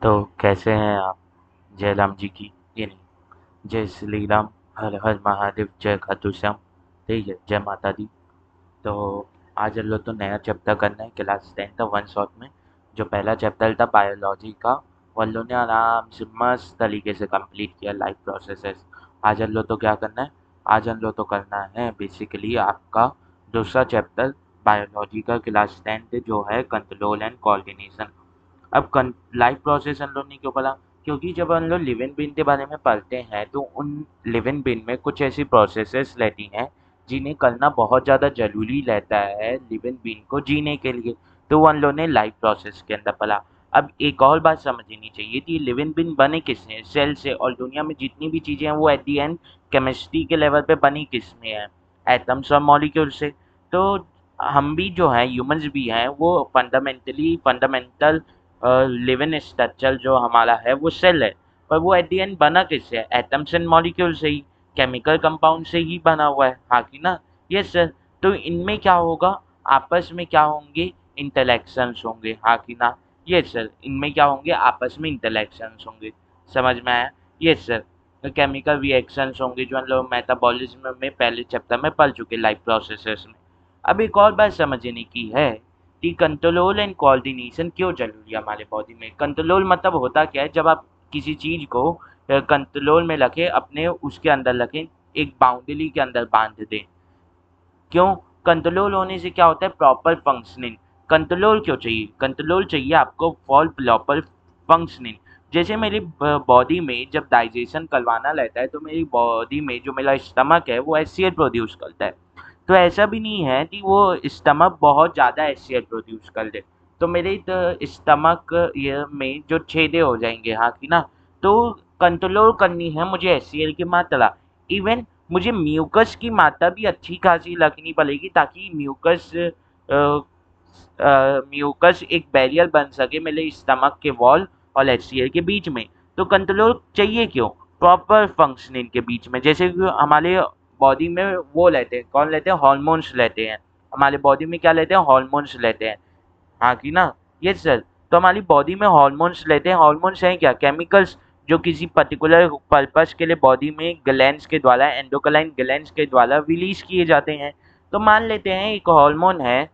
तो कैसे हैं आप? जय राम जी की, ये नहीं, जय श्री राम, हर हर महादेव, जय खाटू श्याम। ठीक है, जय माता दी। तो आज हम लोग तो नया चैप्टर करना है क्लास 10 का वन शॉट में। जो पहला चैप्टर था बायोलॉजी का, वो हम लोग ने आराम से मस्त तरीके से कंप्लीट किया, लाइफ प्रोसेसेस। आज हम लोग तो क्या करना है? आज हम लोग तो करना है बेसिकली आपका दूसरा चैप्टर बायोलॉजी का क्लास 10 जो है कंट्रोल एंड कोऑर्डिनेशन। अब लाइफ प्रोसेस हम लोग ने क्यों पढ़ा? क्योंकि जब हम लोग लिव इन बीन के बारे में पढ़ते हैं तो उन लिव इन बीन में कुछ ऐसी प्रोसेसेस रहती हैं जिन्हें करना बहुत ज़्यादा ज़रूरी रहता है लिव इन बीन को जीने के लिए। तो वो हम लोग ने लाइफ प्रोसेस के अंदर पढ़ा। अब एक और बात समझनी चाहिए कि लिव इन बीन बने किससे? सेल से। और दुनिया में जितनी भी चीज़ें हैं वो एट दी एंड केमिस्ट्री के लेवल पे बनी किस में है? एटम्स और मॉलिक्यूल से। तो हम भी जो हैं, ह्यूमंस भी हैं, वो फंडामेंटल लिविंग स्ट्रक्चर जो हमारा है वो सेल है। पर वो एट द एंड बना किससे है? एटम्स एंड मॉलिक्यूल से ही, केमिकल कंपाउंड से ही बना हुआ है, हाँ कि ना? Yes sir. तो इनमें क्या होगा? आपस में क्या होंगे? इंटरेक्शंस होंगे, हाँ कि ना? Yes sir. इनमें क्या होंगे? आपस में इंटरेक्शंस होंगे। समझ में आया? Yes sir. केमिकल रिएक्शंस होंगे जो हम लोग मेटाबॉलिज्म में पहले चैप्टर में पढ़ चुके, लाइफ प्रोसेसेस में। अब एक और बात समझने की है कि कंट्रोल एंड कोऑर्डिनेशन क्यों जरूरी है हमारे बॉडी में। कंट्रोल मतलब होता क्या है? जब आप किसी चीज को कंट्रोल में रखें, अपने उसके अंदर रखें, एक बाउंड्री के अंदर बांध दें। क्यों? कंट्रोल होने से क्या होता है? Proper functioning. कंट्रोल क्यों चाहिए? कंट्रोल चाहिए आपको फॉर प्रॉपर फंक्शनिंग। जैसे मेरी बॉडी में जब डाइजेशन करवाना रहता है तो मेरी बॉडी में जो मेरा स्टमक है वो एसिड प्रोड्यूस करता है। तो ऐसा भी नहीं है कि वो स्टमक बहुत ज़्यादा एसिड प्रोड्यूस कर दे, तो मेरे स्टमक ये में जो छेदे हो जाएंगे, हाँ कि ना? तो कंट्रोल करनी है मुझे एसिड की मात्रा। इवन मुझे म्यूकस की मात्रा भी अच्छी खासी रखनी पड़ेगी ताकि म्यूकस एक बैरियर बन सके मेरे स्टमक के वॉल और एचसीएल के बीच में। तो कंट्रोल चाहिए क्यों? प्रॉपर फंक्शनिंग के बीच में। जैसे कि हमारे बॉडी में वो लेते हैं, कौन लेते हैं? हॉर्मोन्स लेते हैं। हमारे बॉडी में क्या लेते हैं? हॉर्मोन्स लेते हैं, हाँ कि ना? Yes sir. तो हमारी बॉडी में हॉर्मोन्स लेते हैं। हॉर्मोन्स हैं क्या? केमिकल्स जो किसी पर्टिकुलर पर्पस के लिए बॉडी में ग्लैंड्स के द्वारा, एंडोक्राइन ग्लैंड्स के द्वारा रिलीज किए जाते हैं। तो मान लेते हैं एक हार्मोन है,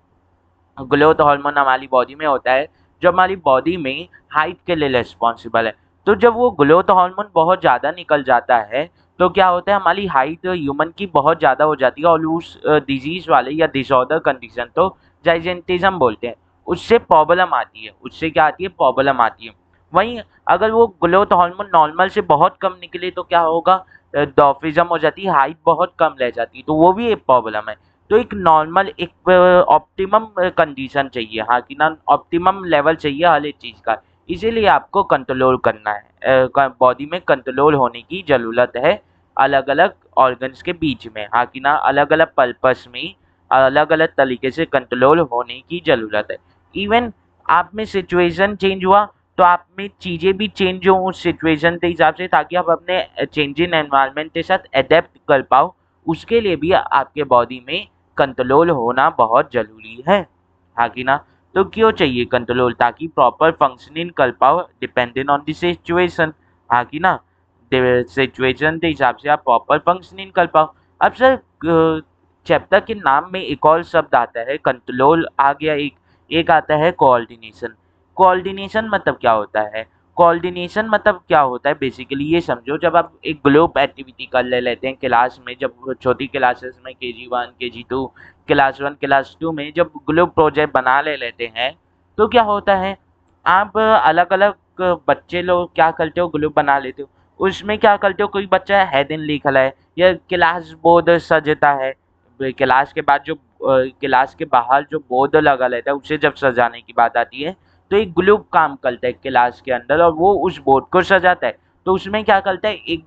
ग्रोथ हार्मोन हमारी बॉडी में होता है जो हमारी बॉडी में हाइट के लिए रिस्पॉन्सिबल है। तो जब वो ग्रोथ हार्मोन बहुत ज़्यादा निकल जाता है तो क्या होता है? हमारी हाइट ह्यूमन की बहुत ज़्यादा हो जाती है और उस डिजीज वाले या डिसऑर्डर कंडीशन तो जाइजेंटिज्म बोलते हैं, उससे प्रॉब्लम आती है। उससे क्या आती है? प्रॉब्लम आती है। वहीं अगर वो ग्रोथ हार्मोन नॉर्मल से बहुत कम निकले तो क्या होगा? डॉर्फिज्म हो जाती है, हाइट बहुत कम रह जाती है, तो वो भी एक प्रॉब्लम है। तो एक नॉर्मल, एक ऑप्टिमम कंडीशन चाहिए, हाँ कि ना? ऑप्टिमम लेवल चाहिए हर एक चीज़ का। इसीलिए आपको कंट्रोल करना है, बॉडी में कंट्रोल होने की ज़रूरत है अलग अलग ऑर्गन्स के बीच में, हाँ कि ना? अलग अलग पर्पस में अलग अलग तरीके से कंट्रोल होने की ज़रूरत है। इवन आप में सिचुएशन चेंज हुआ तो आप में चीज़ें भी चेंज हो उस सिचुएशन के हिसाब से, ताकि आप अपने चेंजिंग एनवायरनमेंट के साथ अडेप्ट कर पाओ। उसके लिए भी आपके बॉडी में कंट्रोल होना बहुत ज़रूरी है, हाँ कि ना? तो क्यों चाहिए कंट्रोल? ताकि प्रॉपर फंक्शनिंग कर पाओ डिपेंडेंट ऑन द सिचुएशन, हाँ कि ना? सिचुएशन के हिसाब से आप प्रॉपर फंक्शनिंग कर पाओ। अब सर चैप्टर के नाम में एक और शब्द आता है, कंट्रोल आ गया, एक एक आता है कोऑर्डिनेशन। कोऑर्डिनेशन मतलब क्या होता है? कोऑर्डिनेशन मतलब क्या होता है? बेसिकली ये समझो, जब आप एक ग्रुप एक्टिविटी कर ले लेते हैं क्लास में, जब छोटी क्लासेस में KG1 KG2 क्लास 1 क्लास 2 में जब ग्रुप प्रोजेक्ट बना ले लेते हैं तो क्या होता है? आप अलग अलग बच्चे लोग क्या करते हो? ग्रुप बना लेते हो। उसमें क्या करते हो? कोई बच्चा हेडिंग लिख रहा है या क्लास बोर्ड सजता है। क्लास के बाद जो क्लास के बाहर जो बोर्ड लगा रहता है उसे जब सजाने की बात आती है तो एक ग्रुप काम करता है क्लास के अंदर और वो उस बोर्ड को सजाता है। तो उसमें क्या करता है? एक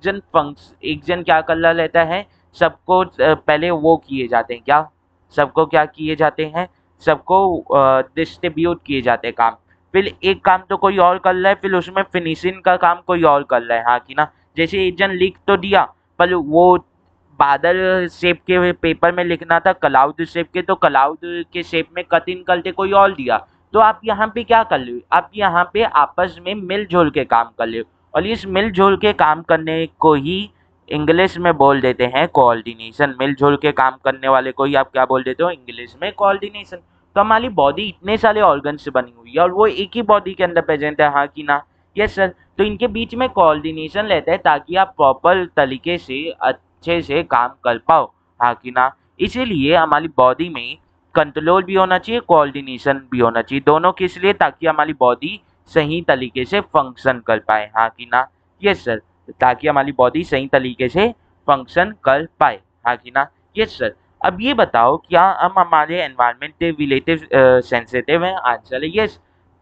जन क्या कर लेता है? सबको पहले वो किए जाते हैं क्या? सबको क्या किए जाते हैं? सबको डिस्ट्रीब्यूट किए जाते हैं काम। फिर एक काम तो कोई और कर रहा है, फिर उसमें फिनिशिंग का काम कोई और कर रहा है, हाँ कि ना? जैसे एक जन लिख तो दिया, पर वो बादल शेप के पेपर में लिखना था क्लाउड शेप के, तो क्लाउड के शेप में कटिंग करके कोई और दिया, तो आप यहाँ पे क्या कर लो, आप यहाँ पे आपस में मिलजुल के काम कर लो, और इस मिलजुल के काम करने को ही इंग्लिश में बोल देते हैं कोऑर्डिनेशन। मिलजुल के काम करने वाले को ही आप क्या बोल देते हो इंग्लिश में, कोऑर्डिनेशन। तो हमारी बॉडी इतने सारे ऑर्गन से बनी हुई है और वो एक ही बॉडी के अंदर प्रेजेंट है, हाँ कि ना? Yes sir. तो इनके बीच में कोऑर्डिनेशन रहता है ताकि आप प्रॉपर तरीके से अच्छे से काम कर पाओ, हाँ कि ना? इसीलिए हमारी बॉडी में कंट्रोल भी होना चाहिए, कोऑर्डिनेशन भी होना चाहिए, दोनों किस लिए? ताकि हमारी बॉडी सही तरीके से फंक्शन कर पाए, हाँ कि ना? Yes sir. ताकि हमारी बॉडी सही तरीके से फंक्शन कर पाए, हाँ कि ना? Yes sir. अब ये बताओ, क्या हम हमारे एनवायरनमेंट से रिलेटिव सेंसिटिव हैं? आंसर है यस।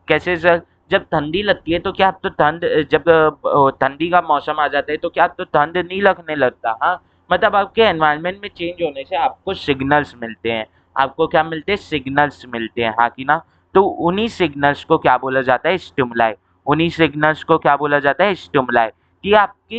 कैसे सर? जब ठंडी लगती है तो क्या आप तो ठंड, जब ठंडी का मौसम आ जाता है तो क्या आप तो ठंड नहीं लगने लगता? हाँ, मतलब आपके एनवायरनमेंट में चेंज होने से आपको सिग्नल्स मिलते हैं। आपको क्या मिलते हैं? सिग्नल्स मिलते हैं, हाँ कि ना? तो उन्हीं सिग्नल्स को क्या बोला जाता है? स्टिमुलाई। उन्हीं सिग्नल्स को क्या बोला जाता है? स्टिमुलाई। कि आपके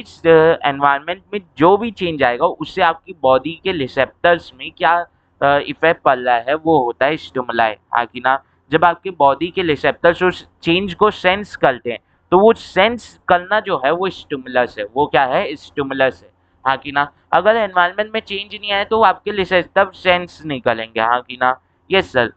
एनवायरनमेंट में जो भी चेंज आएगा उससे आपकी बॉडी के रिसेप्टर्स में क्या इफेक्ट पड़ रहा है, वो होता है स्टिमुलाई, हाँ कि ना? जब आपके बॉडी के रिसेप्टर्स उस चेंज को सेंस करते हैं तो वो सेंस करना जो है वो स्टिमुलस है। वो क्या है? स्टिमुलस है, हाँ कि ना? अगर एनवायरनमेंट में चेंज नहीं आए तो आपके रिसेप्टर सेंस नहीं करेंगे, हाँ कि ना? Yes sir.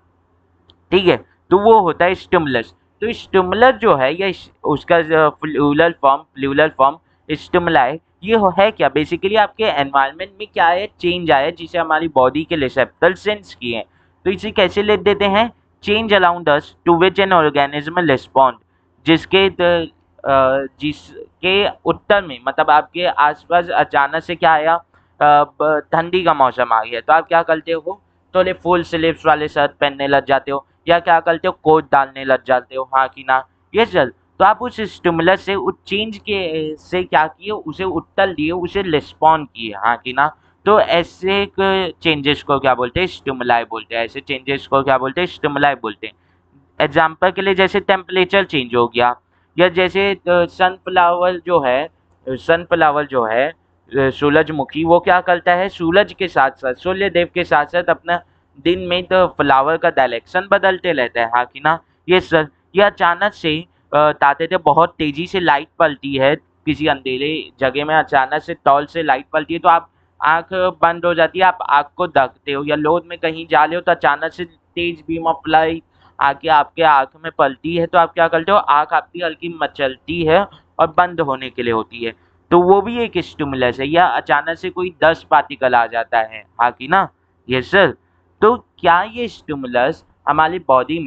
ठीक है, तो वो होता है स्टिमुलस। तो स्टिमुलस जो है या उसका प्लूरल फॉर्म स्टिमुलाई, ये है क्या? बेसिकली आपके एनवायरनमेंट में क्या है? चेंज आया जिसे हमारी बॉडी के रिसेप्टर सेंस किए हैं। तो इसे कैसे लिख देते हैं? Change around us to which an organism respond, जिसके उत्तर में, मतलब आपके आसपास अचानक से क्या आया? ठंडी का मौसम आ गया तो आप क्या करते हो? थोड़े फुल स्लीव्स वाले शर्ट पहनने लग जाते हो, या क्या करते हो? कोट डालने लग जाते हो, हाँ कि ना? ये सर। तो आप उस स्टिमुलस से, उस चेंज के से क्या किए? उसे उत्तर दिए, उसे रिस्पॉन्ड किए, हाँ कि ना? तो ऐसे चेंजेस को क्या बोलते हैं? स्टिमुलाई बोलते हैं। ऐसे चेंजेस को क्या बोलते हैं? स्टिमुलाई बोलते हैं। एग्जाम्पल के लिए जैसे टेम्परेचर चेंज हो गया, या जैसे सनफ्लावर जो है सूरजमुखी, वो क्या करता है? सूरज के साथ साथ, सूर्य देव के साथ साथ अपना दिन में तो फ्लावर का डायरेक्शन बदलते रहता है, हाँ कि ना? ये सर। ये अचानक से ताते थे बहुत तेजी से लाइट पलटी है, किसी अंधेरे जगह में अचानक से तौल से लाइट पलटी है तो आप आंख बंद हो जाती है, आप आंख को देखते हो, या लोड में कहीं जा रहे हो तो अचानक से तेज बीम ऑफ लाइट आके आपके आंख में पलटी है तो आप क्या करते हो? आंख आपकी हल्की मचलती है और बंद होने के लिए होती है। तो वो भी एक स्टिमुलस है। या अचानक से कोई 10 पार्टिकल आ जाता है, हाँ कि ना? Yes sir. तो क्या ये स्टिमुलस हमारी बॉडी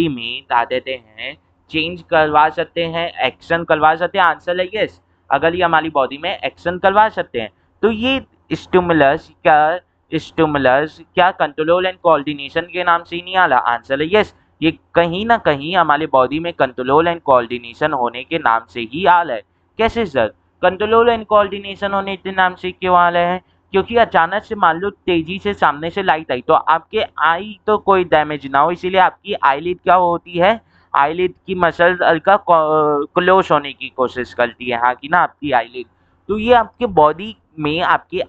में ला देते हैं, चेंज करवा सकते हैं, एक्शन करवा सकते हैं? आंसर है यस। अगर ये हमारी बॉडी में एक्शन करवा सकते हैं तो ये स्टिमुलस क्या कंट्रोल एंड कोऑर्डिनेशन के नाम से ही नहीं आला? आंसर है यस। ये कहीं ना कहीं हमारे बॉडी में कंट्रोल एंड कोऑर्डिनेशन होने के नाम से ही आला है। कैसे सर? कंट्रोल एंड कोऑर्डिनेशन होने के नाम से क्यों आला है? क्योंकि अचानक से मान लो तेजी से सामने से लाइट आई तो आपके आई तो कोई डैमेज ना हो, इसीलिए आपकी आईलिड क्या होती है? आईलिड की मसल हल्का क्लोज होने की कोशिश करती है, हाँ कि ना? आपकी आईलिड। तो ये आपके बॉडी में आपकी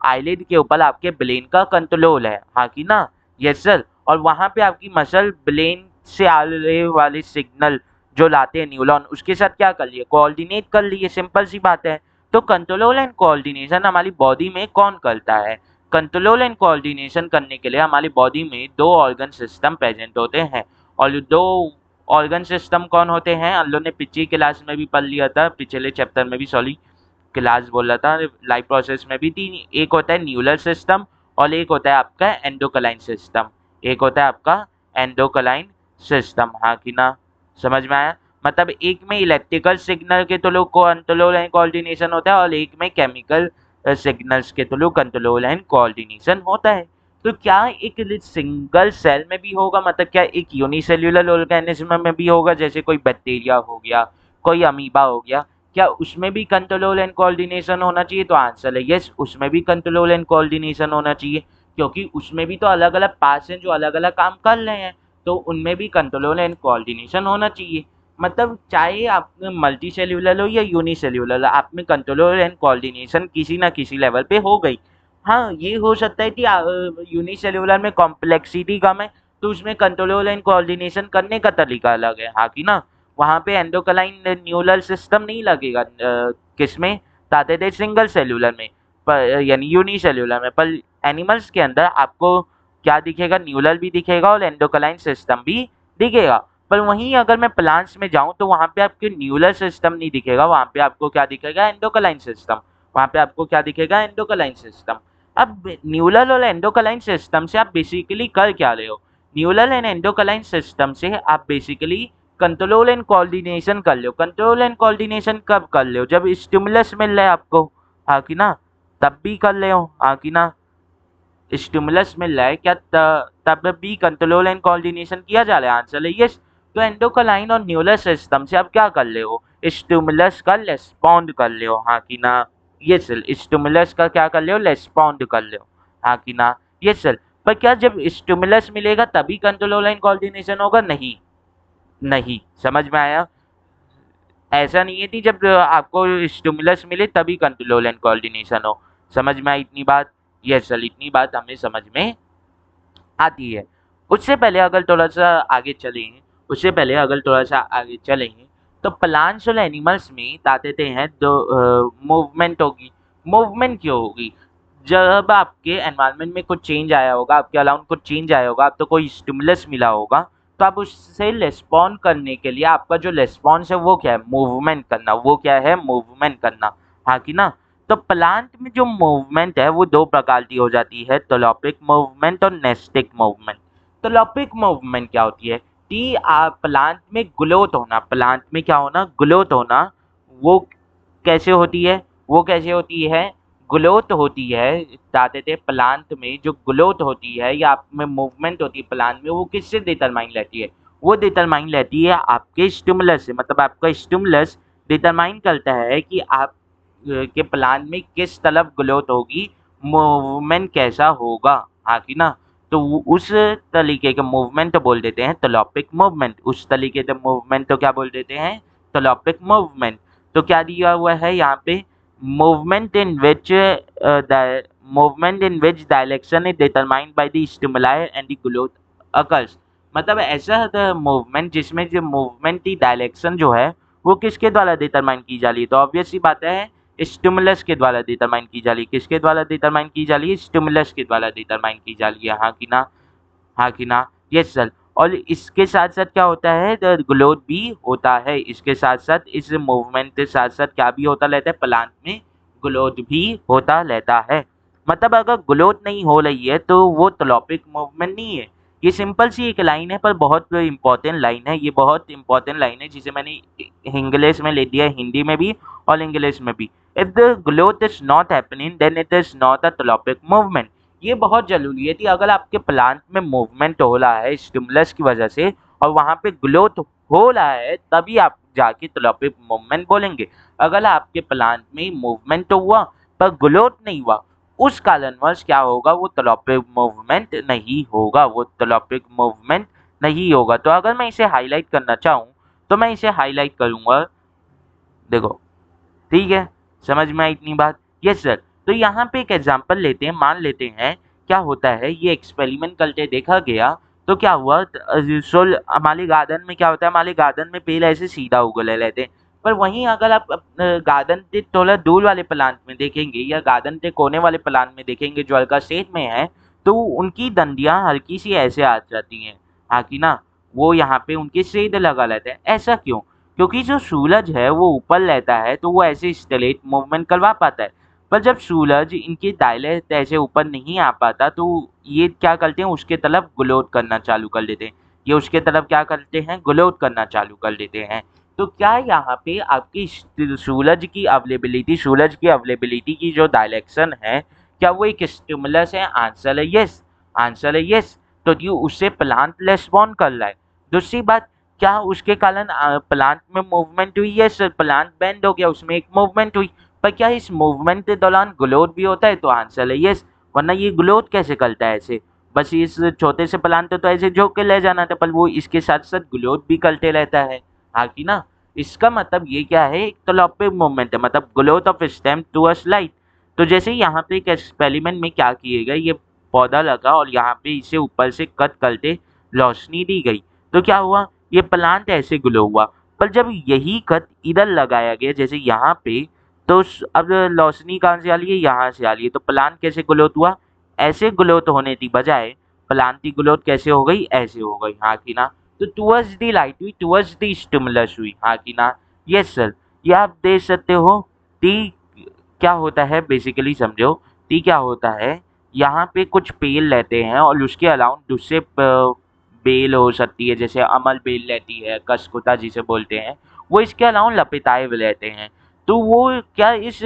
आईलिड के ऊपर आपके ब्रेन का कंट्रोल है, हाँ कि ना? Yes sir. और वहां पे आपकी मसल ब्रेन से आने वाले सिग्नल जो लाते हैं न्यूरॉन, उसके साथ क्या कर लिए? कोऑर्डिनेट कर लिए, सिंपल सी बात है। तो कंट्रोल एंड कोऑर्डिनेशन हमारी बॉडी में कौन करता है? कंट्रोल एंड कोऑर्डिनेशन करने के लिए हमारी बॉडी में 2 ऑर्गन सिस्टम प्रेजेंट होते हैं। और 2 ऑर्गन सिस्टम कौन होते हैं? हम लोग ने पिछली क्लास में भी पढ़ लिया था, पिछले चैप्टर में भी, सॉरी क्लास बोल रहा था, लाइफ प्रोसेस में भी थी। एक होता है न्यूरल सिस्टम और एक होता है आपका एंडोक्राइन सिस्टम। एक होता है आपका एंडोक्राइन सिस्टम, हाँ कि ना? समझ में आया? मतलब एक में इलेक्ट्रिकल सिग्नल के थ्रू कंट्रोल एंड कोऑर्डिनेशन होता है और एक में केमिकल सिग्नल्स के थ्रू कंट्रोल एंड कोऑर्डिनेशन होता है। तो क्या एक सिंगल सेल में भी होगा? मतलब क्या एक यूनिसेल्युलर ऑर्गेनिज्म में भी होगा? जैसे कोई बैक्टीरिया हो गया, कोई अमीबा हो गया, क्या उसमें भी कंट्रोल एंड कोऑर्डिनेशन होना चाहिए? तो आंसर है यस, उसमें भी कंट्रोल एंड कोऑर्डिनेशन होना चाहिए, क्योंकि उसमें भी तो अलग अलग पार्ट्स हैं जो अलग अलग काम कर रहे हैं, तो उनमें भी कंट्रोल एंड कोऑर्डिनेशन होना चाहिए। मतलब चाहे आप मल्टी सेल्यूलर हो या यूनिसेल्यूलर, आप में कंट्रोल एंड कोऑर्डिनेशन किसी ना किसी लेवल पे हो गई। हाँ, ये हो सकता है कि यूनिसेल्युलर में कॉम्प्लेक्सिटी कम है, तो उसमें कंट्रोल एंड कोऑर्डिनेशन करने का तरीका अलग है, हाँ कि ना। वहाँ पे एंडोक्राइन न्यूरल सिस्टम नहीं लगेगा, किसमें, ताते थे सिंगल सेल्युलर में, पर यानी यूनिसेल्युलर में। पर एनिमल्स के अंदर आपको क्या दिखेगा, न्यूरल भी दिखेगा और एंडोक्राइन सिस्टम भी दिखेगा। पर वहीं अगर मैं प्लांट्स में जाऊं तो वहां पे आपके न्यूरल सिस्टम नहीं दिखेगा, वहां पे आपको क्या दिखेगा, एंडोक्राइन सिस्टम। वहां पे आपको क्या दिखेगा, एंडोक्राइन सिस्टम। अब न्यूरल और एंडोक्राइन सिस्टम से आप बेसिकली कर क्या रहे हो, न्यूरल एंड एंडोक्राइन सिस्टम से आप बेसिकली कंट्रोल एंड कोऑर्डिनेशन कर लो। कंट्रोल एंड कोऑर्डिनेशन कब कर लो, जब स्टिमुलस मिल रहा है आपको, हाँ कि ना, तब भी कर ले हो, हाँ कि ना। स्टिमुलस मिल रहा है क्या, तब भी कंट्रोल एंड कोऑर्डिनेशन किया जा रहा है, आंसर है यस। तो एंडोक्राइन और न्यूरल सिस्टम से आप क्या कर ले हो, स्टिमुलस का रेस्पॉन्ड कर ले हो, हाँ कि ना, यस सर। स्टिमुलस का क्या कर ले हो, रेस्पॉन्ड कर ले हो, हाँ कि ना, यस सर। पर क्या जब स्टिमुलस मिलेगा तभी कंट्रोल एंड कोऑर्डिनेशन होगा, नहीं, नहीं, समझ में आया। ऐसा नहीं है कि जब आपको स्टिमुलस मिले तभी कंट्रोल एंड कोऑर्डिनेशन हो, समझ में आई इतनी बात, यस सर, इतनी बात हमें समझ में आती है। उससे पहले अगर थोड़ा सा आगे चलें, उससे पहले अगर थोड़ा सा आगे चलें, तो प्लांट्स और एनिमल्स में बताते हैं दो मूवमेंट होगी। मूवमेंट क्यों होगी, जब आपके एनवायरनमेंट में कुछ चेंज आया होगा, आपके अराउंड कुछ चेंज आया होगा, आपको कोई स्टिमुलस मिला होगा, तो आप उससे रिस्पॉन्ड करने के लिए आपका जो रिस्पॉन्स है वो क्या है, मूवमेंट करना। वो क्या है, मूवमेंट करना, हाँ कि ना। तो प्लांट में जो मूवमेंट है वो दो प्रकार की हो जाती है, टोलॉपिक मूवमेंट और नेस्टिक मूवमेंट। टोलॉपिक मूवमेंट क्या होती है कि आप प्लांट में ग्रोथ होना, प्लांट में क्या होना, ग्रोथ होना। वो कैसे होती है, वो कैसे होती है, ग्रोथ होती है, बताते थे प्लांट में जो ग्रोथ होती है या आप में मूवमेंट होती है प्लांट में, वो किससे डिटरमाइन रहती है, वो डिटरमाइन रहती है आपके स्टिमुलस से। मतलब आपका स्टिमुलस डिटरमाइन करता है कि आप के प्लान में किस तरफ ग्रोथ होगी, मूवमेंट कैसा होगा, हाँ कि ना। तो उस तरीके के मूवमेंट तो बोल देते हैं टोलॉपिक मूवमेंट, उस तरीके के मूवमेंट तो क्या बोल देते हैं, टोलॉपिक मूवमेंट। तो क्या दिया हुआ है यहाँ पे, movement in which movement in which direction is determined by the stimuli and the growth occurs. मतलब ऐसा मूवमेंट जिसमें जो मूवमेंट की डायरेक्शन जो है वो किसके द्वारा डिटरमाइन की जा रही है, तो ऑब्वियस सी बात है स्टिमुलस के द्वारा डिटरमाइन की जा रही है। किसके द्वारा डिटरमाइन की जा रही है, स्टिमुलस के द्वारा डिटरमाइन की जा रही है, हाँ कि ना, हाँ कि ना, यस सर। और इसके साथ साथ क्या होता है, ग्रोथ भी होता है, इसके साथ साथ इस मूवमेंट के साथ साथ क्या भी होता रहता है, प्लांट में ग्रोथ भी होता रहता है। मतलब अगर ग्रोथ नहीं हो रही है तो वो टॉपिक मूवमेंट नहीं है। ये सिंपल सी एक लाइन है पर बहुत इंपॉर्टेंट लाइन है, ये बहुत इंपॉर्टेंट लाइन है जिसे मैंने इंग्लिश में ले दिया है, हिंदी में भी और इंग्लिश में भी। If the growth is not happening then it is not a topic movement. ये बहुत जरूरी है कि अगर आपके प्लांट में मूवमेंट हो रहा है स्टिमुलस की वजह से और वहां पे ग्रोथ हो रहा है तभी आप जाके टॉपिक मूवमेंट बोलेंगे। अगर आपके प्लांट में मूवमेंट तो हुआ पर ग्रोथ नहीं हुआ, उस कारणवश क्या होगा, वो टॉपिक मूवमेंट नहीं होगा, वो टॉपिक मूवमेंट नहीं होगा। तो अगर मैं इसे हाईलाइट करना चाहूँ तो मैं इसे हाईलाइट करूंगा, देखो, ठीक है, समझ में आई इतनी बात, यस सर। तो यहाँ पे एक एग्जांपल लेते हैं, मान लेते हैं क्या होता है, ये एक्सपेरिमेंट करके देखा गया। तो क्या हुआ, हमारे गार्डन में क्या होता है, हमारे गार्डन में पेड़ ऐसे सीधा उगले रहते हैं। पर वहीं अगर आप गार्डन के थोड़ा दूर वाले प्लांट में देखेंगे या गार्डन के कोने वाले प्लांट में देखेंगे जो हल्का शेड में है, तो उनकी डंडियां हल्की सी ऐसे आ जाती हैं, हाँ कि ना, वो यहाँ पे उनके शेड लगा रहता है। ऐसा क्यों, क्योंकि जो सूरज है वो ऊपर रहता है तो वो ऐसे स्ट्रेट मूवमेंट करवा पाता है। पर जब सूरज इनके दायरे ऐसे ऊपर नहीं आ पाता तो ये क्या करते हैं, उसके तरफ ग्लोट करना चालू कर देते हैं, ये उसके तरफ क्या करते हैं, ग्लोट करना चालू कर देते हैं। तो क्या यहाँ पे आपकी सूरज की अवेलेबिलिटी की जो डायरेक्शन है, क्या वो एक स्टिमुलस है, आंसर है यस, आंसर है यस। तो ये उससे प्लांट रेस्पॉन्ड कर रहा है। दूसरी बात, क्या उसके कारण प्लांट में मूवमेंट हुई, यस प्लांट बेंड हो गया, उसमें एक मूवमेंट हुई। पर क्या इस मूवमेंट के दौरान ग्रोथ भी होता है, तो आंसर है यस। वरना ये ग्रोथ कैसे करता है ऐसे, बस इस छोटे से प्लांट तो ऐसे झोंक के ले जाना था, पर वो इसके साथ साथ ग्रोथ भी करते रहता है, हाँ कि ना। इसका मतलब ये क्या है, एक टॉपिक मूवमेंट है, मतलब growth of stem to a slide. तो जैसे यहाँ पे एक एक्सपेरिमेंट में क्या किए गए, ये पौधा लगा और यहाँ पे इसे ऊपर से कट करके रोशनी दी गई, तो क्या हुआ, ये प्लांट ऐसे ग्लो हुआ। पर जब यही कट इधर लगाया गया जैसे यहाँ पे, तो अब रोशनी कहाँ से आ रही है, यहाँ से आ रही है, तो प्लांट कैसे ग्लोथ हुआ, ऐसे ग्लोथ होने की बजाय प्लांट की ग्रोथ कैसे हो गई, ऐसे हो गई, हाँ कि ना। तो टुवर्ड्स दी लाइट हुई, टुवर्ड्स दी स्टिमुलस हुई, हाँ कि ना। यस सर, ये आप देख सकते हो। टी क्या होता है बेसिकली समझो, टी क्या होता है, यहाँ पे कुछ पेड़ रहते हैं और उसके अलावा दूसरे बेल हो सकती है, जैसे अमल बेल रहती है, कसकुता जिसे बोलते हैं, वो इसके अलावा लपेटाए हुए रहते हैं। तो वो क्या इस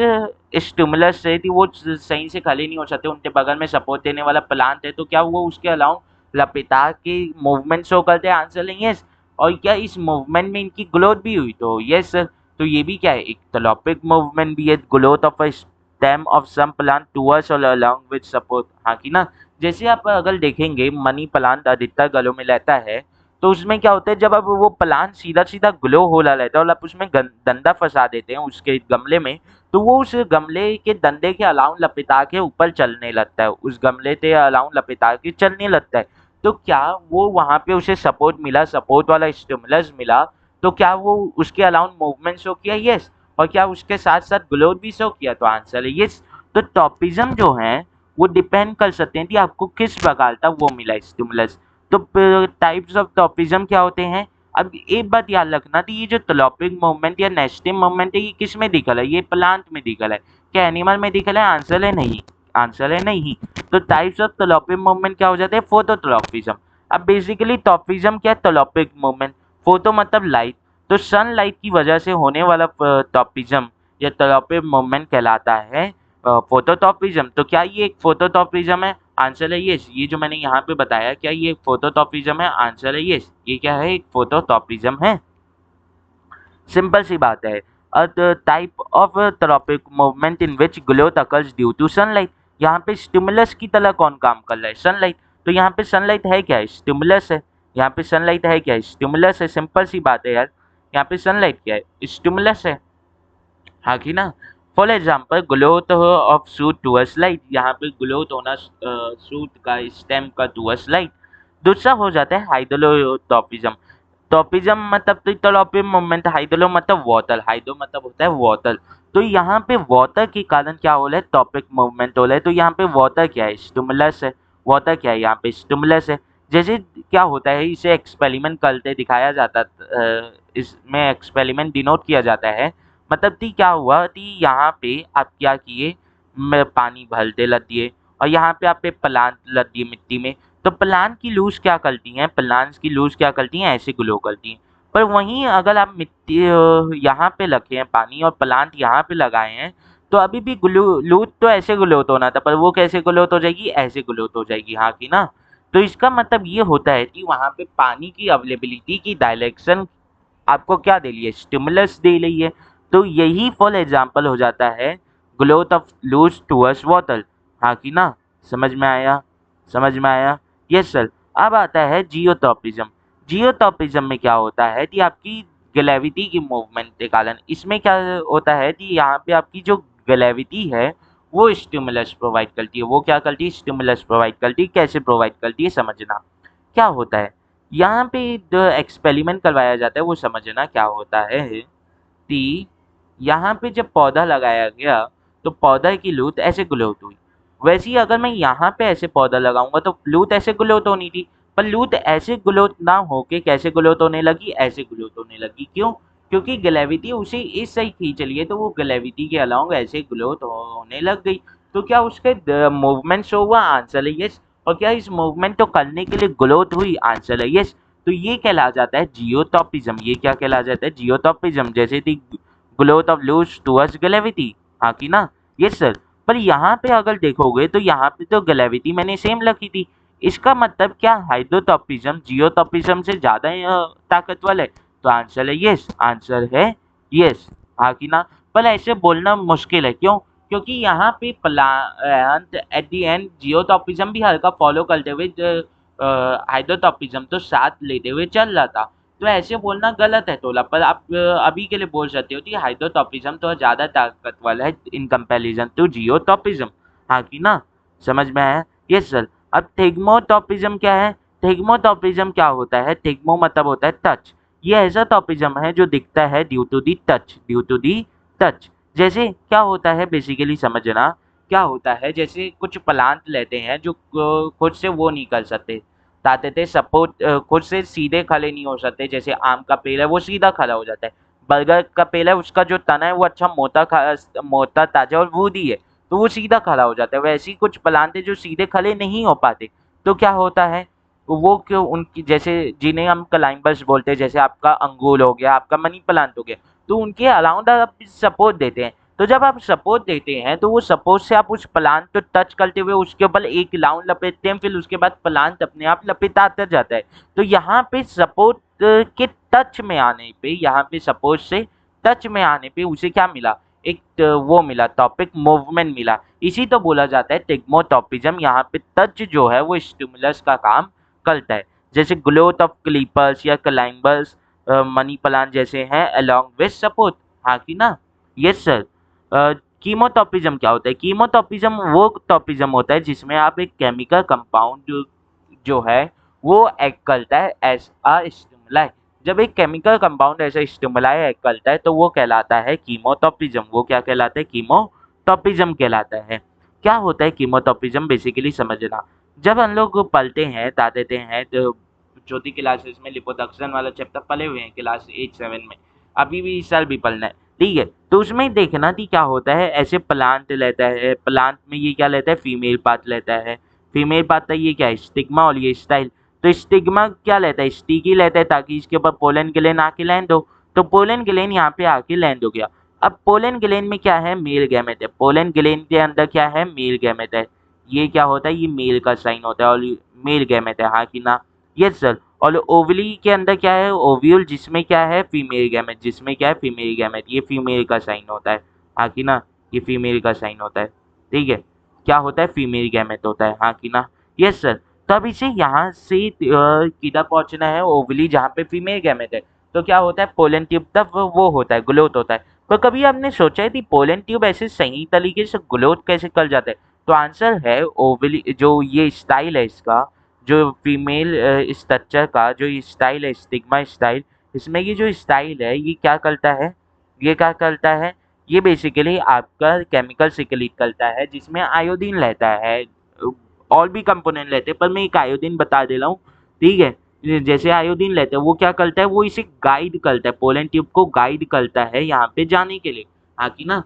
स्टिमुलस से थी, वो सही से खड़े नहीं हो सकते, उनके बगल में सपोर्ट देने वाला प्लांट है, तो क्या वो उसके अलावा लपेटा के मूवमेंट शो करते हैं, आंसर नहीं यस। और क्या इस मूवमेंट में इनकी ग्रोथ भी हुई, तो यस सर। तो ये भी क्या है, एक टॉपिक मूवमेंट भी है, growth of a stem of some plant towards और अलोंग विद सपोर्ट, हाँ कि ना। जैसे आप अगर देखेंगे मनी प्लांट अधिकतर गलों में रहता है, तो उसमें क्या होता है, जब अब वो प्लांट सीधा सीधा ग्लो हो रहा रहता है और आप उसमें डंडा फंसा देते हैं उसके गमले में, तो वो उस गमले के डंडे के अलावा लपेटा के ऊपर चलने लगता है, उस गमले के अलावा लपेटा के चलने लगता है। तो क्या वो वहां पे उसे सपोर्ट मिला, सपोर्ट वाला स्टिमुलस मिला, तो क्या वो उसके अलावा मूवमेंट शो किया, यस। और क्या उसके साथ साथ ग्लोथ भी शो किया, तो आंसर है यस। तो टॉपिज्म जो है वो डिपेंड कर सकते हैं कि आपको किस प्रकार का वो मिला स्टिमुलस। तो टाइप्स ऑफ टॉपिज्म क्या होते हैं, अब एक बात याद रखना कि ये जो टॉपिक मूवमेंट या नेस्टिंग मूवमेंट है, ये किस में दिखल है, ये प्लांट में दिखल है, क्या एनिमल में दिखल है, आंसर है नहीं, आंसर है नहीं। तो टाइप्स ऑफ टॉपिक मूवमेंट क्या हो जाते हैं, फोटोट्रॉपिज्म। अब बेसिकली टॉपिज्म क्या है, टॉपिक मूवमेंट, फोटो मतलब लाइट, तो सनलाइट की वजह से होने वाला टॉपिज्म या टॉपिक मूवमेंट कहलाता है फोटोटॉपिज्म। तो क्या ये एक फोटोटॉपिज्म है, आंसर है यस। ये जो मैंने यहाँ पे बताया, क्या ये एक फोटोटॉपिज्म है, आंसर है यस, ये क्या है, एक फोटोटॉपिज्म है। सिंपल सी बात है। A type of tropic movement in which growth occurs due to sunlight. यहाँ पे स्टिमुलस की तरह कौन काम कर रहा है, सनलाइट। तो यहाँ पे सनलाइट है क्या है, स्टिमुलस है। यहाँ पे सनलाइट है क्या है, स्टिमुलस है, सिंपल सी बात है यार। यहाँ पे सनलाइट क्या है, स्टिमुलस है, हाँ कि ना। For example growth of shoot towards light, यहाँ पे ग्रोथ होना शूट का, स्टेम का टूवर्ड्स लाइट। दूसरा हो जाता है हाइड्रोटॉपिज्म। टॉपिज्म मतलब तो टॉपिक मूवमेंट, हाइड्रो मतलब वाटर, हाइड्रो मतलब होता है वाटर। तो यहाँ पे वाटर के कारण क्या हो रहा है, टॉपिक मूवमेंट हो रहा है। तो यहाँ पे वाटर क्या है, स्टिमुलस है। वाटर क्या है, यहाँ पे स्टिमुलस है। जैसे क्या होता है, इसे एक्सपेरिमेंट करते दिखाया जाता, इसमें एक्सपेरिमेंट डिनोट किया जाता है। मतलब कि क्या हुआ कि यहाँ पे आप क्या किए, पानी भरते लग दिए और यहाँ पे आप पे प्लांट लग दिए मिट्टी में। तो प्लांट की लूज क्या करती हैं, प्लांट्स की लूज क्या करती हैं, ऐसे ग्लो करती हैं। पर वहीं अगर आप मिट्टी यहाँ पे रखे हैं पानी और प्लांट यहाँ पे लगाए हैं, तो अभी भी ग्लू लूज तो ऐसे ग्लोथ होना था, पर वो कैसे ग्लोथ हो जाएगी, ऐसे ग्लोथ हो जाएगी, हाँ कि ना। तो इसका मतलब ये होता है कि वहाँ पे पानी की अवेलेबिलिटी की डायरेक्शन आपको क्या दे रही है, स्टिमुलस दे रही है। तो यही फॉर एग्जाम्पल हो जाता है growth of roots towards water, हाँ कि ना। समझ में आया, समझ में आया, यस सर। अब आता है जियोटॉपिज्म। जियोटॉपिज्म में क्या होता है कि आपकी ग्रेविटी की मूवमेंट के कारण, इसमें क्या होता है कि यहाँ पे आपकी जो ग्रेविटी है वो स्टिमुलस प्रोवाइड करती है। वो क्या करती है, स्टिमुलस प्रोवाइड करती है। कैसे प्रोवाइड करती है समझना, क्या होता है यहाँ पे जो एक्सपेरिमेंट करवाया जाता है वो समझना क्या होता है कि यहाँ पे जब पौधा लगाया गया तो पौधा की लूत ऐसे ग्रोथ हुई। वैसे ही अगर मैं यहाँ पे ऐसे पौधा लगाऊंगा तो लूत ऐसे ग्रोथ होनी थी, पर लूत ऐसे ग्रोथ ना होके कैसे ग्रोथ होने लगी, ऐसे ग्रोथ होने लगी। क्यों, क्योंकि ग्रेविटी उसे इस सही खींच रही है, तो वो ग्रेविटी के अलावा ऐसे ग्रोथ होने लग गई। तो क्या उसके मूवमेंट शो हुआ, आंसर है यस। और क्या इस मूवमेंट को करने के लिए ग्रोथ हुई, आंसर है यस। तो ये कहला जाता है जियोटॉपिज्म। ये क्या कहला जाता है, जियोटॉपिज्म। जैसे कि growth of roots towards gravity, हाँ कि ना, यस सर। पर यहाँ पे अगर देखोगे तो यहाँ पे तो ग्रेविटी मैंने सेम रखी थी। इसका मतलब क्या, हाइड्रोटॉपिज्म जियोटॉपिज्म से ज्यादा ताकतवर है, तो आंसर है यस, आंसर है यस, हाँ कि ना। पर ऐसे बोलना मुश्किल है, क्यों, क्योंकि यहाँ पे प्लांट एट द एंड जियोटॉपिज्म भी हल्का फॉलो करते हुए हाइड्रोटॉपिज्म तो साथ लेते हुए चल रहा था। तो ऐसे बोलना गलत है तोला, पर आप अभी के लिए बोल सकते हो कि हाइड्रोटॉपिज्म तो ज़्यादा ताकतवर है इन कंपैरिजन टू जियोटॉपिज्म। हाँ कि ना, समझ में आया? Yes sir. अब थिग्मोटॉपिज्म क्या है? थिग्मोटॉपिज्म क्या होता है? थिग्मो मतलब होता है टच। ये ऐसा टॉपिज्म है जो दिखता है due to the touch, due to the touch. जैसे क्या होता है बेसिकली समझना, क्या होता है जैसे कुछ प्लांट लेते हैं जो खुद से वो नहीं कर सकते, ताते थे सपोर्ट, खुद से सीधे खड़े नहीं हो सकते। जैसे आम का पेड़ है वो सीधा खड़ा हो जाता है, बरगद का पेड़ है उसका जो तना है वो अच्छा मोटा ताजा और वूडी है, तो वो सीधा खड़ा हो जाता है। वैसे ही कुछ प्लांट है जो सीधे खड़े नहीं हो पाते, तो क्या होता है वो क्यों उनकी, जैसे जिन्हें हम क्लाइंबर्स बोलते हैं, जैसे आपका अंगूर हो गया, आपका मनी प्लांट हो गया, तो उनके अराउंड आप सपोर्ट देते हैं। तो जब आप सपोर्ट देते हैं तो वो सपोर्ट से आप उस प्लांट को टच करते हुए उसके ऊपर एक राउंड लपेटते हैं, फिर उसके बाद प्लांट अपने आप लपेटाता जाता है। तो यहाँ पे सपोर्ट के टच में आने पे, यहाँ पे सपोर्ट से टच में आने पे उसे क्या मिला? एक वो मिला, टॉपिक मूवमेंट मिला। इसी तो बोला जाता है टिग्मोटॉपिज्म। यहाँ पे टच जो है वो स्टिमुलस का काम करता है। जैसे ग्रोथ ऑफ क्लीपर्स या क्लाइंबर्स, मनी प्लांट जैसे हैं अलोंग विथ सपोर्ट। हाँ कि ना? Yes sir. कीमोटॉपिज्म क्या होता है? कीमोटॉपिज्म वो टॉपिज्म होता है जिसमें आप एक केमिकल कंपाउंड जो है वो एक्ट करता है एज अ स्टिमुलाई। जब एक केमिकल कंपाउंड ऐसा स्टिमुलाई एक्ट करता है तो वो कहलाता है कीमोटॉपिज्म। वो क्या कहलाता है? कीमोटॉपिज्म कहलाता है। क्या होता है कीमोटॉपिज्म बेसिकली समझना, जब हम लोग पढ़ते हैं बता देते हैं तो चौथी क्लासेस में लिपोसक्शन वाला चैप्टर पढ़े हुए हैं क्लास 8-7 में, अभी भी इस साल भी पढ़ना है, ठीक है? तो उसमें देखना कि क्या होता है, ऐसे प्लांट लेता है, प्लांट में ये क्या लेता है? फीमेल पार्ट लेता है। फीमेल पार्ट का ये क्या है? स्टिग्मा, और ये स्टाइल। तो स्टिग्मा क्या लेता है? स्टिकी लेता है ताकि इसके ऊपर पोलन ग्लैंड आके लैंड हो। तो पोलन ग्लैंड यहाँ पे आके लैंड हो गया। अब पोलन ग्लैंड में क्या है? मेल गैमेट है। पोलन ग्लैंड के अंदर क्या है? मेल गैमेट है। ये क्या होता है? ये मेल का साइन होता है और मेल गैमेट है। हाँ कि ना? Yes sir. और ओवली के अंदर क्या है? ओव्यूल, जिसमें क्या है? फीमेल गैमेट, जिसमें क्या है? Female gamete. ये फीमेल का साइन होता है। हाँ कि ना? ये फीमेल का साइन होता है, ठीक है? क्या होता है? फीमेल गैमेट होता है। हाँ कि ना? Yes sir. तो अब इसे यहाँ से किधर पहुंचना है? ओवली, जहाँ पे फीमेल गैमेट है। तो क्या होता है? पोलन ट्यूब तब वो होता है, ग्रोथ होता है। तो कभी आपने सोचा है कि पोलन ट्यूब ऐसे सही तरीके से ग्रोथ कैसे कर जाता है? तो आंसर है ओवली, जो ये स्टाइल है इसका, जो फीमेल स्ट्रक्चर का जो ये स्टाइल है, स्टिग्मा स्टाइल, इसमें ये जो स्टाइल है ये क्या करता है? ये क्या करता है? ये बेसिकली आपका केमिकल सिक्रीट करता है जिसमें आयोडीन रहता है। और भी कंपोनेंट रहते हैं पर मैं एक आयोडीन बता दे रहा हूँ, ठीक है? जैसे आयोडीन लेते हैं वो क्या करता है? वो इसे गाइड करता है, पोलन ट्यूब को गाइड करता है यहाँ पे जाने के लिए। हाँ कि ना?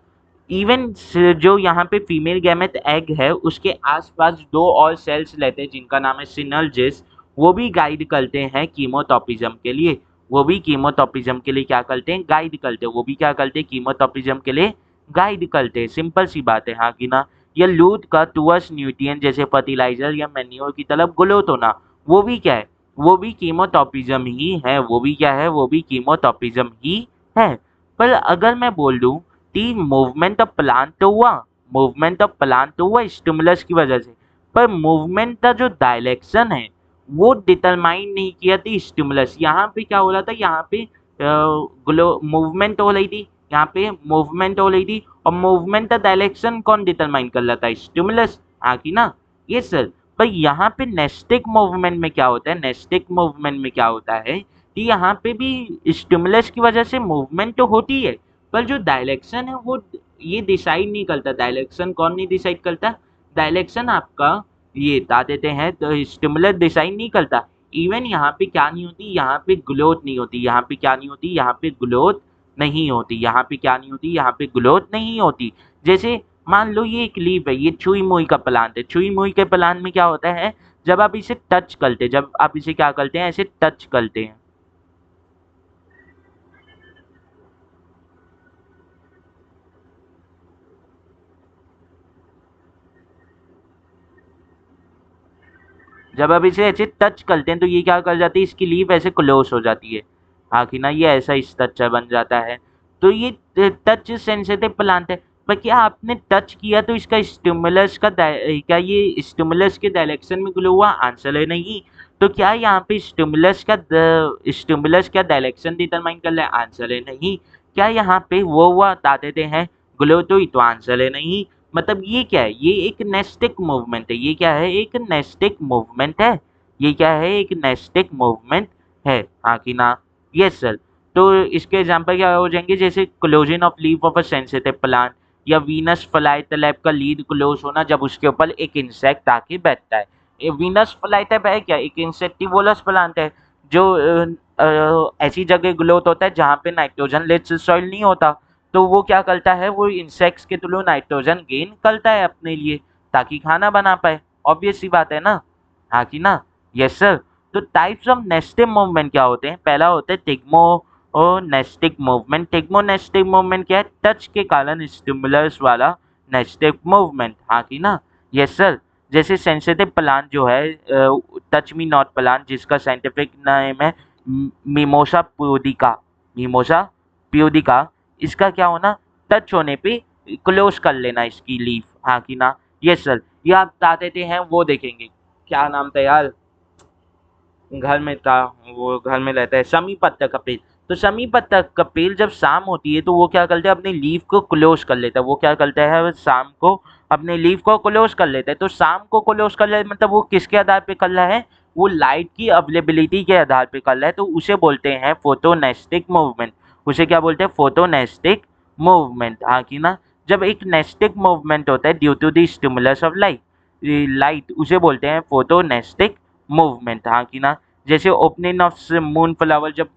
इवन जो यहाँ पे फीमेल गैमेट एग है उसके आसपास दो और सेल्स रहते हैं जिनका नाम है सिनर्जिस, वो भी गाइड करते हैं कीमोटॉपिज्म के लिए। वो भी कीमोटॉपिज्म के लिए क्या करते हैं? गाइड करते हैं। वो भी क्या करते हैं? कीमोटॉपिज्म के लिए गाइड करते हैं। सिंपल सी बात है। हाँ कि ना? या लूट का टुवर्ड्स न्यूट्रिएंट जैसे फर्टिलाइजर या मैन्योर की तरफ ग्रोथ होना, वो भी क्या है? वो भी कीमोटॉपिज्म ही है। वो भी क्या है? वो भी कीमोटॉपिज्म ही है। पर अगर मैं बोल दूं कि मूवमेंट ऑफ प्लांट तो हुआ, मूवमेंट ऑफ प्लांट तो हुआ स्टिमुलस की वजह से, पर मूवमेंट का जो डायरेक्शन है वो डिटरमाइन नहीं किया थी स्टिमुलस। यहाँ पे क्या हो रहा था? यहाँ पे मूवमेंट हो रही थी, यहाँ पे मूवमेंट हो रही थी, और मूवमेंट का डायरेक्शन कौन डिटरमाइन कर रहा था? स्टिमुलस। हाँ कि ना? ये सर। पर यहाँ पे नेस्टिक मूवमेंट में क्या होता है? नेस्टिक मूवमेंट में क्या होता है कि यहाँ पे भी स्टिमुलस की वजह से मूवमेंट तो होती है, पर जो डायरेक्शन है वो ये डिसाइड नहीं करता। डायरेक्शन कौन नहीं डिसाइड करता? डायरेक्शन आपका ये बता देते हैं तो स्टिमुलस डिसाइड नहीं करता। इवन यहाँ पे क्या नहीं होती? यहाँ पे ग्रोथ नहीं होती। यहाँ पे क्या नहीं होती? यहाँ पे ग्रोथ नहीं होती। यहाँ पे क्या नहीं होती? यहाँ पे ग्रोथ नहीं होती। जैसे मान लो ये एक लीफ है, ये छुई मुई का प्लांट है। छुई मुई के प्लांट में क्या होता है? जब आप इसे टच करते, जब आप इसे क्या करते हैं? ऐसे टच करते हैं, जब आप इसे ऐसे टच करते हैं तो ये क्या कर जाती है? इसकी लीफ ऐसे क्लोज हो जाती है। हाँ कि ना? ये ऐसा स्ट्रक्चर बन जाता है। तो ये टच सेंसिटिव प्लांट है। पर क्या आपने टच किया तो इसका स्टिमुलस का क्या ये स्टिमुलस के डायरेक्शन में ग्लो हुआ? आंसर है नहीं। तो क्या यहाँ पे स्टिमुलस का डायरेक्शन डिटरमाइन कर ले? आंसर है नहीं। क्या यहाँ पे वो बता देते हैं ग्लो? तो आंसर है नहीं। मतलब ये क्या है? ये एक नेस्टिक मूवमेंट है। ये क्या है? एक नेस्टिक मूवमेंट है। ये क्या है? एक नेस्टिक मूवमेंट है, हाँ कि ना? Yes sir. तो इसके एग्जाम्पल क्या हो जाएंगे? जैसे closing of leaf of a sensitive plant, या वीनस फ्लाईटाइप का लीड क्लोज होना जब उसके ऊपर एक इंसेक्ट आके बैठता है। ये वीनस फ्लाईटाइप है क्या? एक इंसेक्टिवोलस प्लांट है जो ऐसी जगह ग्रोथ होता है जहाँ पे नाइट्रोजन रिच सॉइल नहीं होता। तो वो क्या करता है? वो इंसेक्ट्स के थ्रू नाइट्रोजन गेन करता है अपने लिए, ताकि खाना बना पाए। ऑब्वियस सी बात है ना, हाँ कि ना? Yes sir. तो टाइप्स ऑफ नेस्टिव मूवमेंट क्या होते हैं? पहला होता है टिग्मो और नेस्टिक मूवमेंट। टिग्मोनेस्टिक मूवमेंट क्या है? टच के कारण स्टिमुलस वाला नेस्टिक मूवमेंट, हाँ कि ना? Yes sir. जैसे सेंसिटिव प्लांट जो है टच मी नॉट प्लांट, जिसका साइंटिफिक नेम है मिमोसा प्यूडिका। मिमोसा प्यूडिका, इसका क्या होना? टच होने पे क्लोज कर लेना इसकी लीफ, हाँ कि ना? Yes sir. ये आप बता देते हैं, वो देखेंगे क्या नाम था यार, घर में था, वो घर में रहता है, शमी पत्ता का पेड़। तो शमी पत्ता का पेड़ जब शाम होती है तो वो क्या करता है? अपनी लीफ को क्लोज कर लेता है। वो क्या करता है? शाम को अपने लीफ को क्लोज कर लेता है। तो शाम को क्लोज कर ले मतलब वो किसके आधार पे कर रहा है? वो लाइट की अवेलेबिलिटी के आधार पे कर रहा है। तो उसे बोलते हैं फोटोनेस्टिक मूवमेंट। उसे क्या बोलते हैं? फोटोनेस्टिक मूवमेंट, हाँ कि ना? जब एक नेस्टिक मूवमेंट होता है due to the stimulus of light, उसे बोलते हैं फोटोनेस्टिक मूवमेंट, हाँ कि ना? जैसे ओपनिंग ऑफ मून फ्लावर, जब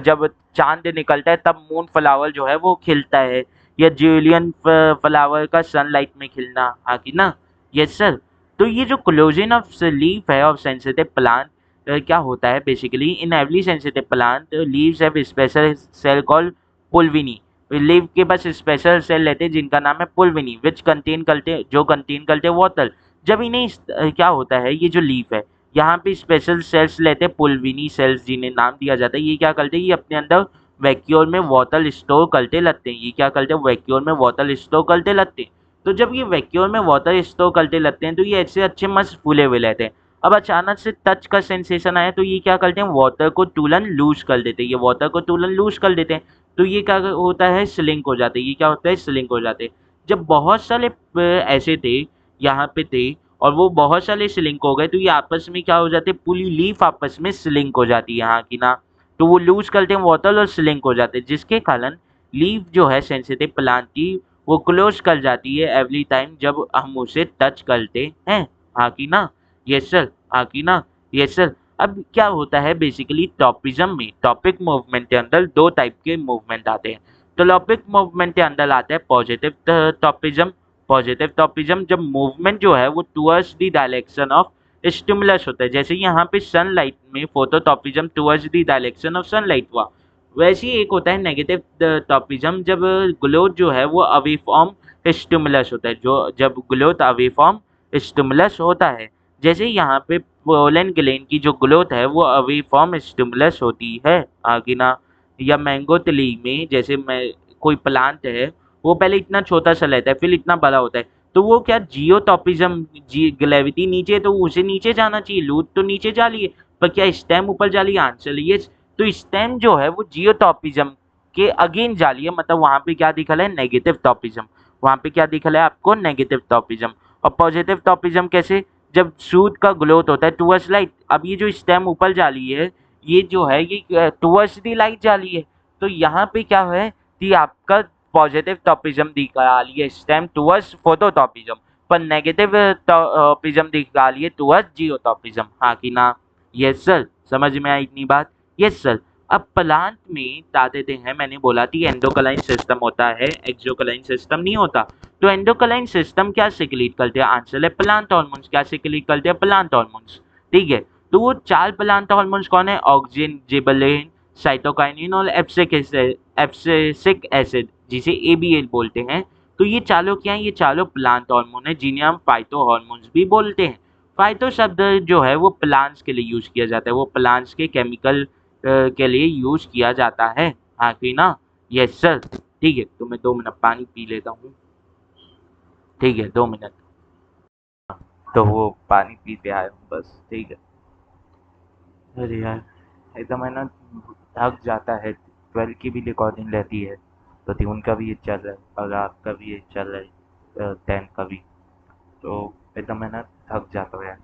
जब चांद निकलता है तब मून फ्लावर जो है वो खिलता है, या जूलियन फ्लावर का सनलाइट में खिलना, हाँ कि ना? Yes sir. तो ये जो क्लोजन ऑफ लीफ है ऑफ सेंसिटिव प्लांट, क्या होता है basically? In every sensitive plant leaves have special cell called pulvini. Leaf के पास स्पेशल सेल रहते हैं जिनका नाम है पुल्विनी, विच कंटेन करते वाटर। जब इन्हें क्या होता है? ये जो लीफ है यहाँ पे स्पेशल सेल्स लेते हैं पुल्विनी सेल्स, जिन्हें नाम दिया जाता है। ये क्या करते हैं? ये अपने अंदर वैक्यूल में वाटर स्टोर करते लगते हैं। ये क्या करते हैं? वैक्यूल में वाटर स्टोर करते लगते हैं। तो जब ये वैक्यूल में वाटर स्टोर करते लगते हैं तो ये ऐसे अच्छे मस्त फूले हुए रहते हैं। अब अचानक से टच का सेंसेशन आया तो ये क्या करते हैं? वाटर को तुरंत लूज कर देते हैं। ये वाटर को तुरंत लूज कर देते हैं तो ये क्या होता है? स्लिंक हो जाते हैं। ये क्या होता है? स्लिंक हो जाते हैं। जब बहुत सारे ऐसे थे यहाँ पे थे और वो बहुत सारे सिलिंक हो गए तो ये आपस में क्या हो जाते हैं? पूरी लीफ आपस में सिलिंक हो जाती है, यहाँ की ना? तो वो लूज करते हैं वाटर और सिलिंक हो जाते हैं, जिसके कारण लीफ जो है सेंसिटिव प्लांट की वो क्लोज कर जाती है एवरी टाइम जब हम उसे टच करते हैं, हाँ की ना? यस सर, हाँ की ना? Yes sir. अब क्या होता है बेसिकली टॉपिज्म में? टॉपिक मूवमेंट के अंदर दो टाइप के मूवमेंट आते हैं। तो टॉपिक मूवमेंट के अंदर आता है पॉजिटिव टॉपिज्म। पॉजिटिव टॉपिज्म जब मूवमेंट जो है वो towards the direction of stimulus होता है। जैसे यहाँ पे सनलाइट में phototropism towards the direction of sunlight हुआ। वैसे ही एक होता है नेगेटिव टॉपिज्म, जब ग्लोथ जो है वो अवे फ्रॉम स्टिमुलस होता है। जो जब ग्लोथ अवे फ्रॉम स्टिमुलस होता है, जैसे यहाँ पे पोलन ग्लैंड की जो ग्रोथ है वो अवे फ्रॉम स्टिमुलस होती है, आगे ना? या मैंगो ट्री में जैसे मैं कोई प्लांट है, वो पहले इतना छोटा सा रहता है फिर इतना बड़ा होता है। तो वो क्या जियोटॉपिज्म, जी ग्रेविटी नीचे, तो उसे नीचे जाना चाहिए, लूट तो नीचे जा रही है, पर क्या स्टेम ऊपर जा रही है? आंसर ये। तो स्टेम जो है वो जियोटॉपिज्म के अगेन जा रही है, मतलब वहां पे क्या दिखा है? नेगेटिव टॉपिज्म। वहां पे क्या दिखा है आपको? नेगेटिव टॉपिज्म। और पॉजिटिव टॉपिज्म कैसे? जब सूद का ग्रोथ होता है टुवर्ड्स लाइट। अब ये जो स्टेम ऊपर जा रही है, ये जो है ये टुवर्ड्स दी लाइट जा रही है। तो यहाँ पे क्या है कि आपका पॉजिटिव टॉपिज्म दिखा रही है स्टेम टुवर्ड्स फोटोटॉपिज्म, पर नेगेटिव टॉपिज्म दिखा रही है टुवर्ड्स जियोटॉपिज्म, हाँ कि ना? Yes sir. समझ में आई इतनी बात? Yes sir. अब प्लांट में बता देते हैं, मैंने बोला थी एंडोक्राइन सिस्टम होता है, एक्सोक्राइन सिस्टम नहीं होता। तो एंडोक्राइन सिस्टम क्या सिक्रीट करते हैं? आंसर है प्लांट हार्मोन्स। क्या सिक्रीट करते हैं? प्लांट हार्मोन्स, ठीक है? तो वो चार प्लांट हार्मोन्स कौन है? ऑक्सिन, जिबरेलिन, साइटोकाइनिन और एब्सिसिक एसिड, जिसे एबीएल बोलते हैं। तो ये चारों क्या है? ये चारों प्लांट हार्मोन है, जिन्हें हम फाइटो हार्मोन्स भी बोलते हैं। फाइटो शब्द जो है वो प्लांट्स के लिए यूज किया जाता है, वो प्लांट्स के केमिकल के लिए यूज किया जाता है, हाँ कि ना? Yes sir. ठीक है, तो मैं 2 मिनट पानी पी लेता हूँ। ठीक है, 2 मिनट। तो वो पानी पी के आया हूँ बस, ठीक है। अरे यार, एकदम है ना, थक जाता है। 12 की भी रिकॉर्डिंग रहती है, प्रद्युम्न का भी ये चल रहा है और आपका भी ये चल रहा है, 10 का भी। तो एकदम है ना, थक जाता है यार।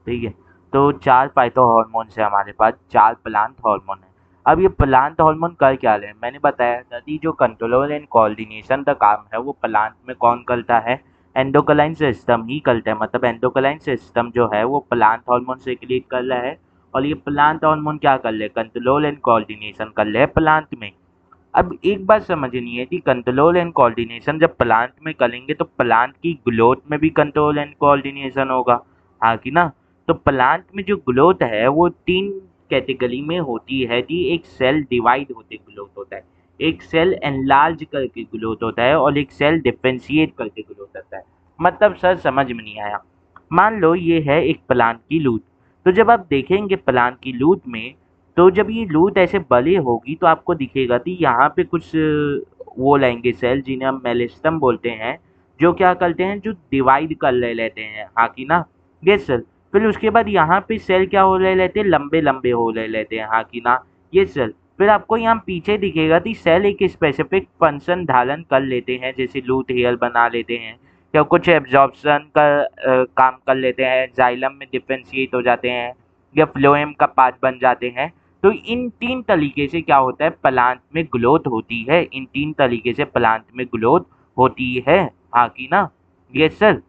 ठीक है। तो 4 फाइटो हार्मोन्स है हमारे पास, 4 प्लांट हार्मोन है। अब ये प्लांट हार्मोन कर क्या रहे हैं, मैंने बताया था कि जो कंट्रोल एंड कोऑर्डिनेशन का काम है वो प्लांट में कौन करता है, एंडोक्राइन सिस्टम ही करता है। मतलब एंडोक्राइन सिस्टम जो है वो प्लांट हार्मोन से क्रिएट कर रहा है, और ये प्लांट हार्मोन क्या कर ले, कंट्रोल एंड कोऑर्डिनेशन कर ले प्लांट में। अब एक बात समझनी है कि कंट्रोल एंड कोऑर्डिनेशन जब प्लांट में करेंगे तो प्लांट की ग्रोथ में भी कंट्रोल एंड कोऑर्डिनेशन होगा, हाँ कि ना। तो प्लांट में जो ग्रोथ है वो 3 कैटेगरी में होती है कि एक सेल डिवाइड होते ग्रोथ होता है, एक सेल एनलार्ज करके ग्रोथ होता है, और एक सेल डिफरेंशिएट करके ग्रोथ होता है। मतलब सर समझ में नहीं आया। मान लो ये है एक प्लांट की लूट, तो जब आप देखेंगे प्लांट की लूट में, तो जब ये लूट ऐसे बड़ी होगी तो आपको दिखेगा कि यहाँ पे कुछ वो लाएंगे सेल जिन्हें हम मेलिस्टम बोलते हैं, जो क्या करते हैं, जो डिवाइड कर ले लेते हैं, हाँ कि ना। ये सेल, फिर उसके बाद यहाँ पे सेल क्या हो ले लेते हैं, लंबे लंबे हो ले लेते हैं, हाँ कि ना। ये सेल, फिर आपको यहाँ पीछे दिखेगा कि सेल एक स्पेसिफिक फंक्शन धारण कर लेते हैं, जैसे लूट हेयर बना लेते हैं, या कुछ एब्जॉर्प्शन का काम कर लेते हैं, जाइलम में डिफरेंशिएट हो जाते हैं, या फ्लोएम का पार्ट बन जाते हैं। तो इन 3 तरीके से क्या होता है, प्लांट में ग्रोथ होती है, इन 3 तरीके से प्लांट में ग्रोथ होती है, हाँ कि ना। Yes sir.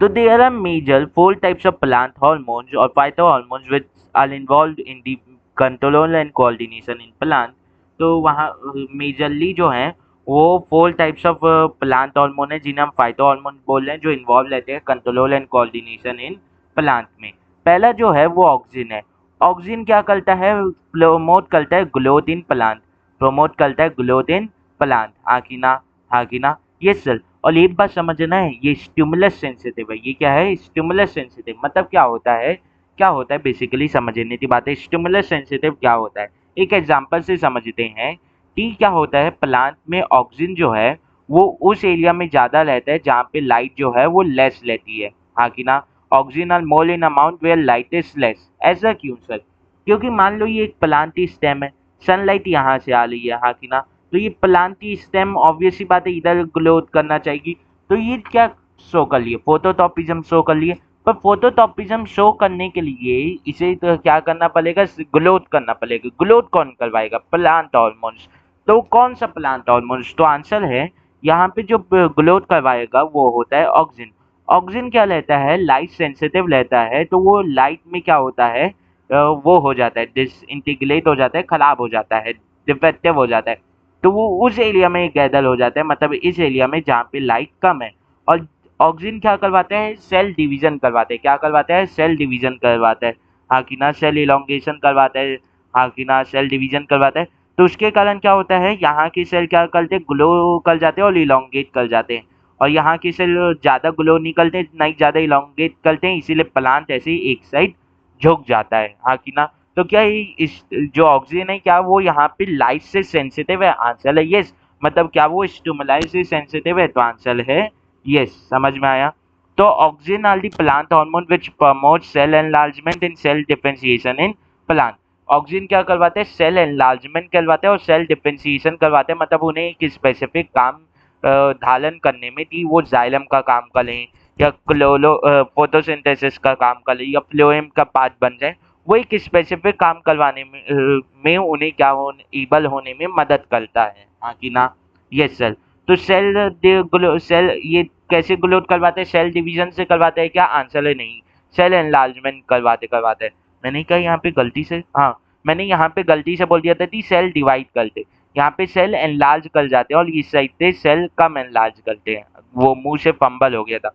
So there are major 4 types of plant hormones or phytohormones which are involved in the control and coordination in plant। तो वहाँ मेजरली जो हैं वो 4 टाइप्स ऑफ प्लांट हार्मोन है जिन्हें हम फाइटो हार्मोन बोल रहे हैं, जो इन्वॉल्व रहते हैं control and coordination in plant में। पहला जो है वो ऑक्सिन है। ऑक्सिन क्या करता है, प्रमोट करता है ग्रोथ इन प्लांट, प्रमोट करता है ग्रोथ इन प्लांट, हाँ कि ना, हाँ कि ना। Yes sir. और एक बात समझना है, ये स्टिमुलस सेंसिटिव है। ये क्या है, स्टिमुलस सेंसिटिव। मतलब क्या होता है, क्या होता है बेसिकली समझने की बात है, स्टिमुलस सेंसिटिव क्या होता है। एक एग्जांपल से समझते हैं कि क्या होता है, प्लांट में ऑक्सीजन जो है वो उस एरिया में ज़्यादा रहता है जहाँ पे लाइट जो है वो लेस रहती है, हाँ कि ना। Auxin are more in amount where light is less. ऐसा क्यों सर, क्योंकि मान लो ये एक प्लांट की स्टेम है, सनलाइट यहाँ से आ रही है, हाँ कि ना। तो ये प्लांट की स्टेम ऑब्वियसली बात है इधर ग्लो करना चाहिए, तो ये क्या शो कर लिए, फोटोटॉपिज्म शो कर लिए। पर फोटोटॉपिज्म शो करने के लिए इसे तो क्या करना पड़ेगा, ग्लोथ करना पड़ेगा। ग्लोथ कौन करवाएगा, प्लांट हार्मोन्स। तो कौन सा प्लांट हार्मोन्स, तो आंसर है यहाँ पे जो ग्लोथ करवाएगा वो होता है ऑक्सीजन। ऑक्सीजन क्या रहता है, लाइट सेंसिटिव रहता है, तो वो लाइट में क्या होता है, वो हो जाता है, डिसइंटीग्रेट हो जाता है, खराब हो जाता है, डिफेक्टिव हो जाता है। तो वो उस एरिया में गैदर हो जाता है, मतलब इस एरिया में जहाँ पे लाइट कम है। और ऑक्सीजन क्या करवाता है, सेल डिवीजन करवाते हैं, क्या करवाता है, सेल डिवीजन करवाता है, हाँ कि ना। सेल इलोंगेशन करवाता है, हाँ कि ना, सेल डिवीजन करवाता है। तो उसके कारण क्या होता है, यहाँ की सेल क्या करते हैं, ग्लो कर जाते हैं और इलोंगेट कर जाते हैं, और यहाँ की सेल ज़्यादा ग्लो नहीं करते, नहीं ज़्यादा इलोंगेट करते हैं, इसीलिए प्लांट ऐसे ही एक साइड झुक जाता है, हाँ कि ना। तो क्या ये इस जो ऑक्सीजन है क्या वो यहाँ पे लाइट से सेंसिटिव है, आंसर है यस। मतलब क्या वो स्टिमुलाई से सेंसिटिव है, तो आंसर है यस। समझ में आया। तो auxin are the plant hormone which promote cell enlargement in cell differentiation in plant. Auxin क्या करवाते हैं, सेल एनलार्जमेंट करवाते हैं और सेल डिफरेंशिएशन करवाते हैं। मतलब उन्हें एक स्पेसिफिक काम धारण करने में, कि वो जाइलम का काम करें, या क्लोरो फोटोसिंथेसिस का काम करें, या फ्लोएम का पार्ट बन जाए, वो एक स्पेसिफिक काम करवाने में उन्हें क्या होने एबल होने में मदद करता है, हाँ कि ना। Yes sir. तो सेल ये कैसे ग्रोथ करवाते हैं, सेल डिवीजन से करवाते हैं क्या, आंसर है नहीं, सेल एनलार्जमेंट करवाते करवाते हैं। मैंने कहा यहाँ पे गलती से, हाँ मैंने यहाँ पे गलती से बोल दिया था कि सेल डिवाइड करते, यहाँ पे सेल एनलार्ज कर जाते हैं, और इस साइड पे सेल कम एनलार्ज करते हैं। वो मुंह से फंबल हो गया था।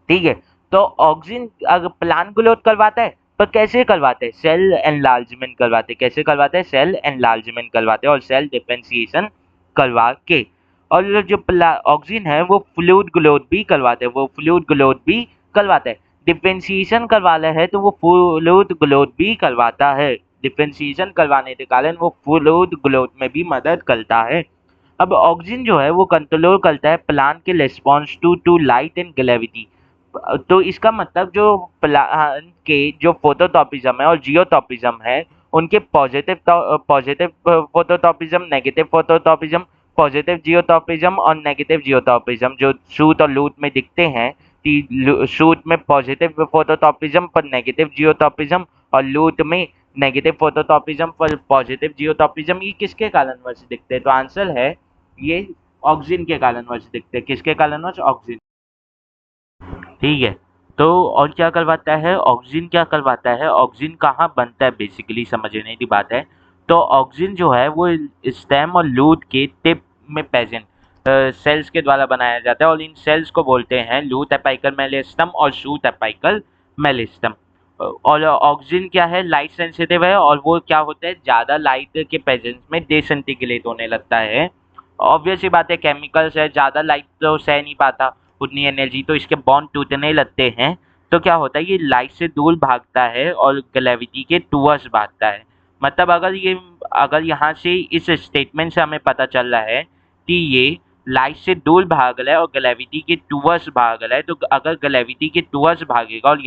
ठीक है। तो ऑक्सीजन अगर प्लांट ग्रोथ करवाता है, पर कैसे करवाते हैं, सेल एनलार्जमेंट करवाते हैं। कैसे करवाते हैं, सेल एनलार्जमेंट करवाते हैं और सेल डिफरेंशिएशन करवा के। और जो ऑक्सीजन है वो फ्लूइड ग्रोथ भी करवाते हैं, वो फ्लूइड ग्रोथ भी करवाता है। डिफरेंशिएशन करवाना है तो वो फ्लूइड ग्रोथ भी करवाता है। डिफरेंशिएशन करवाने के कारण वो फ्लूइड ग्रोथ में भी मदद करता है। अब ऑक्सीजन जो है वो कंट्रोल करता है प्लांट के response to light and gravity. तो इसका मतलब जो प्लांट के जो फोटोटॉपिज्म है और जियोटॉपिज्म है, उनके पॉजिटिव पॉजिटिव फोटोटॉपिज्म, नेगेटिव फोटोटॉपिज्म, पॉजिटिव जियोटॉपिज्म और नेगेटिव जियोटॉपिज्म जो शूट और लूट में दिखते हैं कि शूट में पॉजिटिव फोटोटॉपिज्म पर नेगेटिव जियोटॉपिज्म और लूट में नेगेटिव फोटोटॉपिज्म पर पॉजिटिव जियोटॉपिज्म, ये किसके कारणवश दिखते हैं? तो आंसर है ये ऑक्सीजन के कारणवश दिखते हैं। किसके कारणवश? ऑक्सीजन। ठीक है। तो और क्या करवाता है ऑक्सीजन? क्या करवाता है ऑक्सीजन? कहाँ बनता है बेसिकली समझने की बात है। तो ऑक्सीजन जो है वो स्टेम और लूट के टिप में प्रेजेंट सेल्स के द्वारा बनाया जाता है और इन सेल्स को बोलते हैं लूट एपाइकल मेरिस्टम और शूट एपाइकल मेरिस्टम। और ऑक्सीजन क्या है? लाइट सेंसिटिव है और वो क्या होता है ज़्यादा लाइट के प्रेजेंस में डिसइंटीग्रेट होने लगता है। ऑब्वियस सी बात है, केमिकल्स है, ज़्यादा लाइट तो सह नहीं पाता उतनी एनर्जी, तो इसके बॉन्ड टूटने लगते हैं। तो क्या होता है ये लाइट से दूर भागता है और ग्रेविटी के टूवर्ड्स भागता है। मतलब अगर यहाँ से इस स्टेटमेंट से हमें पता चल रहा है कि ये लाइट से दूर भाग रहा है और ग्रेविटी के टूवर्ड्स भाग रहा है, तो अगर ग्रेविटी के टूवर्ड्स भागेगा और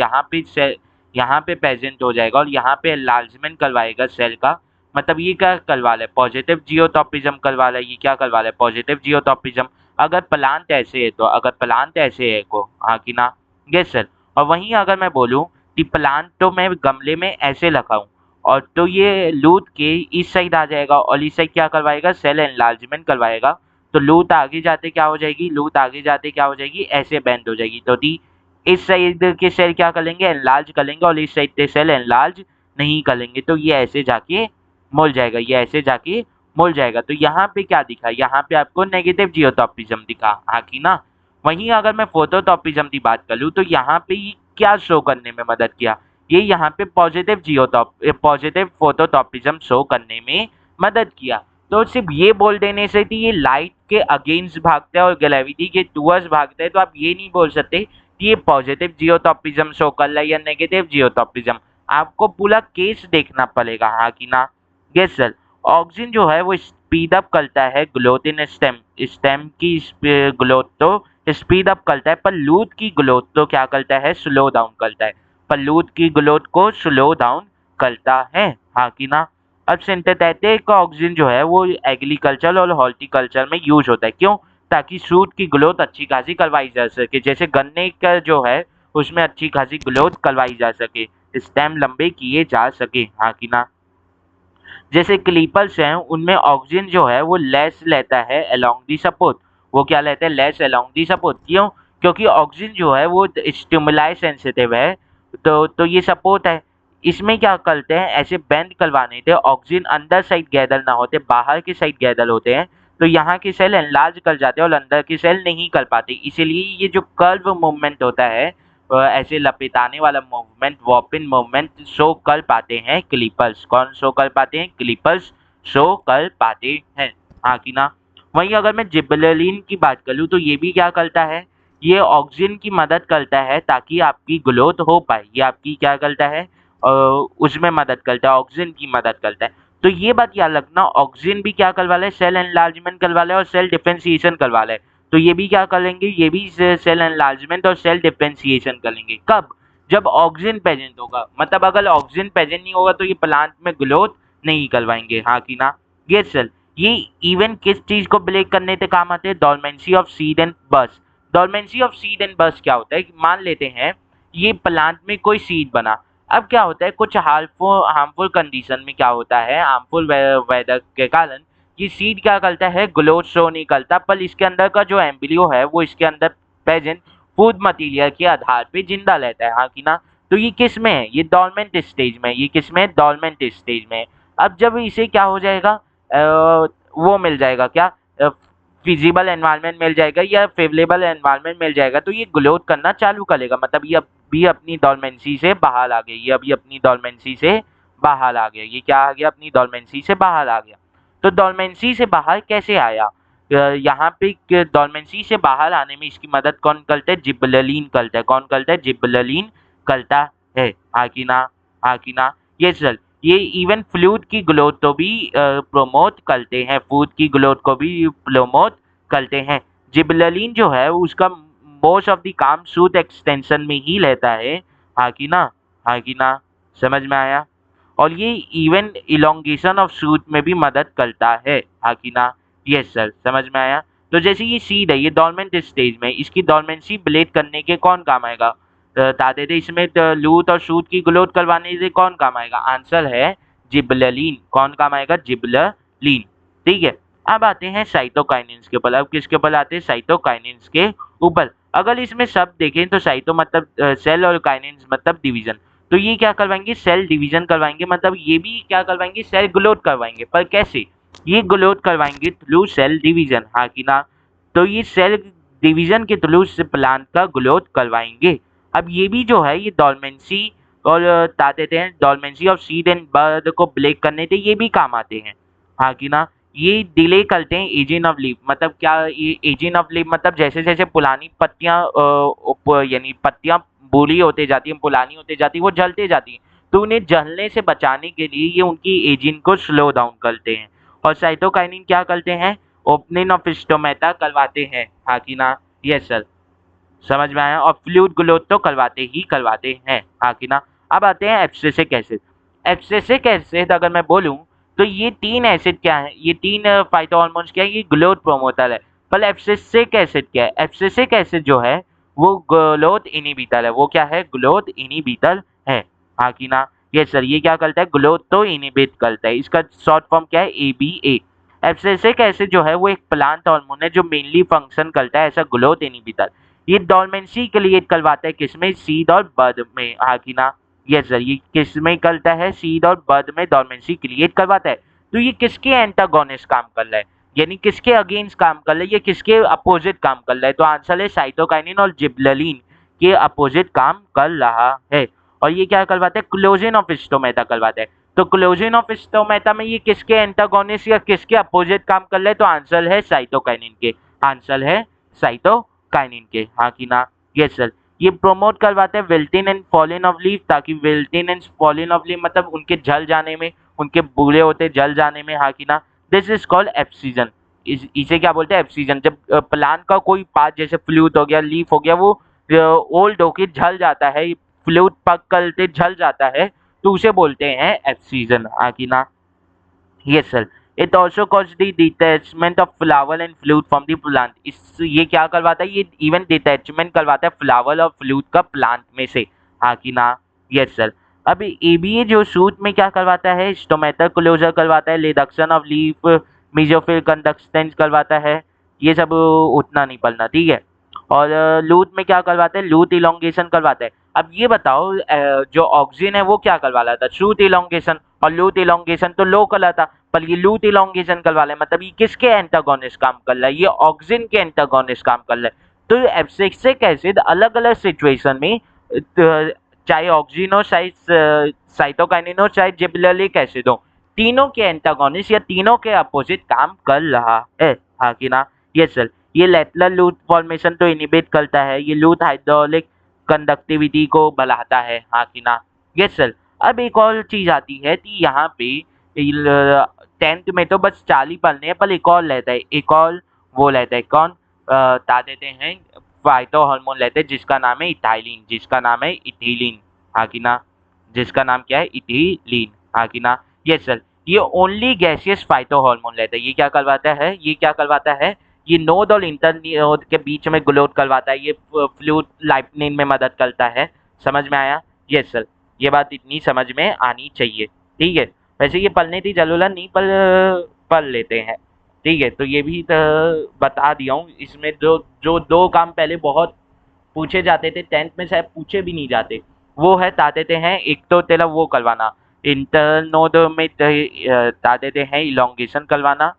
यहाँ पे प्रेजेंट हो जाएगा और यहाँ पे एनलार्जमेंट करवाएगा सेल का, मतलब ये क्या करवा रहा है? पॉजिटिव जियोटॉपिज्म करवा रहा है। ये क्या करवा रहा है? पॉजिटिव जियोटॉपिज्म। अगर प्लांट ऐसे है तो, अगर प्लांट ऐसे है को, हाँ कि ना? Yes sir. और वहीं अगर मैं बोलूँ कि प्लांट तो मैं गमले में ऐसे लगाऊं और तो ये लूट के इस साइड आ जाएगा और इस साइड क्या करवाएगा? सेल एनलार्जमेंट करवाएगा। तो लूट आगे जाते क्या हो जाएगी? लूट आगे जाते क्या हो जाएगी? ऐसे बेंड हो जाएगी। तो दी इस साइड के सेल क्या करेंगे? एनलार्ज करेंगे और इस साइड के सेल एनलार्ज नहीं करेंगे, तो ये ऐसे जाके मुड़ जाएगा, ये ऐसे जाके मुड़ जाएगा। तो यहाँ पे क्या दिखा? यहाँ पे आपको नेगेटिव जियोटॉपिज्म दिखा, हाँ कि ना? वहीं अगर मैं फोटोटॉपिज्म की बात कर लूँ तो यहाँ पे ये क्या शो करने में मदद किया? ये यहाँ पे पॉजिटिव फोटोटॉपिज्म शो करने में मदद किया। तो सिर्फ ये बोल देने से कि ये लाइट के अगेंस्ट भागता है और ग्रेविटी के टूवर्ड्स भागता है, तो आप ये नहीं बोल सकते कि ये पॉजिटिव जियोटॉपिज्म शो कर रहा है या नेगेटिव जियोटॉपिज्म। आपको पूरा केस देखना पड़ेगा, हाँ कि ना? Yes sir. ऑक्सीजन जो है वो स्पीड अप करता है ग्रोथ इन स्टेम, स्टेम की ग्रोथ तो स्पीड अप करता है, पर लूट की ग्रोथ तो क्या करता है? स्लो डाउन करता है। पर लूट की ग्रोथ को स्लो डाउन करता है, हाँ कि ना? अब सिंथेटिक ऑक्सीजन जो है वो एग्रीकल्चर और हॉर्टिकल्चर में यूज होता है। क्यों? ताकि सूट की ग्रोथ अच्छी खासी करवाई जा सके। जैसे गन्ने का जो है उसमें अच्छी खासी ग्रोथ करवाई जा सके, स्टेम लंबे किए जा सके, हाँ कि ना? जैसे क्लीपर्स हैं उनमें ऑक्सीजन जो है वो लेस लेता है अलोंग दी सपोर्ट। वो क्या लेते हैं? Less along the support. क्यों? क्योंकि ऑक्सीजन जो है वो स्टिमुलाई सेंसिटिव है, तो ये सपोर्ट है। इसमें क्या करते हैं? ऐसे बेंड करवाने थे ऑक्सीजन अंदर साइड गैदर ना होते, बाहर की साइड गैदर होते हैं, तो यहाँ के सेल एनलार्ज कर जाते हैं और अंदर के सेल नहीं कर पाते। इसीलिए ये जो कर्व मूवमेंट होता है, ऐसे लपेटाने वाला मूवमेंट, वॉपिन मूवमेंट शो कर पाते हैं क्लिपर्स। कौन शो कर पाते हैं? क्लिपर्स शो कर पाते हैं, हाँ कि ना? वहीं अगर मैं जिबरेलिन की बात कर लूँ तो ये भी क्या करता है? ये ऑक्सीजन की मदद करता है ताकि आपकी ग्रोथ हो पाए। ये आपकी क्या करता है? उसमें मदद करता है, ऑक्सीजन की मदद करता है। तो ये बात याद रखना, ऑक्सीजन भी क्या करवा ले? सेल एनलार्जमेंट करवा ले और सेल डिफरेंशिएशन करवा ले। तो ये भी क्या करेंगे? ये भी सेल एनलार्जमेंट और सेल डिफरेंशिएशन करेंगे। कब? जब ऑक्सीजन प्रेजेंट होगा। मतलब अगर ऑक्सीजन प्रेजेंट नहीं होगा तो ये प्लांट में ग्रोथ नहीं करवाएंगे, हाँ कि ना? ये सेल ये इवन किस चीज को ब्रेक करने के काम आते हैं? डोरमेंसी ऑफ सीड एंड बस। डोरमेंसी ऑफ सीड एंड बस क्या होता है? मान लेते हैं ये प्लांट में कोई सीड बना। अब क्या होता है? कुछ हार्मफुल कंडीशन में क्या होता है? हार्मफुल वेदर के कारण ये सीड क्या करता है? ग्रोथ शो नहीं करता, पर इसके अंदर का जो एम्ब्रियो है वो इसके अंदर प्रेजेंट फूड मटेरियल के आधार पे जिंदा रहता है, हाँ कि ना? तो ये किस में है? ये डोरमेंट स्टेज में। ये किस में है? डोरमेंट स्टेज में। अब जब इसे क्या हो जाएगा? वो मिल जाएगा क्या? फिजिबल एनवायरनमेंट मिल जाएगा या फेवरेबल एनवायरनमेंट मिल जाएगा, तो ये ग्रोथ करना चालू करेगा। मतलब ये अभी अपनी डोरमेंसी से बाहर आ गई। ये अभी अपनी डोरमेंसी से बाहर आ गया। ये क्या आ गया? अपनी डोरमेंसी से बाहर आ गया। तो डोरमेंसी से बाहर कैसे आया? यहाँ पे डोरमेंसी से बाहर आने में इसकी मदद कौन करता है? जिबरेलिन करता है। कौन करता है? जिबरेलिन करता है, हाँ कि ना? हाँ कि ना? ये सर। ये इवन फ्लूइड की ग्रोथ को भी प्रमोट करते हैं, फूड की ग्रोथ को भी प्रमोट करते हैं। जिबरेलिन जो है उसका मोस्ट ऑफ द काम सूट एक्सटेंशन में ही रहता है। हाँ कि ना, हाँ कि ना, समझ में आया। और ये इवन इलोंगेशन ऑफ सूट में भी मदद करता है। हाँ कि ना, यस सर, समझ में आया। तो जैसे ये सीड है, ये डोर्मेंट स्टेज में, इसकी डोर्मेंसी ब्लेड करने के कौन काम आएगा? बता देते, इसमें लूट और शूट की ग्रोथ करवाने से कौन काम आएगा? आंसर है जिबरेलिन। कौन काम आएगा? जिबरेलिन। ठीक है, अब आते हैं साइटोकाइनेंस के ऊपर। अब किसके ऊपर आते हैं? साइटोकाइनेंस के ऊपर। अगर इसमें सब देखें तो साइटो मतलब सेल और काइनेंस मतलब डिवीजन। तो ये क्या करवाएंगे? सेल डिवीजन करवाएंगे, मतलब ये भी क्या करवाएंगे? सेल ग्रोथ करवाएंगे। पर कैसे? ये ग्रोथ करवाएंगे थ्रू सेल डिवीजन। हाँ कि ना? तो ये सेल डिवीजन के थ्रू से प्लांट का ग्रोथ करवाएंगे। अब ये भी जो है ये डोर्मेंसी और बता देते हैं डोर्मेंसी ऑफ सीड एंड बर्ड को ब्रेक करने से ये भी काम आते हैं। हाँ कि ना? ये डिले करते हैं एजिंग ऑफ लीफ। मतलब क्या? ये एजिंग ऑफ लीफ मतलब जैसे जैसे पुरानी पत्तियां यानी पत्तियां बूढ़ी होते जाती हैं, पुरानी होते जाती हैं, वो जलते जाती हैं, तो उन्हें जलने से बचाने के लिए ये उनकी एजिंग को स्लो डाउन करते हैं। और साइटोकाइनिन क्या करते हैं? ओपनिंग ऑफ स्टोमेटा करवाते हैं। हाँ कि ना? यस सर, समझ में आया। और फ्लूइड ग्रोथ तो करवाते ही करवाते हैं। हाँ कि ना? अब आते हैं एब्सिसिक एसिड। एब्सिसिक एसिड अगर मैं बोलूं तो ये तीन एसिड क्या है? ये तीन फाइटो हार्मोन्स क्या है? ये ग्रोथ प्रोमोटर है। पर एब्सिसिक एसिड क्या है? एब्सिसिक एसिड जो है वो ग्रोथ इनहिबिटर है। वो क्या है? ग्रोथ इनहिबिटर है। हाँ कि ना? ये सर, ये क्या करता है? ग्रोथ तो इनहिबिट करता है। इसका शॉर्ट फॉर्म क्या है? ABA। एब्सिसिक एसिड जो है वो एक प्लांट हार्मोन है जो मेनली फंक्शन करता है एज अ ग्रोथ इनहिबिटर। ये डोर्मेंसी क्रिएट करवाता है किसमें? सीड और बर्ड में। हाँ कि ना? यस सर, ये किसमें करता है? सीड और बर्ड में डोर्मेंसी क्रिएट करवाता है। तो ये किसके एंटागोनिस्ट काम कर रहा है? यानी किसके अगेंस्ट काम कर रहा है? ये किसके अपोजिट काम कर रहा है? तो आंसर है साइटोकाइनिन और जिबरेलिन के अपोजिट काम कर रहा है। और ये क्या करवाता है? क्लोजन ऑफ स्टोमेटा करवाता है। तो क्लोजन ऑफ स्टोमेटा में ये किसके एंटागोनिस्ट या किसके अपोजिट काम कर रहा है? तो आंसर है साइटोकाइनिन के। आंसर है साइटोकाइनिन के। हाँ कि ना? यस सर, ये प्रोमोट करवाते हैं wilting and falling of leaf, ताकि wilting and falling of leaf मतलब उनके जल जाने में, उनके बूढ़े होते जल जाने में। हाँ कि ना? This is called abscission. इसे क्या बोलते हैं? एब्सीजन। जब प्लांट का कोई पार्ट जैसे फ्लूट हो गया, लीफ हो गया, वो ओल्ड होके जल जाता है, फ्लूट पक करते जल जाता है, तो उसे बोलते हैं एब्सीजन। हाँ कि ना? Yes sir, it also cause the detachment of flower and flute from the plant. इस ये क्या करवाता है? ये इवन डिटैचमेंट करवाता है फ्लावर और फ्लूट का प्लांट में से। हाँ कि ना? Yes sir. अब ABA जो शूट में क्या करवाता है? स्टोमेटा क्लोजर करवाता है, reduction of leaf mesophyll conductance करवाता है। ये सब उतना नहीं पढ़ना, ठीक है। और लूट में क्या करवाता है? लूट इलोंगेशन करवाता है। अब ये बताओ, जो ऑक्सीजन है वो क्या करवा रहा था? Shoot elongation. और लूट इलोंगेशन तो लो कर रहा था, पर ये लूट इलोंगेशन करवा रहा है, मतलब ये किसके एंटागोनिस्ट काम कर रहा है? ये ऑक्सीजन के एंटागोनिस्ट काम कर रहा है। तो एब्सिसिक एसिड अलग अलग सिचुएशन में चाहे ऑक्सीजन हो, चाहे साइटोकाइनिन हो, चाहे जिबरेलिक एसिड हो, तीनों के एंटागोनिस्ट या तीनों के अपोजिट काम कर रहा है। हाँ कि ना? यस सर, ये लेटरल लूट फॉर्मेशन तो इनिबिट करता है, ये लूट हाइड्रोलिक कंडक्टिविटी को बढ़ाता है। हाँ कि ना? Yes sir. अब एक और चीज आती है कि यहाँ पे 10th में तो बस 4 ही पढ़ने हैं, पर एक और लेता है, एक और वो लेता है कौन? बता देते हैं, फाइटो हार्मोन लेते हैं जिसका नाम है इथाइलिन, जिसका नाम है इथिलीन। हाँ कि ना? जिसका नाम क्या है? इथिलीन। हाँ कि ना? यस सर, ये ओनली गैसियस फाइटो हार्मोन लेता है। ये क्या करवाता है? ये क्या करवाता है? ये नोड और इंटर नोड के बीच में ग्रोथ करवाता है, ये फ्लूइड लाइटनिंग में मदद करता है। समझ में आया? यस सर, ये बात इतनी समझ में आनी चाहिए, ठीक है। वैसे ये पढ़ने की जरूरत नहीं, पर पढ़ लेते हैं, ठीक है। तो ये भी बता दिया हूँ। इसमें जो जो दो काम पहले बहुत पूछे जाते थे, 10th में शायद पूछे भी नहीं जाते, वो है बता देते हैं। एक तो तेरा वो करवाना, इंटरनोड में बता देते हैं इलोंगेशन करवाना।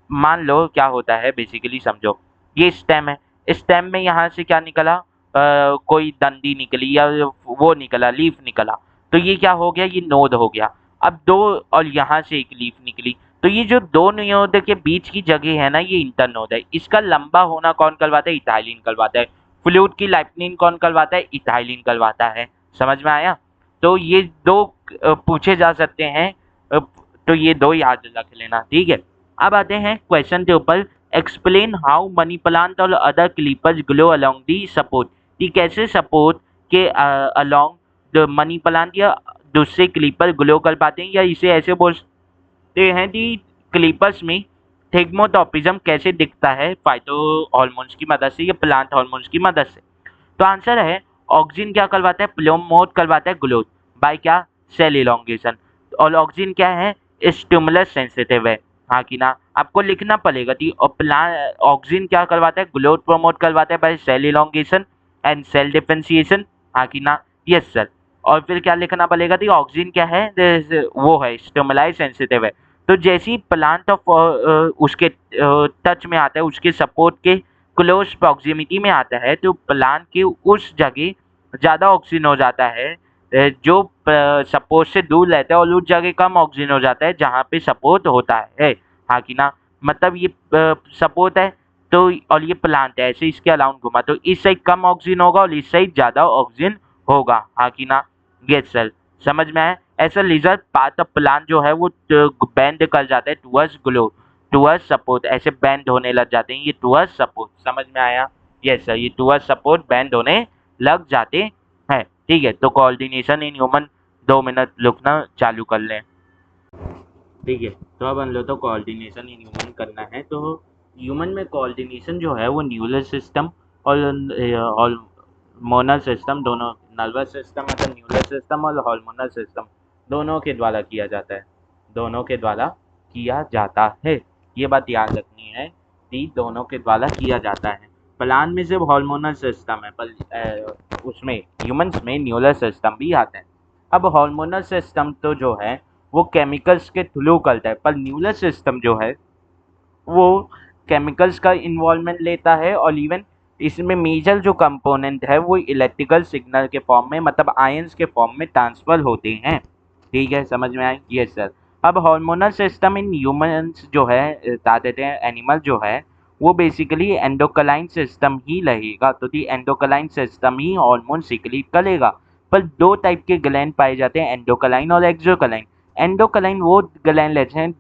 मान लो क्या होता है, बेसिकली समझो, ये स्टेम है, स्टेम में यहाँ से क्या निकला? कोई डंडी निकली या वो निकला, लीफ निकला, तो ये क्या हो गया? ये नोड हो गया। अब दो, और यहाँ से एक लीफ निकली, तो ये जो दो नोड के बीच की जगह है ना, ये इंटरनोड है। इसका लंबा होना कौन करवाता है? इथाइलिन करवाता है। फ्लूइड की लाइटनिंग कौन करवाता है? इथाइलिन करवाता है। समझ में आया? तो ये दो पूछे जा सकते हैं, तो ये दो याद रख लेना, ठीक है। अब आते हैं क्वेश्चन के ऊपर। एक्सप्लेन हाउ मनी प्लांट और other clippers glow along the support, कि कैसे सपोर्ट के अलोंग द मनी प्लांट या दूसरे क्लीपर ग्लो कर पाते हैं, या इसे ऐसे बोलते हैं कि क्लीपर्स में थिग्मोटॉपिज्म कैसे दिखता है फाइटो हार्मोन्स की मदद से या प्लांट हार्मोन्स की मदद से। तो आंसर है ऑक्सिन क्या करवाता है, प्रोमोट करवाता है ग्रोथ बाय क्या, सेल इलोंगेशन। और ऑक्सिन क्या है, स्टिमुलस सेंसिटिव है, हाँ कि ना, आपको लिखना पड़ेगा कि ऑक्सिन क्या करवाता है, ग्रोथ प्रमोट करवाता है by cell elongation and cell differentiation, हाँ कि ना, यस सर। और फिर क्या लिखना पड़ेगा कि ऑक्सिन क्या है, वो है स्टिमुलाई सेंसिटिव है। तो जैसे ही प्लांट ऑफ उसके टच में आता है, उसके सपोर्ट के क्लोज प्रॉक्सिमिटी में आता है, तो प्लांट के उस जगह ज़्यादा ऑक्सीजन हो जाता है जो सपोर्ट से दूर रहता है, और उस जगह कम ऑक्सीजन हो जाता है जहाँ पे सपोर्ट होता है, हाँ कि ना। मतलब ये सपोर्ट है तो, और ये प्लांट है, ऐसे इसके अलाउंड घुमा तो इस साइड कम ऑक्सीजन होगा और इस साइड ज़्यादा ऑक्सीजन होगा, हाँ कि ना, यस सर। समझ में आया। ऐसा लिजर पार्ट ऑफ प्लांट जो है वो बेंड कर जाता है टुवर्ड्स ग्लो, टुवर्ड्स सपोर्ट, ऐसे बेंड होने लग जाते हैं ये टुवर्ड्स सपोर्ट। समझ में आया, यस सर, ये टुवर्ड्स सपोर्ट बेंड होने लग जाते हैं। ठीक है, तो कोऑर्डिनेशन इन ह्यूमन, 2 मिनट रुकना, चालू कर लें। ठीक है, तो अब हम लोग तो कोऑर्डिनेशन इन ह्यूमन करना है। तो ह्यूमन में कोऑर्डिनेशन जो है वो न्यूरल सिस्टम और हार्मोनल सिस्टम दोनों, नर्वस सिस्टम मतलब न्यूरल सिस्टम और हार्मोनल सिस्टम दोनों के द्वारा किया जाता है, दोनों के द्वारा किया जाता है। ये बात याद रखनी है कि दोनों के द्वारा किया जाता है। प्लांट में सिर्फ हार्मोनल सिस्टम है, पर उसमें ह्यूमंस में न्यूरल सिस्टम भी आता है। अब हार्मोनल सिस्टम तो जो है वो केमिकल्स के थ्रू करता है, पर न्यूरल सिस्टम जो है वो केमिकल्स का इन्वॉल्वमेंट लेता है, और इवन इसमें मेजर जो कंपोनेंट है वो इलेक्ट्रिकल सिग्नल के फॉर्म में, मतलब आयंस के फॉर्म में ट्रांसफर होते हैं। ठीक है, समझ में आए, यस सर। अब हार्मोनल सिस्टम इन ह्यूमंस जो है, बता देते हैं एनिमल जो है वो बेसिकली एंडोक्राइन सिस्टम ही रहेगा, तो दी एंडोक्राइन सिस्टम ही हार्मोन सिक्रीट करेगा। पर 2 टाइप के ग्लैंड पाए जाते हैं, एंडोक्राइन और एक्सोक्राइन। एंडोक्राइन वो ग्लैंड लेते हैं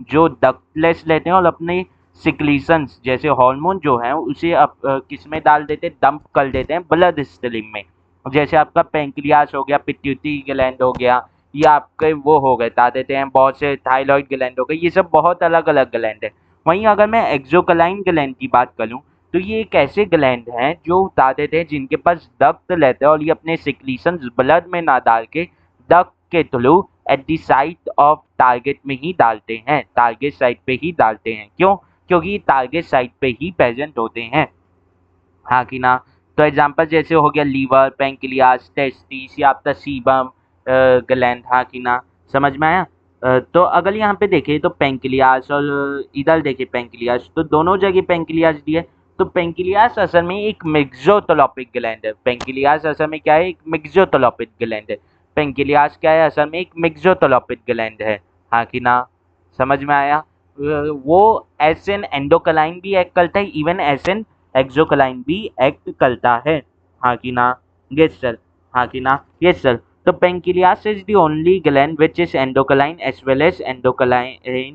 जो डक्टलेस लेते हैं और अपने सिक्रीशंस जैसे हार्मोन जो है उसे किस में डाल देते हैं, डंप कर देते हैं ब्लड स्ट्रीम में। जैसे आपका पेंक्रियास हो गया, पिट्यूटरी ग्लैंड हो गया, या आपके वो हो गए, बता देते हैं बहुत से थायराइड ग्लैंड हो गए, ये सब बहुत अलग अलग ग्लैंड है। वहीं अगर मैं एक्सोक्राइन ग्लैंड की बात करूं तो ये एक ऐसे ग्लैंड हैं जो बता देते हैं जिनके पास डक्ट रहते हैं, और ये अपने सिक्रीशंस ब्लड में ना डाल के डक्ट के through at the site of target में ही डालते हैं, टारगेट साइट पे ही डालते हैं। क्यों? क्योंकि टारगेट साइट पे ही प्रेजेंट होते हैं, हाँ कि ना। तो एग्जांपल जैसे हो गया लीवर, पेंक्रियास, टेस्टिस या आपका सीबम ग्लैंड, हाँ कि ना, समझ में आया। तो अगर यहाँ पे देखें तो पेंक्रियास और इधर देखें पेंक्रियास, तो दोनों जगह पेंक्रियास दिए। तो पेंक्रियास असल में एक मेक्सोथेलेपिक ग्लैंड है, पेंक्रियास असल में क्या है, एक मेक्सोथेलेपिक ग्लैंड है। पेंक्रियास क्या है, असल में एक मेक्सोथेलेपिक ग्लैंड है, हाँ कि ना, समझ में आया। वो एस एन एंडोक्राइन भी एक्ट करता है, इवन एस एन एक्सोक्राइन भी एक्ट करता है, हाँ कि ना, यस सर, हाँ कि ना, यस सर। तो pancreas is the only gland which is endocrine as well as endocrine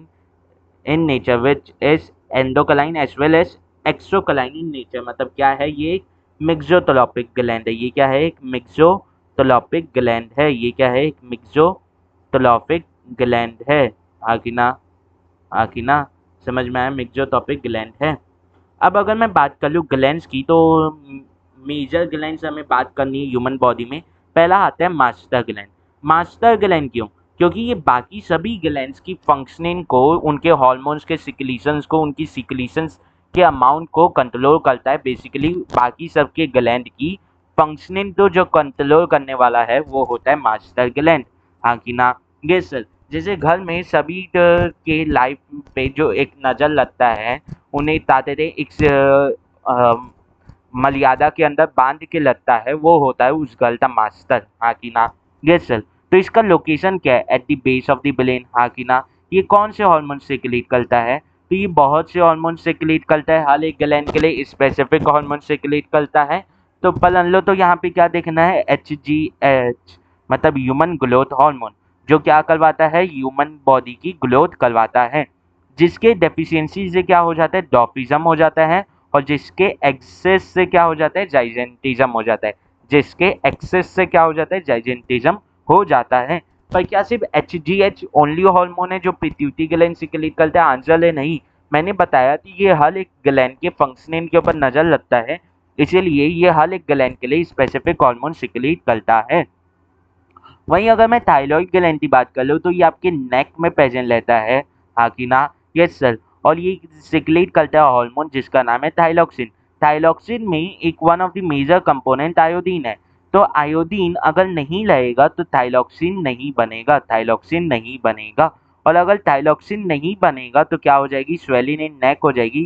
in nature, which is endocrine as well as exocrine in nature। मतलब क्या है, ये एक मेक्सोथेलेपिक ग्लैंड है, ये क्या है, एक मेक्सोथेलेपिक ग्लैंड है, ये क्या है, एक मेक्सोथेलेपिक ग्लैंड है, हाँ कि ना, हाँ कि ना, समझ में आया, मेक्सोथेलेपिक ग्लैंड है। अब अगर मैं बात कर लूँ ग्लैंड्स की, तो मेजर ग्लैंड्स हमें बात करनी है ह्यूमन बॉडी में। पहला आता है मास्टर ग्लैंड। मास्टर ग्लैंड क्यों? क्योंकि ये बाकी सभी ग्लैंड्स की फंक्शनिंग को, उनके हार्मोन्स के सिक्रीशंस को, उनकी सिक्रीशंस के अमाउंट को कंट्रोल करता है। बेसिकली बाकी सबके ग्लैंड की फंक्शनिंग तो जो कंट्रोल करने वाला है वो होता है मास्टर ग्लैंड, हाँ कि ना, ये सर। जैसे घर में सभी के लाइफ पे जो एक नज़र लगता है, उन्हें ताते थे एक मर्यादा के अंदर बांध के लगता है, वो होता है उस गर्ल का मास्टर, हाँ कि ना, यस सर। तो इसका लोकेशन क्या है, at the base of the brain, हाँ कि ना। ये कौन से हार्मोन सिक्रीट करता है? तो ये बहुत से हार्मोन सिक्रीट करता है, हर एक ग्लैंड के लिए स्पेसिफिक हार्मोन सिक्रीट करता है। तो पलन लो, तो यहाँ पे क्या देखना है, HGH मतलब ह्यूमन ग्रोथ हार्मोन, जो क्या करवाता है, ह्यूमन बॉडी की ग्रोथ करवाता है। जिसके डेफिशिएंसी से क्या हो जाता है, डॉर्फिज्म हो जाता है, और जिसके एक्सेस से क्या हो जाता है, जाइजेंटिज्म हो जाता है। जिसके एक्सेस से क्या हो जाता है, जाइजेंटिज्म हो जाता है। पर क्या सिर्फ HGH ओनली हार्मोन है जो पिट्यूटरी ग्लैंड सिक्रीट करता है? आंसर है नहीं। मैंने बताया कि ये हर एक ग्लैंड के फंक्शनिंग के ऊपर नजर लगता है, इसीलिए ये हर एक ग्लैंड के लिए स्पेसिफिक हार्मोन सिक्रीट करता है। वहीं अगर मैं थायरॉइड ग्लैंड की बात कर लूँ तो ये आपके नेक में प्रेजेंट रहता है, हाँ कि ना? Yes sir. और ये सिक्रीट करता है हार्मोन जिसका नाम है थाइलॉक्सिन। थाइलॉक्सिन में एक one of the major component iodine है। तो आयोडीन अगर नहीं रहेगा तो थाइलॉक्सिन नहीं बनेगा, थाइलॉक्सिन नहीं बनेगा। और अगर थाइलॉक्सिन नहीं बनेगा तो क्या हो जाएगी, स्वेलिन इन नेक हो जाएगी।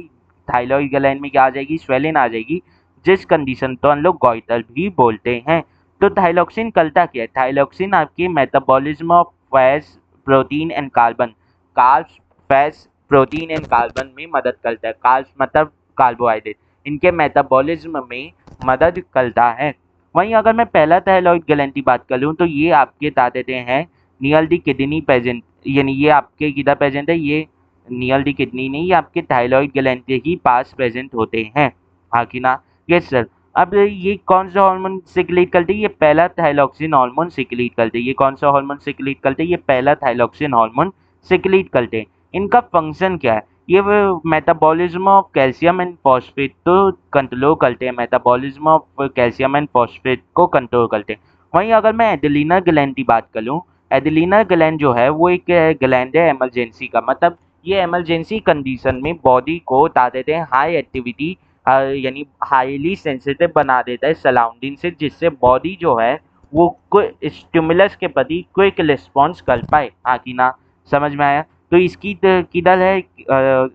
थाइरॉइड ग्लैंड में क्या आ जाएगी, स्वेलिन आ जाएगी, जिस कंडीशन को हम लोग गॉइटर भी बोलते हैं। तो थाइलॉक्सिन करता क्या है? थाइलॉक्सिन आपके metabolism of fats, protein and carbon, carbs, fats, protein and carbon में मदद करता है। कार्ब्स मतलब कार्बोहाइड्रेट, इनके मेटाबॉलिज्म में मदद करता है। वहीं अगर मैं पहला थायरॉइड ग्लैंड की बात कर लूँ तो ये आपके बता देते हैं नियर द किडनी प्रेजेंट, यानी ये आपके किधर प्रेजेंट है, ये नियर द किडनी नहीं, ये आपके थायरॉइड ग्लैंड के ही पास प्रेजेंट होते हैं, हाँ कि ना? Yes sir. अब ये कौन सा हार्मोन सिक्रीट करते हैं? ये पहला थाइलॉक्सिन हार्मोन सिक्रीट करते हैं। ये कौन सा हार्मोन सिक्रीट करते हैं? ये पहला थाइलॉक्सिन हार्मोन सिक्रीट करते हैं। इनका फंक्शन क्या है? ये metabolism of calcium and phosphate तो कंट्रोल करते हैं, metabolism of calcium and phosphate को कंट्रोल करते हैं। वहीं अगर मैं एडिलीना ग्लैंड की बात करूँ, एडिलीना ग्लैंड जो है वो एक ग्लैंड है इमरजेंसी का, मतलब ये इमरजेंसी कंडीशन में बॉडी को बता देते हैं हाई एक्टिविटी, यानी हाईली सेंसिटिव बना देता है सराउंडिंग से, जिससे बॉडी जो है वो स्टिमुलस के प्रति क्विक रिस्पॉन्स कर पाए, हाँ कि ना? समझ में आया? तो इसकी किधर है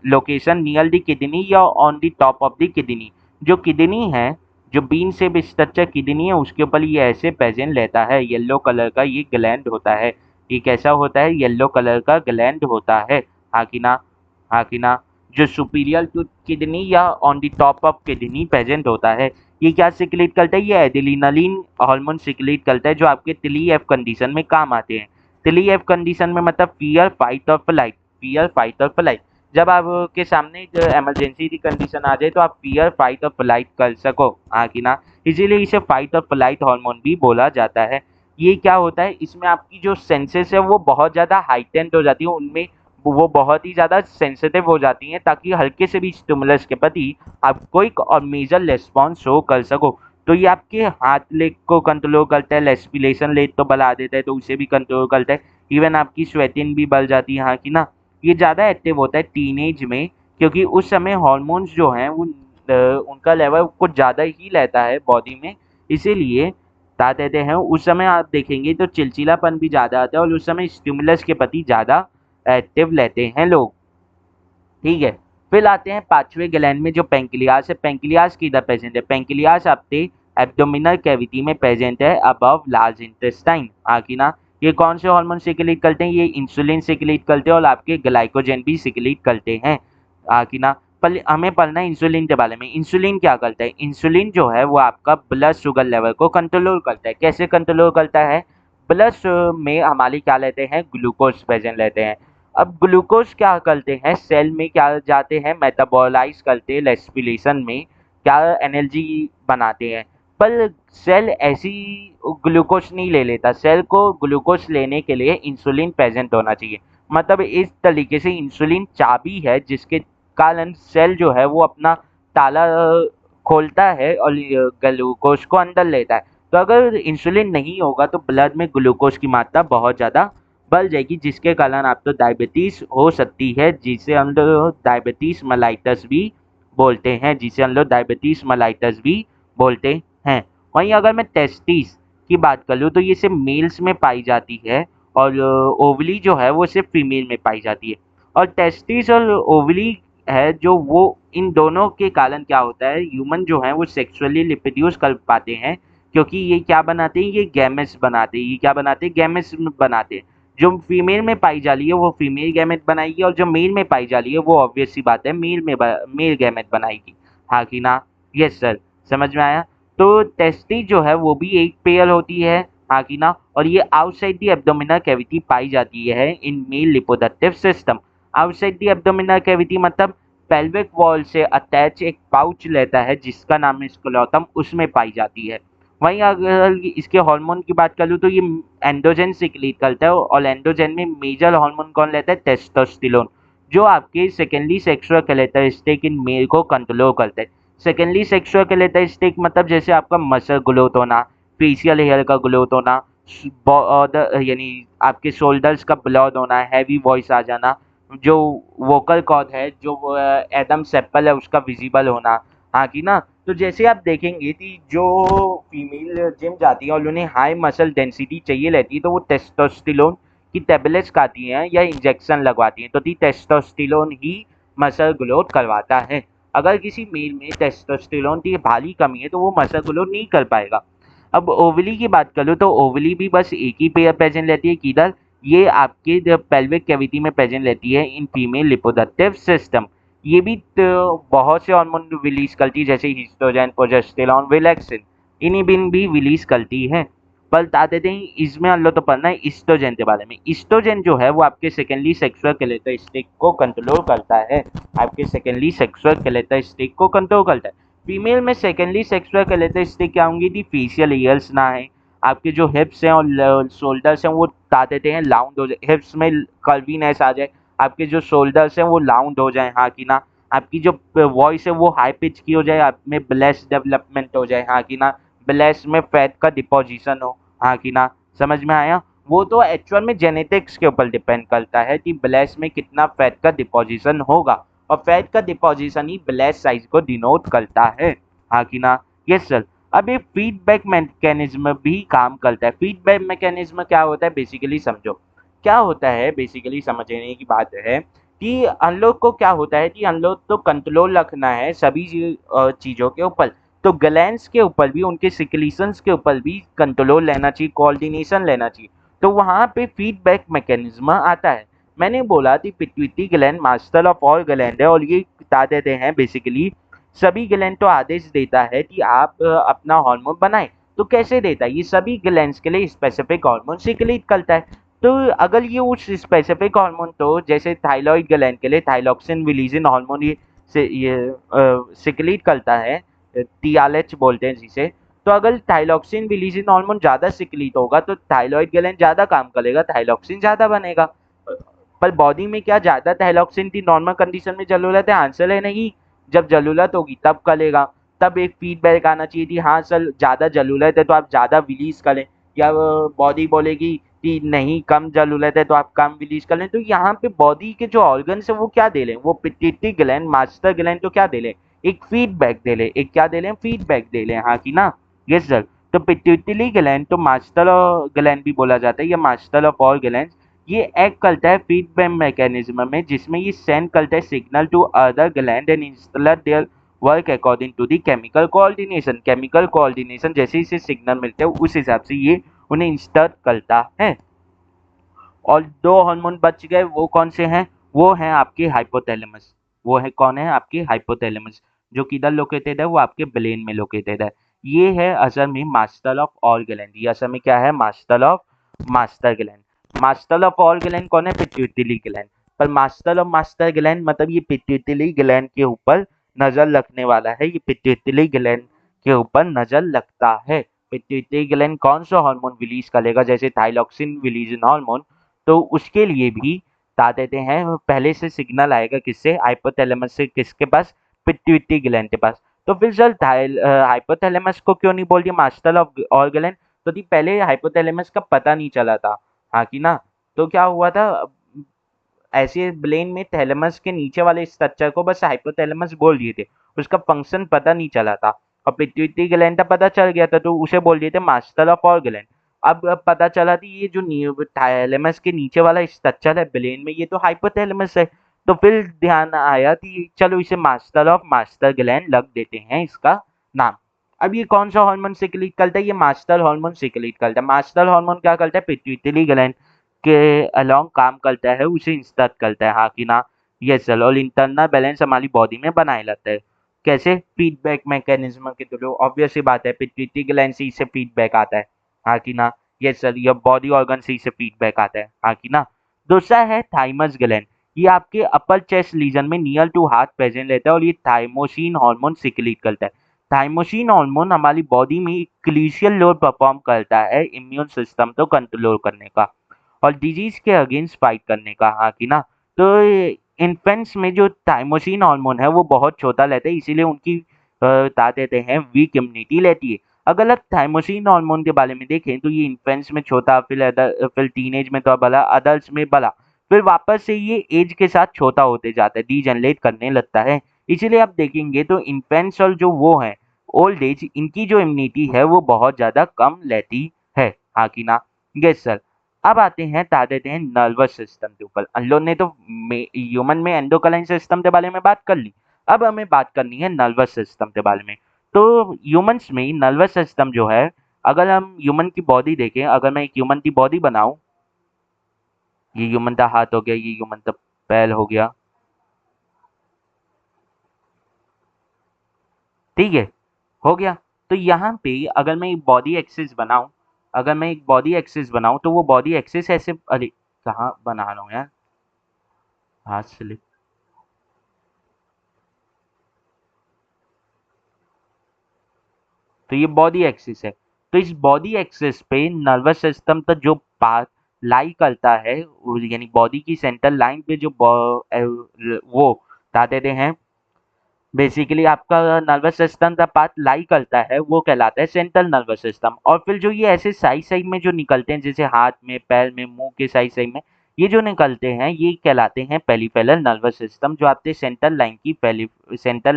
लोकेशन? नियर द किडनी या on the top of the kidney? जो किडनी है, जो बीन से स्ट्रक्चर किडनी है, उसके ऊपर ये ऐसे प्रेजेंट रहता है, येलो कलर का ये ग्लैंड होता है। ये कैसा होता है? येलो कलर का ग्लैंड होता है, हाँ कि ना? हाँ कि ना? जो सुपीरियर टू किडनी या on the top of kidney present होता है। ये क्या सिक्रीट करता है? ये एड्रेनालिन हार्मोन सिक्रीट करता है, जो आपके तिली एफ कंडीशन में काम आते हैं। तिली एफ कंडीशन में मतलब फियर, फाइट और फ्लाइट, फियर, फाइट और फ्लाइट। जब आपके सामने इमरजेंसी की कंडीशन आ जाए तो आप फियर, फाइट और फ्लाइट कर सको, हाँ कि ना? इसीलिए इसे फाइट और फ्लाइट हार्मोन भी बोला जाता है। ये क्या होता है, इसमें आपकी जो सेंसेस है वो बहुत ज़्यादा हाइटेंड हो जाती है, उनमें वो बहुत ही ज़्यादा सेंसिटिव हो जाती हैं, ताकि हल्के से भी स्टिमुलस के प्रति आप कोई और मेजर रिस्पॉन्स शो कर सको। तो ये आपके हार्ट रेट को कंट्रोल करता है, रेस्पिरेशन रेट तो बढ़ा देता है, तो उसे भी कंट्रोल करता है। इवन आपकी स्वेटिंग भी बढ़ जाती है, हाँ कि ना? ये ज़्यादा एक्टिव होता है टीनेज में, क्योंकि उस समय हॉर्मोन्स जो हैं वो उनका लेवल कुछ ज़्यादा ही रहता है बॉडी में, इसीलिए बता देते हैं उस समय आप देखेंगे तो चिलचिलापन भी ज़्यादा आता है, और उस समय स्टिमुलस के प्रति ज़्यादा एक्टिव रहते हैं लोग, ठीक है? फिर आते हैं पांचवें ग्लैंड में जो पेंक्रियास है। पेंक्रियास किधर प्रेजेंट है? पेंक्रियास आपके एब्डोमिनल कैविटी में प्रेजेंट है, अबव लार्ज इंटेस्टाइन, हाँ कि ना? ये कौन से हार्मोन सिक्रीट करते हैं? ये इंसुलिन सिक्रीट करते हैं, और आपके ग्लाइकोजन भी सिक्रीट करते हैं, हाँ कि ना? पर हमें पढ़ना है इंसुलिन के बारे में। इंसुलिन क्या करता है? इंसुलिन जो है वो आपका ब्लड शुगर लेवल को कंट्रोल करता है। कैसे कंट्रोल करता है? ब्लड में हमारे क्या लेते हैं, ग्लूकोज प्रेजेंट लेते हैं। अब ग्लूकोज क्या करते हैं, सेल में क्या जाते हैं, मेटाबॉलाइज करते हैं, रेस्पिरेशन में क्या एनर्जी बनाते हैं। पर सेल ऐसी ग्लूकोज नहीं ले लेता, सेल को ग्लूकोज लेने के लिए इंसुलिन प्रेजेंट होना चाहिए। मतलब इस तरीके से इंसुलिन चाबी है, जिसके कारण सेल जो है वो अपना ताला खोलता है और ग्लूकोज को अंदर लेता है। तो अगर इंसुलिन नहीं होगा तो ब्लड में ग्लूकोज की मात्रा बहुत ज़्यादा बढ़ जाएगी, जिसके कारण आपको डायबिटीज़ हो सकती है, जिसे हम लोग डायबिटीज़ मेलाइटस भी बोलते हैं, जिसे हम लोग डायबिटीज़ मेलाइटस भी बोलते हैं। वहीं अगर मैं टेस्टिस की बात कर लूँ तो ये सिर्फ मेल्स में पाई जाती है, और ओवली जो है वो सिर्फ फीमेल में पाई जाती है। और टेस्टिस और ओवली है जो वो, इन दोनों के कारण क्या होता है, ह्यूमन जो है वो सेक्सुअली रिप्रोड्यूस कर पाते हैं, क्योंकि ये क्या बनाते हैं, ये गैमेट्स बनाते हैं। ये क्या बनाते हैं, गैमेट्स बनाते हैं। जो फीमेल में पाई जा रही है वो फीमेल गैमेट बनाएगी, और जो मेल में पाई जा रही है वो ऑब्वियस सी बात है मेल गैमेट बनाएगी, हाँ कि ना? Yes sir. समझ में आया? तो टेस्टी जो है वो भी एक पेयर होती है, हाँ कि ना? और ये आउटसाइड दी एब्डोमिनल कैविटी पाई जाती है in male reproductive system. Outside the abdominal cavity मतलब पेल्विक वॉल से अटैच एक पाउच लेता है जिसका नाम है स्क्लेरोटम, उसमें पाई जाती है। वहीं अगर इसके हार्मोन की बात करूँ तो ये एंड्रोजन सिक्रीट करता है और एंड्रोजन में मेजर हार्मोन कौन लेता है? टेस्टोस्टेरोन, जो आपके secondary sexual characteristic in male को कंट्रोल करता है। सेकेंडरी सेक्सुअल कैरेक्टरिस्टिक मतलब जैसे आपका मसल ग्रोथ होना, फेशियल हेयर का ग्रोथ होना, यानी आपके शोल्डर्स का ब्लॉड होना, हैवी वॉइस आ जाना, जो वोकल कॉर्ड है, जो एडम सेप्पल है उसका विजिबल होना, हाँ कि ना। तो जैसे आप देखेंगे कि जो फीमेल जिम जाती है और उन्हें हाई मसल डेंसिटी चाहिए रहती है तो वो टेस्टोस्टेरोन की टेबलेट्स खाती हैं या इंजेक्शन लगवाती हैं, तो टेस्टोस्टेरोन ही मसल ग्रोथ करवाता है। अगर किसी मेल में टेस्टोस्टेरोन की भारी कमी है तो वो मसल ग्रोथ नहीं कर पाएगा। अब ओवली की बात करूँ तो ओवली भी बस एक ही पेयर प्रेजेंट रहती है, किधर? ये आपके पेल्विक कैविटी में प्रेजेंट रहती है इन फीमेल रिप्रोडक्टिव सिस्टम। ये भी तो बहुत से हार्मोन रिलीज करती है जैसे हिस्टोजन, प्रोजेस्टेरॉन, रिलैक्सिन, इन्हीं बिन भी रिलीज करती है। पर बता देते हैं इसमें अल्लो तो पढ़ना है ईस्ट्रोजन के बारे में। ईस्ट्रोजन जो है वो आपके सेकेंडरी सेक्सुअल कैरेक्टरिस्टिक को कंट्रोल करता है, आपके सेकेंडरी सेक्सुअल कैरेक्टरिस्टिक को कंट्रोल करता है। फीमेल में सेकेंडरी सेक्सुअल कैरेक्टरिस्टिक क्या होंगी थी? फेशियल हेयर्स ना है, आपके जो हिप्स हैं और शोल्डर्स हैं वो बता देते हैं लाउंड हो जाए, हिप्स में कर्वीनेस आ जाए, आपके जो शोल्डर्स हैं वो लाउंड हो जाए, हाँ कि ना। आपकी जो वॉइस है वो हाई पिच की हो जाए, आप में ब्लेस डेवलपमेंट हो जाए, हाँ कि ना। ब्लेस में फैट का डिपोजिशन हो, हाँ कि ना। समझ में आया? वो तो एक्चुअल में जेनेटिक्स के ऊपर डिपेंड करता है कि ब्लेस में कितना फैट का डिपोजिशन होगा, और फैट का डिपोजिशन ही ब्लेस साइज को डिनोट करता है, हाँ कि ना। Yes sir. अब ये फीडबैक मैकेनिज्म भी काम करता है। फीडबैक मैकेनिज्म क्या होता है बेसिकली समझो। क्या होता है बेसिकली समझने की बात है कि हम लोग को क्या होता है कि हम लोग तो कंट्रोल रखना है सभी चीज़ों के ऊपर, तो ग्लैंड्स के ऊपर भी, उनके सिक्रीशंस के ऊपर भी कंट्रोल लेना चाहिए, कोऑर्डिनेशन लेना चाहिए। तो वहाँ पे फीडबैक मैकेनिज्म आता है। मैंने बोला कि pituitary gland master of all gland है और ये बता देते हैं बेसिकली सभी ग्लैंड तो आदेश देता है कि आप अपना हार्मोन बनाएं। तो कैसे देता है? ये सभी ग्लैंड्स के लिए स्पेसिफिक हार्मोन सिक्रीट करता है। तो अगर ये उस स्पेसिफिक हार्मोन, तो जैसे थाइरॉइड ग्लैंड के लिए थाइरोक्सिन रिलीजिन हार्मोन ये सिक्रीट करता है, टीआरएच बोलते हैं जिसे। तो अगर थाइरोक्सिन रिलीजिन हार्मोन ज़्यादा सिक्रीट होगा तो थाइरॉइड ग्लैंड ज़्यादा काम करेगा, थाइरोक्सिन ज़्यादा बनेगा। पर बॉडी में क्या ज़्यादा थाइरोक्सिन की नॉर्मल कंडीशन में ज़रूरत है? आंसर है नहीं। जब ज़रूरत होगी तब करेगा। तब एक फीडबैक आना चाहिए कि हाँ सर ज़्यादा ज़रूरत है तो आप ज़्यादा रिलीज़ करें, या बॉडी बोलेगी कि नहीं कम ज़रूरत है तो आप कम रिलीज़ करें। तो यहाँ पे बॉडी के जो ऑर्गन्स है वो क्या दे लें? वो पिट्यूटरी ग्लैंड, मास्टर ग्लैंड तो क्या दे लें? एक फीडबैक दे लें। एक क्या दे लें? फीडबैक दे लें, हाँ कि ना। Yes sir. तो पिट्यूटरी ग्लैंड तो मास्टर ग्लैंड भी बोला जाता है या मास्टर ऑफ ऑल ग्लैंड, ये एक्ट करता है फीडबैक मैकेनिज्म में, जिसमें ये सेंड करता है signal to other gland and install their work according to the chemical coordination. Chemical coordination जैसे इसे सिग्नल मिलते हैं उस हिसाब से ये उन्हें इंस्टॉल करता है। और दो हार्मोन बच गए, वो कौन से हैं? वो हैं आपके हाइपोथैलेमस। वो है कौन है? आपके हाइपोथैलेमस, जो किधर लोकेटेड है? वो आपके ब्रेन में लोकेटेड है। ये है असल में मास्टर ऑफ ऑल ग्लैंड। ये असल में क्या है? Master of master gland. Master of all gland कौन है? Pituitary gland. पर मास्टर ऑफ मास्टर ग्लैंड मतलब ये पिट्यूटरी ग्लैंड के ऊपर नजर रखने वाला है, ये पिट्यूटरी ग्लैंड के ऊपर नजर रखता है। पिट्यूटरी ग्लैंड कौन सा हार्मोन रिलीज करेगा? जैसे थाइरोक्सिन रिलीजन हार्मोन, तो उसके लिए भी बता देते हैं पहले से सिग्नल आएगा किससे? हाइपोथैलेमस से। किसके पास? पिट्यूटरी ग्लैंड के पास। तो फिर सर हाइपोथैलेमस को क्यों नहीं बोल दिया मास्टर ऑफ ऑल ग्लैंड? तो दी पहले हाइपोथैलेमस का पता नहीं चला था, हाँ कि ना। तो क्या हुआ था, ऐसे ब्रेन में थैलेमस के नीचे वाले स्ट्रक्चर को बस हाइपोथैलेमस बोल दिए थे, उसका फंक्शन पता नहीं चला था। और पिट्यूटरी ग्लैंड का पता चल गया था तो उसे बोल दिए थे मास्टर ऑफ ऑल ग्लैंड। अब पता चला कि ये जो थैलेमस के नीचे वाला स्ट्रक्चर है ब्रेन में, ये तो हाइपोथैलेमस है। तो फिर ध्यान आया कि चलो इसे मास्टर ऑफ मास्टर ग्लैंड लग देते हैं इसका नाम। अब ये कौन सा हार्मोन सिक्रीट करता है? ये मास्टर हार्मोन सिक्रीट करता है। मास्टर हार्मोन क्या करता है? पिट्यूटरी ग्लैंड के अलोंग काम करता है, उसे इंस्ट्रक्ट करता है, हाँ कि ना। Yes sir. और इंटरनल बैलेंस हमारी बॉडी में बनाए रखता है। कैसे? फीडबैक मैकेनिज्म के थ्रू। ऑब्वियस सी बात है पिट्यूटरी ग्लैंड से इसे फीडबैक आता है, हाँ कि ना। Yes sir. यह बॉडी ऑर्गन से इसे फीडबैक आता है, हाँ कि ना। दूसरा है थाइमस ग्लैंड। ये आपके अपर चेस्ट रीजन में नियर टू हार्ट प्रेजेंट रहता है और ये थाइमोसिन हार्मोन सिक्रीट करता है। थाइमोसिन हार्मोन हमारी बॉडी में एक क्रूशियल रोल परफॉर्म करता है इम्यून सिस्टम को कंट्रोल करने का और डिजीज के अगेंस्ट फाइट करने का। हाँ कि ना। तो इन्फेंट्स में जो थाइमोसिन हार्मोन है वो बहुत छोटा रहता है, इसीलिए उनकी बता देते हैं वीक इम्यूनिटी रहती है। अगर आप थाइमोसिन हार्मोन के बारे में देखें तो ये इन्फेंट्स में छोटा, फिर टीनेज में तो बड़ा, अडल्ट में बड़ा, फिर वापस से ये एज के साथ छोटा होते जाता है, डीजनरेट करने लगता है। इसीलिए आप देखेंगे तो इन्फेंट्स और जो वो हैं ओल्ड एज, इनकी जो इम्यूनिटी है वो बहुत ज़्यादा कम रहती है। हाँ कि ना। Yes sir. अब आते हैं बता देते हैं नर्वस सिस्टम के ऊपर। हम लोग ने तो ह्यूमन में एंडोक्राइन सिस्टम के बारे में बात कर ली, अब हमें बात करनी है नर्वस सिस्टम के बारे में। तो ह्यूमंस में नर्वस सिस्टम जो है, अगर हम ह्यूमन की बॉडी देखें, अगर मैं एक ह्यूमन की बॉडी बनाऊं, ये ह्यूमन का हाथ हो गया, ये ह्यूमन का पैर हो गया, ठीक है, हो गया। तो यहाँ पे अगर मैं एक बॉडी एक्सिस बनाऊं, अगर मैं एक बॉडी एक्सिस बनाऊं तो वो बॉडी एक्सिस ऐसे, अरे कहाँ बना रहा हूँ यार, हाथ स्लिप। तो ये बॉडी एक्सिस है। तो इस बॉडी एक्सिस पे नर्वस सिस्टम का जो पार्ट लाई करता है, यानी बॉडी की सेंटर लाइन पे जो वो बता देते हैं, बेसिकली आपका नर्वस सिस्टम का पार्ट लाई करता है वो कहलाता है सेंट्रल नर्वस सिस्टम। और फिर जो ये ऐसे साइड साइड में जो निकलते हैं, जैसे हाथ में, पैर में, मुंह के साइड साइड में ये जो निकलते हैं, ये कहलाते हैं पेरिफेरल नर्वस सिस्टम, जो आपके सेंट्रल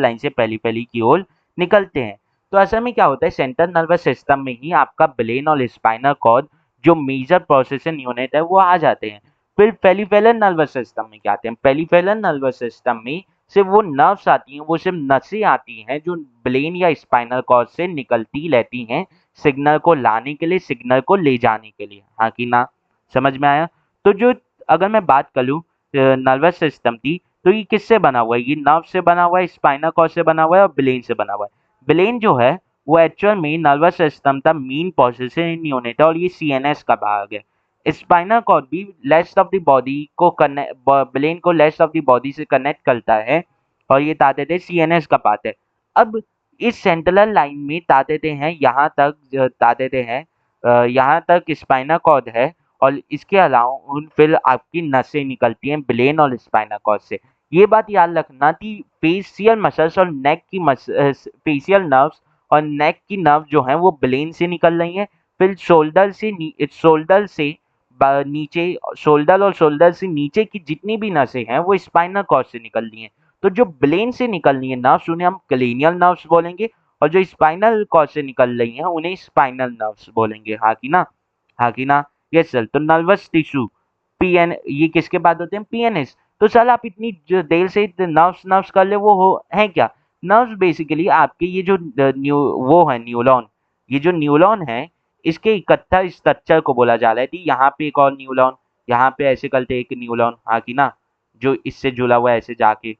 लाइन से पेरिफेरी की ओर निकलते हैं। तो असल में क्या होता है, सेंट्रल नर्वस सिस्टम में ही आपका ब्रेन और स्पाइनल कॉर्ड जो मेजर प्रोसेसिंग यूनिट है वो आ जाते हैं। फिर पेरिफेरल नर्वस सिस्टम में क्या आते हैं, पेरिफेरल नर्वस सिस्टम में सिर्फ वो नर्व्स आती हैं, वो सिर्फ नसें आती हैं जो ब्रेन या स्पाइनल कॉर्ड से निकलती रहती हैं, सिग्नल को लाने के लिए, सिग्नल को ले जाने के लिए। हाँ कि ना। समझ में आया। तो जो, अगर मैं बात करूँ नर्वस सिस्टम की, तो ये किससे बना हुआ है, ये नर्व से बना हुआ है, स्पाइनल कॉर्ड से बना हुआ है और ब्रेन से बना हुआ है। ब्रेन जो है वो एक्चुअल में नर्वस सिस्टम का मेन प्रोसेसिंग यूनिट है और ये सीएनएस का भाग है। स्पाइनल कॉर्ड भी लेफ्ट ऑफ द बॉडी को कनेक्ट, ब्रेन को लेफ्ट ऑफ द बॉडी से कनेक्ट करता है और ये बता देते हैं सीएनएस का पार्ट है। अब इस सेंट्रल लाइन में बता देते हैं, यहाँ तक बता देते हैं, यहाँ तक स्पाइनल कॉर्ड है और इसके अलावा फिर आपकी नसें निकलती हैं ब्रेन और स्पाइनल कॉर्ड से। ये बात याद रखना कि फेशियल मसल्स और नेक की फेशियल नर्व्स और नेक की नर्व जो हैं वो ब्रेन से निकल रही हैं। फिर शोल्डर से नीचे, शोल्डर और शोल्डर से नीचे की जितनी भी नसें हैं वो स्पाइनल कॉर्ड से निकल रही हैं। तो जो ब्रेन से निकल रही है नर्व्स उन्हें हम क्रेनियल नर्व्स बोलेंगे और जो स्पाइनल कॉर्ड से निकल रही हैं उन्हें स्पाइनल नर्व्स बोलेंगे। हाँ कि ना। हाँ कि ना। Yes sir. तो नर्वस टिश्यू, पीएन, ये किसके बाद होते हैं, पीएनएस। तो सर आप इतनी देर से नर्व्स नर्व्स कर ले, वो हो है क्या, नर्व्स बेसिकली आपके ये जो वो है न्यूरॉन, ये जो न्यूरॉन है इसके इकट्ठा स्ट्रक्चर को बोला जा रहा है कि यहाँ पे एक और न्यूरॉन, यहाँ पे ऐसे करते एक न्यूरॉन, हाँ कि ना, जो इससे जुड़ा हुआ है ऐसे जाके,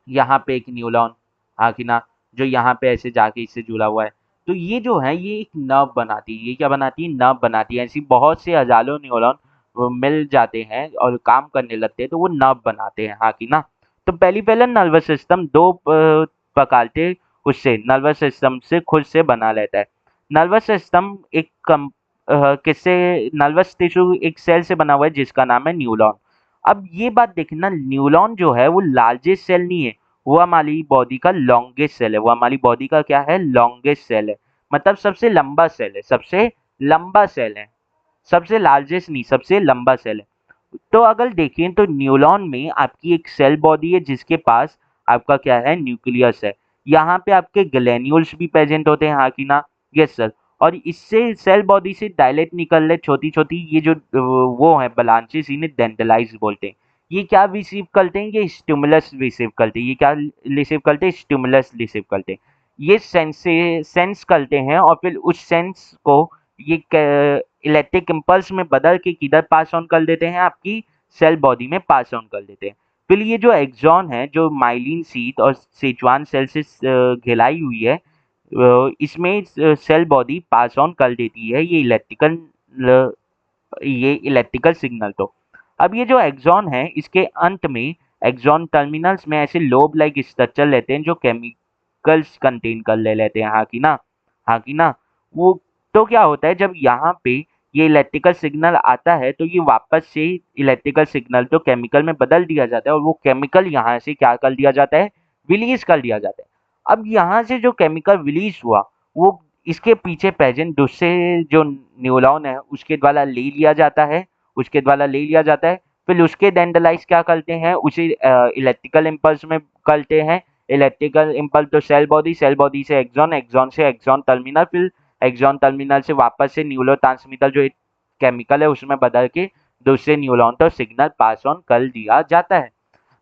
यहाँ पे एक न्यूरॉन, हाँ कि ना, जो यहाँ पे ऐसे जाके इससे जुड़ा हुआ है। तो ये जो है ये एक नर्व बनाती है, ये क्या बनाती है, नर्व बनाती है। ऐसी बहुत से हजारों न्यूरॉन मिल जाते हैं और काम करने लगते हैं तो वो नर्व बनाते हैं। हाँ कि ना। तो पेरिफेरल नर्वस सिस्टम दो प्रकार के उससे नर्वस सिस्टम से खुद से बना रहता है। नर्वस सिस्टम एक किससे, नर्वस टिश्यू एक सेल से बना हुआ है जिसका नाम है न्यूरॉन। अब ये बात देखना, न्यूरॉन जो है वो लार्जेस्ट सेल नहीं है, वो हमारी बॉडी का लॉन्गेस्ट सेल है, वो हमारी बॉडी का क्या है, लॉन्गेस्ट सेल है, मतलब सबसे लंबा सेल है, सबसे लंबा सेल है, सबसे लार्जेस्ट नहीं, सबसे लंबा सेल है। तो अगर देखें तो न्यूरॉन में आपकी एक सेल बॉडी है जिसके पास आपका क्या है, न्यूक्लियस है। यहाँ पे आपके ग्लैन्यूल्स भी प्रेजेंट होते हैं। हाँ कि ना। Yes sir. और इससे सेल बॉडी से डायलेट निकल रहे छोटी छोटी ये जो वो है ब्रांचेस, इन्हें डेंड्राइट्स बोलते हैं। ये क्या रिसीव करते हैं, ये स्टिमुलस रिसीव करते हैं। ये क्या रिसीव करते हैं, स्टिमुलस रिसीव करते हैं। ये सेंस करते हैं और फिर उस सेंस को ये इलेक्ट्रिक इम्पल्स में बदल के किधर पास ऑन कर देते हैं, आपकी सेल बॉडी में पास ऑन कर देते हैं। फिर ये जो एक्सॉन है जो माइलिन शीथ और सिचुआन सेल से घिलाई हुई है, इसमें सेल बॉडी पास ऑन कर देती है ये इलेक्ट्रिकल सिग्नल। तो अब ये जो एक्सॉन है इसके अंत में एक्सॉन टर्मिनल्स में ऐसे लोब लाइक स्ट्रक्चर लेते हैं जो केमिकल्स कंटेन कर ले लेते हैं, हाँ कि ना, हाँ कि ना। वो तो क्या होता है जब यहाँ पे ये इलेक्ट्रिकल सिग्नल आता है तो ये वापस से इलेक्ट्रिकल सिग्नल तो केमिकल में बदल दिया जाता है और वो केमिकल यहाँ से क्या कर दिया जाता है, रिलीज कर दिया जाता है। अब यहाँ से जो केमिकल रिलीज हुआ वो इसके पीछे प्रेजेंट दूसरे जो न्यूरॉन है उसके द्वारा ले लिया जाता है, उसके द्वारा ले लिया जाता है। फिर उसके डेंड्राइट्स क्या करते हैं, उसे इलेक्ट्रिकल इम्पल्स में करते हैं। इलेक्ट्रिकल इम्पल्स तो सेल बॉडी से एक्सॉन, एक्सॉन से एक्सॉन टर्मिनल, फिर एक्सॉन टर्मिनल से वापस से न्यूरोट्रांसमीटर जो एक केमिकल है उसमें बदल के दूसरे न्यूरॉन तो सिग्नल पास ऑन कर दिया जाता है।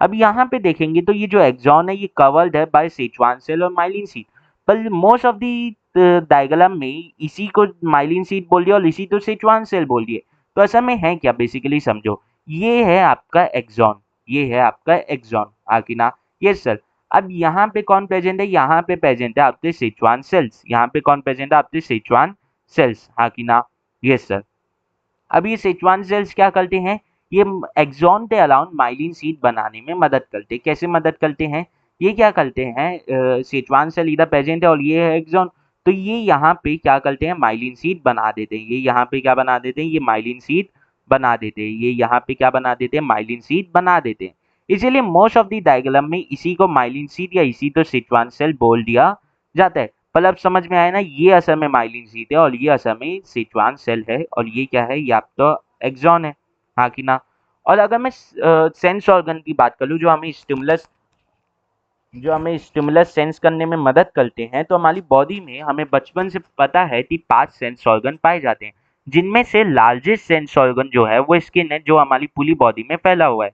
अब यहाँ पे देखेंगे तो ये जो एक्सॉन है ये कवर्ड है बाय सिचुआन सेल और माइलिन शीट, पर मोस्ट ऑफ दी डायग्राम में इसी को माइलिन शीट बोल दिया और इसी तो सिचुआन सेल बोल दिए। तो असल में है क्या, बेसिकली समझो, ये है आपका एक्सॉन, ये है आपका एक्सॉन, आकिना, यस सर। अब यहाँ पे कौन प्रेजेंट है, यहाँ पे प्रेजेंट है आपके सिचुआन सेल्स, यहाँ पे कौन प्रेजेंट है आपके सिचुआन सेल्स, आकिना, यस सर। अब ये सिचुआन सेल्स क्या करते हैं, ये एक्सॉन के अलाउंड माइलिन शीट बनाने में मदद करते हैं। कैसे मदद करते हैं, ये क्या करते हैं, सिचुआन सेल इधर प्रेजेंट है और ये है एक्सॉन, तो ये यहाँ पे क्या करते हैं, माइलिन शीट बना देते हैं। ये यहाँ पे क्या बना देते हैं, ये माइलिन शीट बना देते हैं। ये यहाँ पे क्या बना देते हैं, माइलिन शीट बना देते हैं। इसीलिए मोस्ट ऑफ द डायग्राम में इसी को माइलिन शीट या इसी तो सिचुआन सेल बोल दिया जाता है। पर अब समझ में आया ना, ये असल में माइलिन शीट है और ये असल में सिचुआन सेल है और ये क्या है, ये आप तो एक्सॉन है, हाँ कि ना। और अगर मैं सेंस ऑर्गन की बात कर लूँ जो हमें स्टिमुलस सेंस करने में मदद करते हैं, तो हमारी बॉडी में हमें बचपन से पता है कि 5 सेंस ऑर्गन पाए जाते हैं, जिनमें से लार्जेस्ट सेंस ऑर्गन जो है वो स्किन है, जो हमारी पूरी बॉडी में फैला हुआ है।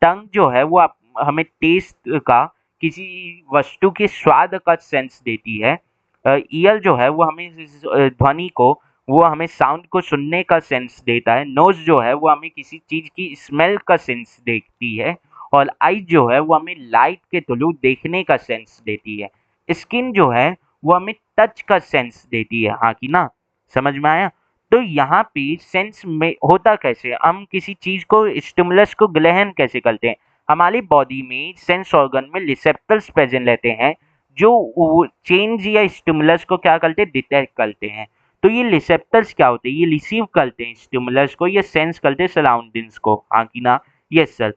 टंग जो है वो हमें टेस्ट का, किसी वस्तु के स्वाद का सेंस देती है। ईयर जो है वो हमें ध्वनि को, वो हमें साउंड को सुनने का सेंस देता है। नोज जो है वो हमें किसी चीज की स्मेल का सेंस देती है। और आई जो है वो हमें लाइट के थ्रू देखने का सेंस देती है। स्किन जो है वो हमें टच का सेंस देती है, हाँ कि ना, समझ में आया। तो यहाँ पे सेंस में होता कैसे, हम किसी चीज को, स्टिमुलस को ग्रहण कैसे करते हैं। हमारी बॉडी में सेंस ऑर्गन में रिसेप्टर्स प्रेजेंट रहते हैं जो चेंज या स्टिमुलस को क्या करते हैं, डिटेक्ट करते हैं। तो ये रिसेप्टर्स क्या होते हैं, ये रिसीव करते हैं स्टिमुलस को, ये सेंस करते हैं सराउंडिंग्स को, हाँ कि ना, यस सर,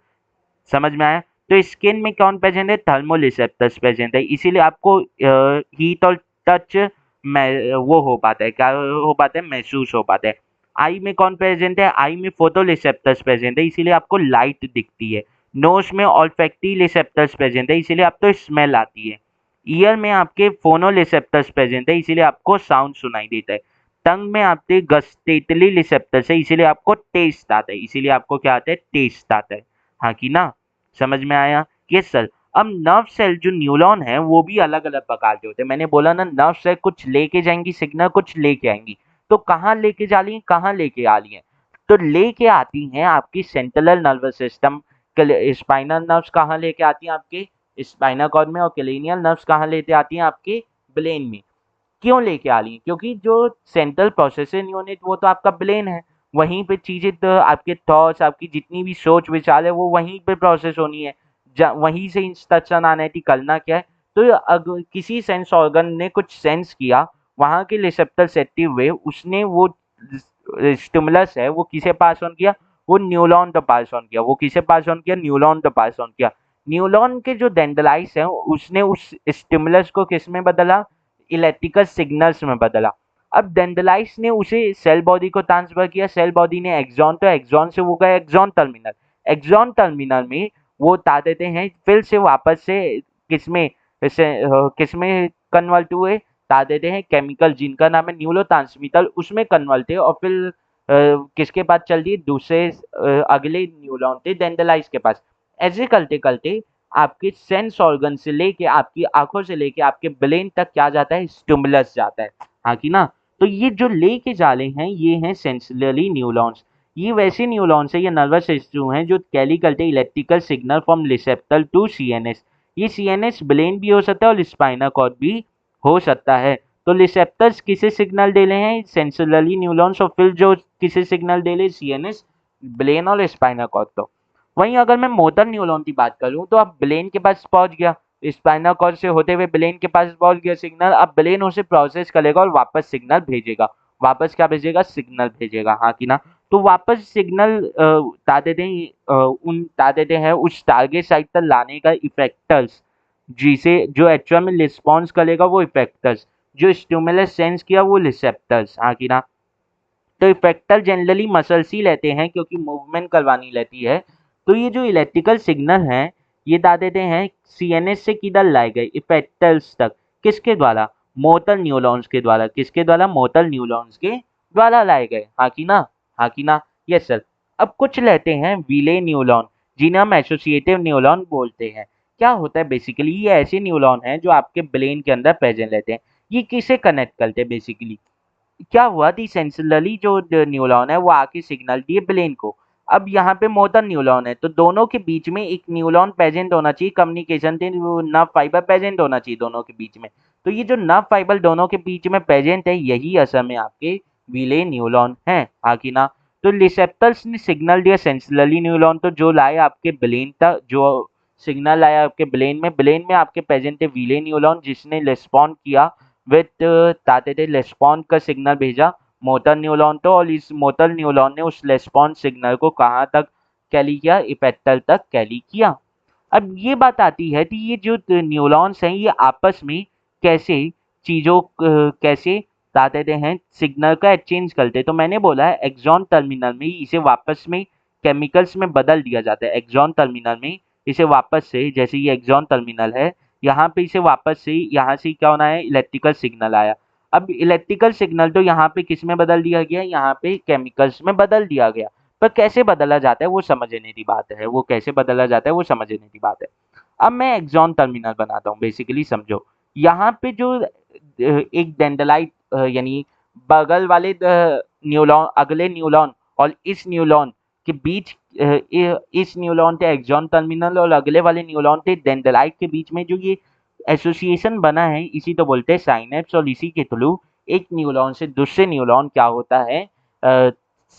समझ में आया। तो स्किन में कौन प्रेजेंट है, थर्मो रिसेप्टर्स प्रेजेंट है, इसीलिए आपको हीट और टच वो हो पाता है, क्या हो पाता है, महसूस हो पाता है। आई में कौन प्रेजेंट है, आई में फोटो रिसेप्टर्स प्रेजेंट है, इसीलिए आपको लाइट दिखती है। नोज में ऑल्फैक्टरी रिसेप्टर्स प्रेजेंट है, इसीलिए आपको स्मेल आती है। ईयर में आपके फोनो रिसेप्टर्स प्रेजेंट है, इसीलिए आपको साउंड सुनाई देता है। टंग में आपके गस्टेटली रिसेप्टर्स है, इसीलिए आपको टेस्ट आता है, इसीलिए आपको क्या आता है, टेस्ट आता है, हाँ कि ना, समझ में आया, यस सर। अब नर्व सेल जो न्यूरॉन है वो भी अलग अलग प्रकार के होते हैं। मैंने बोला ना, नर्व सेल कुछ लेके जाएंगी सिग्नल, कुछ लेके आएंगी। तो कहाँ लेके जा रही है, कहाँ लेके आ रही है, तो लेके आती हैं आपकी central nervous system. Spinal nerves कहाँ लेके आती हैं, आपके स्पाइनल कॉर्ड में। और क्रेनियल नर्व्स कहाँ लेके आती हैं, आपके ब्रेन में। क्यों लेके आ रही है, क्योंकि जो सेंट्रल प्रोसेसिंग यूनिट वो तो आपका ब्रेन है, वहीं पे चीजें तो आपके थॉट्स, आपकी जितनी भी सोच विचार है वो वहीं पे प्रोसेस होनी है, वहीं से इंस्ट्रक्शन आना है कि करना क्या है। तो अगर किसी सेंस ऑर्गन ने कुछ सेंस किया, वहां के रिसेप्टर्स एक्टिव हुए, उसने वो स्टिमुलस है वो किसे पास ऑन किया, वो न्यूरॉन तो पास ऑन किया। वो किसे पास ऑन किया, न्यूरॉन तो पास ऑन किया। न्यूरॉन के जो डेंड्राइट्स हैं उसने उस स्टिमुलस को किस में बदला, इलेक्ट्रिकल सिग्नल्स में बदला। अब डेंड्राइट्स ने उसे सेल बॉडी को ट्रांसफर किया, सेल बॉडी ने एक्सॉन, तो एक्सॉन से वो गया एक्सॉन टर्मिनल। एक्सॉन टर्मिनल में वो उतार देते हैं, फिर से वापस से किसमें किसमें कन्वर्ट हुए, उतार देते हैं केमिकल जिनका नाम है न्यूरोट्रांसमीटर, उसमें कन्वर्ट है। और फिर किसके पास चल दिए, दूसरे अगले न्यूरॉन थे डेंड्राइट्स के पास। ऐसे करते करते आपके सेंस ऑर्गन से लेके, आपकी आंखों से लेके आपके ब्रेन तक क्या जाता है, स्टिमुलस जाता है, हाँ कि ना। तो ये जो लेके जा रहे हैं ये हैं सेंसरी न्यूरॉन्स। ये वैसे न्यूरॉन्स है, ये नर्वस सिस्टम है जो कैरी करते हैं electrical signal from receptor to CNS. ये सीएनएस ब्रेन भी हो सकता है और स्पाइनल कॉर्ड भी हो सकता है। तो रिसेप्टर्स किसे सिग्नल दे रहे हैं, सेंसरी न्यूरॉन्स, और फिर जो किसे सिग्नल दे रहे, सीएनएस ब्रेन और स्पाइनल कॉर्ड। तो वहीं अगर मैं मोटर न्यूरॉन की बात करूं तो अब ब्रेन के पास पहुंच गया, स्पाइनल कॉर्ड से होते हुए ब्रेन के पास पहुंच गया सिग्नल। अब ब्रेन उसे प्रोसेस करेगा और वापस सिग्नल भेजेगा। वापस क्या भेजेगा? सिग्नल भेजेगा, हाँ कि ना। तो वापस सिग्नल ता देते हैं उस टारगेट साइट तक लाने का इफेक्टर्स, जिसे जो एक्चुअल में रिस्पॉन्स करेगा वो इफेक्टर्स, जो स्टिमुलस सेंस किया वो रिसेप्टर्स, हाँ कि ना। तो इफेक्टर जनरली मसल्स ही लेते हैं क्योंकि मूवमेंट करवानी रहती है। तो ये जो इलेक्ट्रिकल सिग्नल हैं ये दा देते हैं सीएनएस से किधर लाए गए? इफेक्टर्स तक। किसके द्वारा? मोटर न्यूरॉन्स के द्वारा। किसके द्वारा? मोटर न्यूरॉन्स के द्वारा लाए गए, हाँ कि ना। हाँ कि ना, यस सर। अब कुछ लेते हैं विले न्यूरॉन, जिन्हें हम एसोसिएटिव न्यूरॉन बोलते हैं। क्या होता है बेसिकली? ये ऐसे न्यूरॉन हैं जो आपके ब्रेन के अंदर प्रेजेंट रहते हैं। ये किसे कनेक्ट करते हैं बेसिकली? क्या हुआ थी, सेंसरली जो न्यूरॉन है वो आके सिग्नल दिए ब्रेन को। अब यहाँ पे मोटर न्यूरॉन है तो दोनों के बीच में एक न्यूरॉन प्रेजेंट होना चाहिए, कम्युनिकेशन थे, वो नर्व फाइबर प्रेजेंट होना चाहिए दोनों के बीच में। तो ये जो नर्व फाइबर दोनों के बीच में प्रेजेंट है यही असल में आपके विले न्यूरॉन है, हाँ कि ना। तो रिसेप्टर्स ने सिग्नल दिया सेंसरली न्यूरॉन, तो जो लाए आपके ब्रेन तक, जो सिग्नल आया आपके ब्रेन में आपके प्रेजेंट है विले न्यूरॉन, जिसने रिस्पॉन्ड किया विथ ताते थे रेस्पॉन्ड का सिग्नल भेजा मोटर न्यूरॉन तो, और इस मोटर न्यूरॉन ने उस रेस्पॉन्स सिग्नल को कहाँ तक कैली किया? इफेक्टर तक कैली किया। अब ये बात आती है कि ये जो न्यूरॉन्स हैं ये आपस में कैसे चीज़ों कैसे बताते हैं सिग्नल का एक्सचेंज करते। तो मैंने बोला है एक्सॉन टर्मिनल में इसे वापस में केमिकल्स में बदल दिया जाता है। एक्सॉन टर्मिनल में इसे वापस से, जैसे ये एक्सॉन टर्मिनल है, यहाँ पे इसे वापस से, यहाँ से क्या होना है? इलेक्ट्रिकल सिग्नल आया। अब इलेक्ट्रिकल सिग्नल तो यहाँ पे किस में बदल दिया गया? यहाँ पे केमिकल्स में बदल दिया गया। पर कैसे बदला जाता है वो समझने की बात है, वो कैसे बदला जाता है वो समझने की बात है। अब मैं एक्सॉन टर्मिनल बनाता हूँ, बेसिकली समझो। यहाँ पे जो एक डेंड्राइट यानी बगल वाले न्यूरॉन, अगले न्यूरॉन और इस न्यूरॉन के बीच, इस न्यूरॉन के एक्सॉन टर्मिनल और अगले वाले न्यूरॉन के डेंड्राइट के बीच में जो ये एसोसिएशन बना है इसी तो बोलते हैं साइनेप्स। और इसी के थ्रू एक न्यूरॉन से दूसरे न्यूरॉन क्या होता है?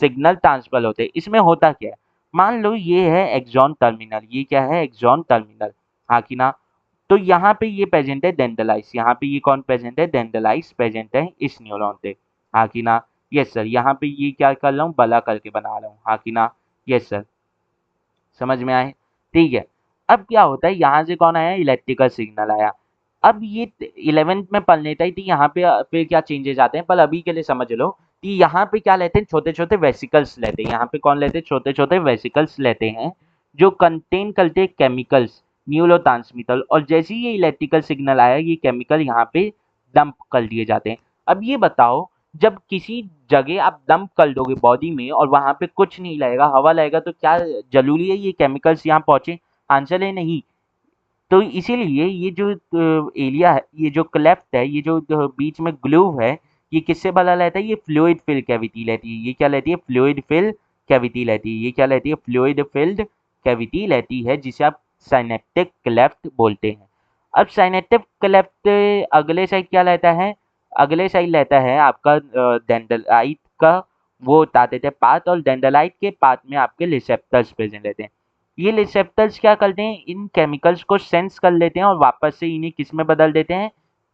सिग्नल ट्रांसफर होते हैं। इसमें होता क्या है? मान लो ये है एक्सॉन टर्मिनल, ये क्या है? एक्सॉन टर्मिनल, हाँ कि ना। तो यहाँ पे ये प्रेजेंट है डेंड्राइट्स, यहाँ पे ये कौन प्रेजेंट है? डेंड्राइट्स प्रेजेंट है इस न्यूरॉन पे, हाँ कि ना। यस सर, यहाँ पे ये क्या कर रहा हूँ? बला करके बना रहा हूँ, हाँ कि ना। यस सर, समझ में आए? ठीक है। अब क्या होता है, यहाँ से कौन आया? इलेक्ट्रिकल सिग्नल आया। अब ये 11th में पढ़ लेता है तो यहाँ पे क्या चेंजेस आते हैं, पर अभी के लिए समझ लो कि यहाँ पे क्या लेते हैं? छोटे छोटे वेसिकल्स लेते हैं। यहाँ पे कौन लेते हैं? छोटे छोटे वेसिकल्स लेते हैं जो कंटेन करते हैं केमिकल्स, न्यूरोट्रांसमीटर। और जैसे ही ये इलेक्ट्रिकल सिग्नल आया ये केमिकल यहाँ पे डंप कर दिए जाते हैं। अब ये बताओ, जब किसी जगह आप डंप कर दोगे बॉडी में और वहां पे कुछ नहीं लगेगा, हवा लगेगा, तो क्या जरूरी है ये केमिकल्स यहाँ पहुंचे? आंसर है नहीं। तो इसीलिए ये जो एरिया है, ये जो क्लेफ्ट है, ये जो बीच में ग्लूव है, ये किससे बना रहता है? ये फ्लूइड फिल कैविटी रहती है। ये क्या रहती है? फ्लूइड फिल कैविटी रहती है। ये क्या रहती है? फ्लूइड फिल्ड कैविटी रहती है, जिसे आप साइनेप्टिक क्लेफ्ट बोलते हैं। अब साइनेप्टिक क्लेफ्ट अगले साइड क्या रहता है? अगले साइड रहता है आपका डेंड्राइट का वो बता देते हैं पाथ, और डेंड्राइट के पाथ में आपके रिसेप्टर्स प्रेजेंट रहते हैं। ये रिसेप्टर्स क्या करते हैं? इन केमिकल्स को सेंस कर लेते हैं और वापस से इन्हें किस में बदल देते हैं?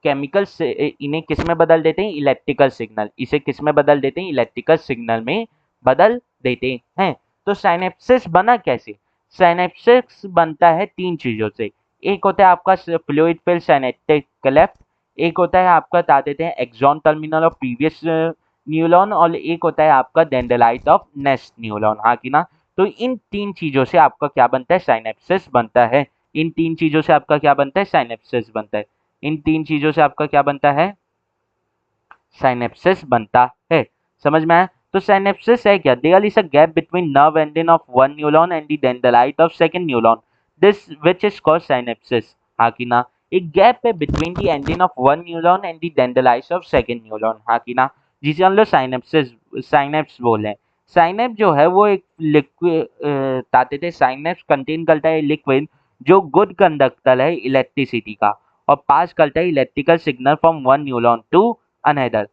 केमिकल्स से इन्हें किस में बदल देते हैं? Electrical signal. इसे किस में बदल देते हैं? इलेक्ट्रिकल सिग्नल में बदल देते हैं। तो साइनेप्सिस बना कैसे? साइनेप्सिस बनता है तीन चीजों से। एक होता है आपका फ्लूइड फिल्ड साइनेप्टिक क्लेफ्ट, एक होता है आपका बता देते हैं axon terminal of previous neuron, और एक होता है आपका डेंड्राइट ऑफ नेक्स्ट न्यूरॉन, हाँ कि ना। तो इन तीन चीजों से आपका क्या बनता है? साइनेप्सिस बनता है। इन तीन चीजों से आपका क्या बनता है? साइनेप्सिस बनता है। इन तीन चीजों से आपका क्या बनता है? साइनेप्सिस बनता है। समझ में आया? तो साइनेप्सिस है क्या? There is a gap between nerve ending of one neuron and the dendrite of second neuron, this which is called synapsis, हाँ कि ना। एक गैप है between the ending of one neuron and the dendrite of second neuron, हाँ कि ना, जिसे हम लोग साइनेप्सिस साइनेप्स बोले हैं। साइनेप्स जो है वो एक लिक्विड ताते थे, साइनेप्स कंटेन करता है लिक्विड जो गुड कंडक्टर है इलेक्ट्रिसिटी का, और पास करता है electrical signal from one neuron to another.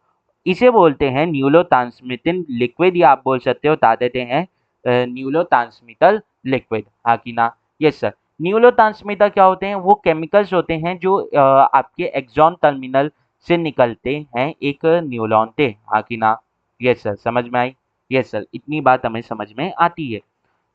इसे बोलते हैं न्यूरोट्रांसमिटिंग लिक्विड, या आप बोल सकते हो बता देते हैं न्यूरोट्रांसमीटर लिक्विड, हाँ कि ना? Yes sir. न्यूरोट्रांसमीटर क्या होते हैं? वो केमिकल्स होते हैं जो आपके एक्सॉन टर्मिनल से निकलते हैं एक न्यूरॉन से, हाँ कि ना? यस सर, समझ में आई? यस सर, इतनी बात हमें समझ में आती है।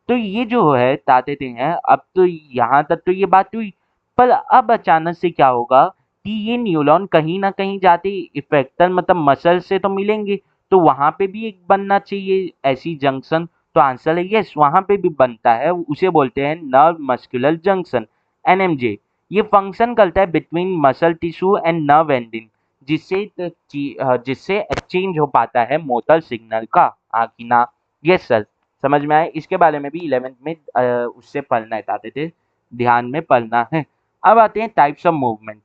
तो ये जो है ताकतें हैं, अब तो यहाँ तक तो ये बात हुई, पर अब अचानक से क्या होगा कि ये न्यूरॉन कहीं न कहीं जाते इफेक्टर मतलब मसल से तो मिलेंगे, तो वहाँ पे भी एक बनना चाहिए ऐसी जंक्शन। तो आंसर है यस, वहाँ पे भी बनता है, उसे बोलते हैं नर्व मस्कुलर जंक्शन, एनएमजे। ये फंक्शन करता है between muscle tissue and nerve ending, जिससे एक्सचेंज हो पाता है मोटर सिग्नल का, हाँ कि ना? यस सर, समझ में आए? इसके बारे में भी 11th में उससे पढ़ना है, चाहते थे ध्यान में पढ़ना है। अब आते हैं types of movement.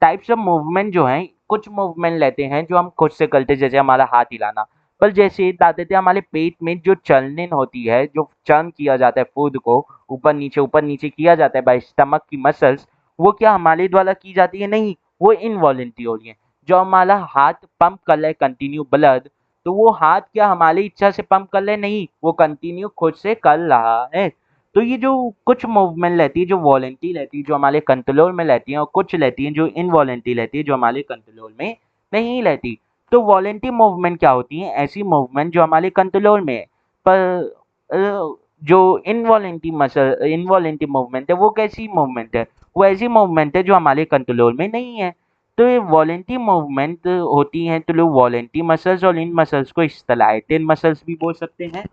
Types of movement जो हैं, कुछ मूवमेंट लेते हैं जो हम खुद से करते हैं, जैसे हमारा हाथ हिलाना। पर जैसे दाते थे हमारे पेट में जो चलने होती है, जो चर्न किया जाता है फूड को ऊपर नीचे किया जाता है बाय स्टमक की मसल्स, वो क्या हमारे द्वारा की जाती है? नहीं, वो इनवॉलेंटरी हो रही है। जो हमारा हाथ पंप कर रहा है कंटिन्यू ब्लड, तो वो हाथ क्या हमारी इच्छा से पंप कर रहे? नहीं, वो कंटिन्यू खुद से कर रहा है। तो ये जो कुछ मूवमेंट रहती है जो वॉलेंटरी रहती है, जो हमारे कंट्रोल में रहती है, और कुछ रहती है जो इनवॉलेंटरी रहती है, जो हमारे कंट्रोल में नहीं रहती। तो वॉलेंटरी मूवमेंट क्या होती है? ऐसी मूवमेंट जो हमारे कंट्रोल में है, पर जो इनवॉलेंटरी मूवमेंट है वो कैसी मूवमेंट है? वो ऐसी मूवमेंट है जो हमारे कंट्रोल में नहीं है। तो ये वॉलेंटरी मूवमेंट होती हैं, तो लोग वॉलेंटरी मसल्स, और इन मसल्स को स्टेलाइटेड मसल्स भी बोल सकते हैं।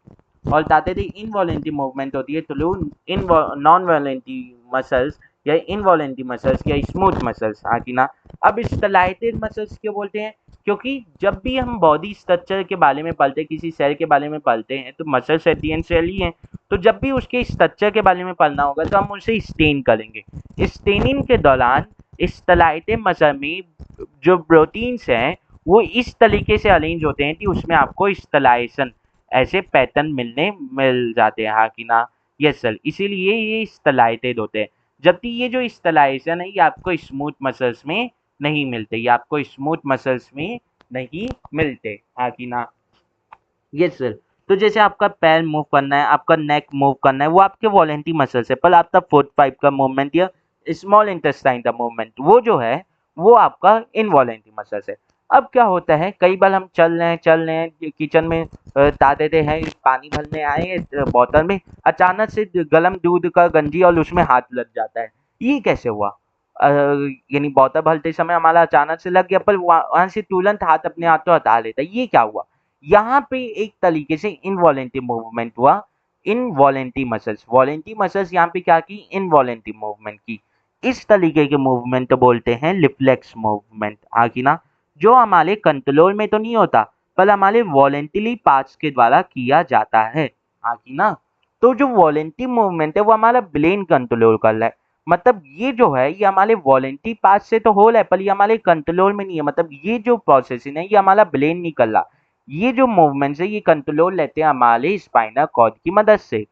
और दाते थे इनवॉलेंटरी मूवमेंट होती है, तो लोग इन नॉन वॉलेंटरी मसल्स या इनवॉलेंटरी मसल्स या स्मूथ मसल्स, हाँ कि ना? अब स्टेलाइटेड मसल्स क्यों बोलते हैं? क्योंकि जब भी हम बॉडी स्ट्रक्चर के बारे में पढ़ते हैं, किसी सेल के बारे में पढ़ते हैं, तो muscles at the end cell ही हैं। तो जब भी उसके स्ट्रक्चर के बारे में पढ़ना होगा तो हम उसे स्टेन करेंगे। स्टेनिंग के दौरान स्टेलाइटेड मसल में जो प्रोटीन्स हैं वो इस तरीके से अरेंज होते हैं कि उसमें आपको स्टेलाइजेशन ऐसे पैटर्न मिल जाते हैं, हाँ कि ना? यस सर, इसीलिए ये स्टेलाइटेड होते हैं। जबकि ये जो स्टेलाइजेशन है ये आपको स्मूथ मसल्स में नहीं मिलते, ये आपको स्मूथ मसल्स में नहीं मिलते, हाँ कि ना? Yes sir. तो जैसे आपका पैर मूव करना है, आपका नेक मूव करना है, वो आपके वॉलेंटरी मसल्स है, पर आपका फुट पाइप का मूवमेंट या स्मॉल इंटेस्टाइन का मूवमेंट वो जो है वो आपका इनवॉलेंटरी मसल्स है। अब क्या होता है, कई बार हम चल रहे हैं किचन में, ताते हैं पानी भरने आए हैं बोतल में, अचानक से गरम दूध का गंजी और उसमें हाथ लग जाता है। ये कैसे हुआ? यानी बोतल भरते समय हमारा अचानक से लग गया, पर वहां से तुरंत हाथ अपने हाथ तो हटा लेता है, ये क्या हुआ? यहाँ पे एक तरीके से इनवॉलेंटरी मूवमेंट हुआ। इनवॉलेंटरी मसल्स, वॉलेंटरी मसल्स यहाँ पे क्या की? इनवॉलेंटरी मूवमेंट की। इस तरीके के मूवमेंट बोलते हैं रिफ्लेक्स मूवमेंट, हाँ कि ना? जो हमारे कंट्रोल में तो नहीं होता, पर हमारे वॉलेंटरी पार्ट्स के द्वारा किया जाता है, हाँ कि ना? तो जो वॉलेंटरी मूवमेंट है वो हमारा ब्रेन कंट्रोल कर रहा है। मतलब ये जो है ये हमारे वॉलेंटरी पार्ट से तो हो रहा है, पर ये हमारे कंट्रोल में नहीं है। मतलब ये जो प्रोसेसिंग है ये हमारा ब्रेन नहीं कर रहा। ये जो मूवमेंट्स है ये कंट्रोल लेते हैं हमारे स्पाइनल कॉर्ड की मदद से।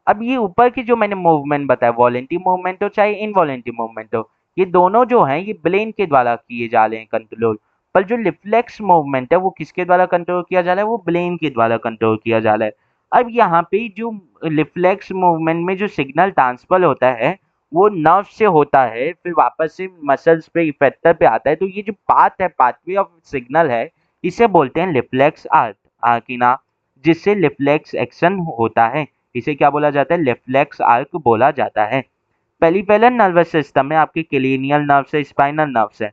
अब ये ऊपर की जो मैंने मूवमेंट बताया, वॉलेंटरी मूवमेंट हो चाहे इनवॉलेंटरी मूवमेंट हो, ये दोनों जो हैं ये ब्रेन के द्वारा किए जा रहे हैं कंट्रोल। पर जो रिफ्लेक्स मूवमेंट है वो किसके द्वारा कंट्रोल किया जा रहा है? वो ब्रेन के द्वारा कंट्रोल किया जा रहा है। अब यहाँ पे जो रिफ्लेक्स मूवमेंट में जो सिग्नल ट्रांसफर होता है वो नर्व से होता है, फिर वापस से मसल्स पे इफेक्टर पे आता है। तो ये जो पाथ है, पाथवे ऑफ सिग्नल है, इसे बोलते हैं रिफ्लेक्स आर्ट, कि ना? जिससे रिफ्लेक्स एक्शन होता है, इसे क्या बोला जाता है? रिफ्लेक्स आर्क बोला जाता है। पेरिफेरल नर्वस सिस्टम में आपके क्रेनियल नर्व्स है, स्पाइनल नर्व्स है।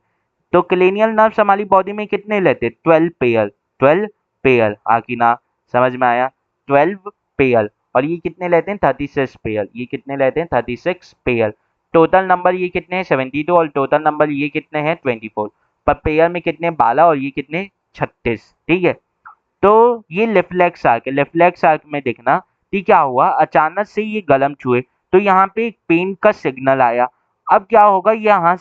तो क्रेनियल नर्व्स हमारी बॉडी में कितने लेते हैं? 12 पेयर, 12 पेयर, कि ना? समझ में आया? 12 पेयर। और ये कितने लेते हैं? 36 पेयर। ये कितने लेते हैं? 36 पेयर। टोटल नंबर ये कितने हैं? 72। और टोटल नंबर ये कितने हैं? 24। पर पेयर में कितने? 12। और ये कितने? 36। ठीक है। तो ये रिफ्लेक्स आर्क है। रिफ्लेक्स आर्क में देखना कि क्या हुआ, अचानक से ये गलम छुए तो यहाँ पे एक पेन का सिग्नल आया। अब क्या होगा, यहाँ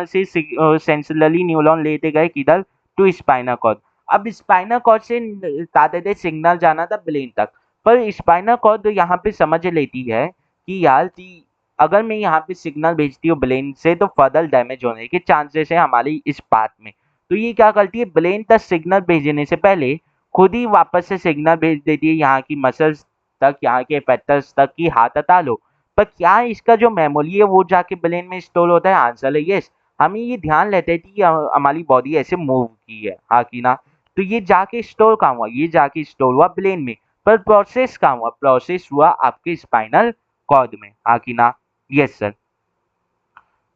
से सेंसरली न्यूरॉन लेते गए किधर? To spinal cord. अब स्पाइनल कॉर्ड से कहते थे सिग्नल जाना था ब्रेन तक, पर स्पाइनल कॉर्ड यहाँ पे समझ लेती है कि यार कि अगर मैं यहाँ पे सिग्नल भेजती हूँ ब्रेन से तो फर्दर डैमेज होने के चांसेस है हमारी इस पाथ में। तो ये क्या करती है, ब्रेन तक सिग्नल भेजने से पहले खुद ही वापस से सिग्नल भेज देती है यहाँ की मसल्स तक, यहाँ के फैक्टर्स तक की हाथ हटा लो, पर क्या इसका जो मेमोरी है वो जाके ब्रेन में स्टोर होता है? आंसर है यस। हमें ये ध्यान लेते हैं कि हमारी बॉडी ऐसे मूव की है, हाँ कि ना? तो ये जाके स्टोर कहाँ हुआ? ये जाके स्टोर हुआ ब्रेन में। पर प्रोसेस कहाँ हुआ? प्रोसेस हुआ आपके स्पाइनल कॉर्ड में, हाँ कि ना? Yes sir.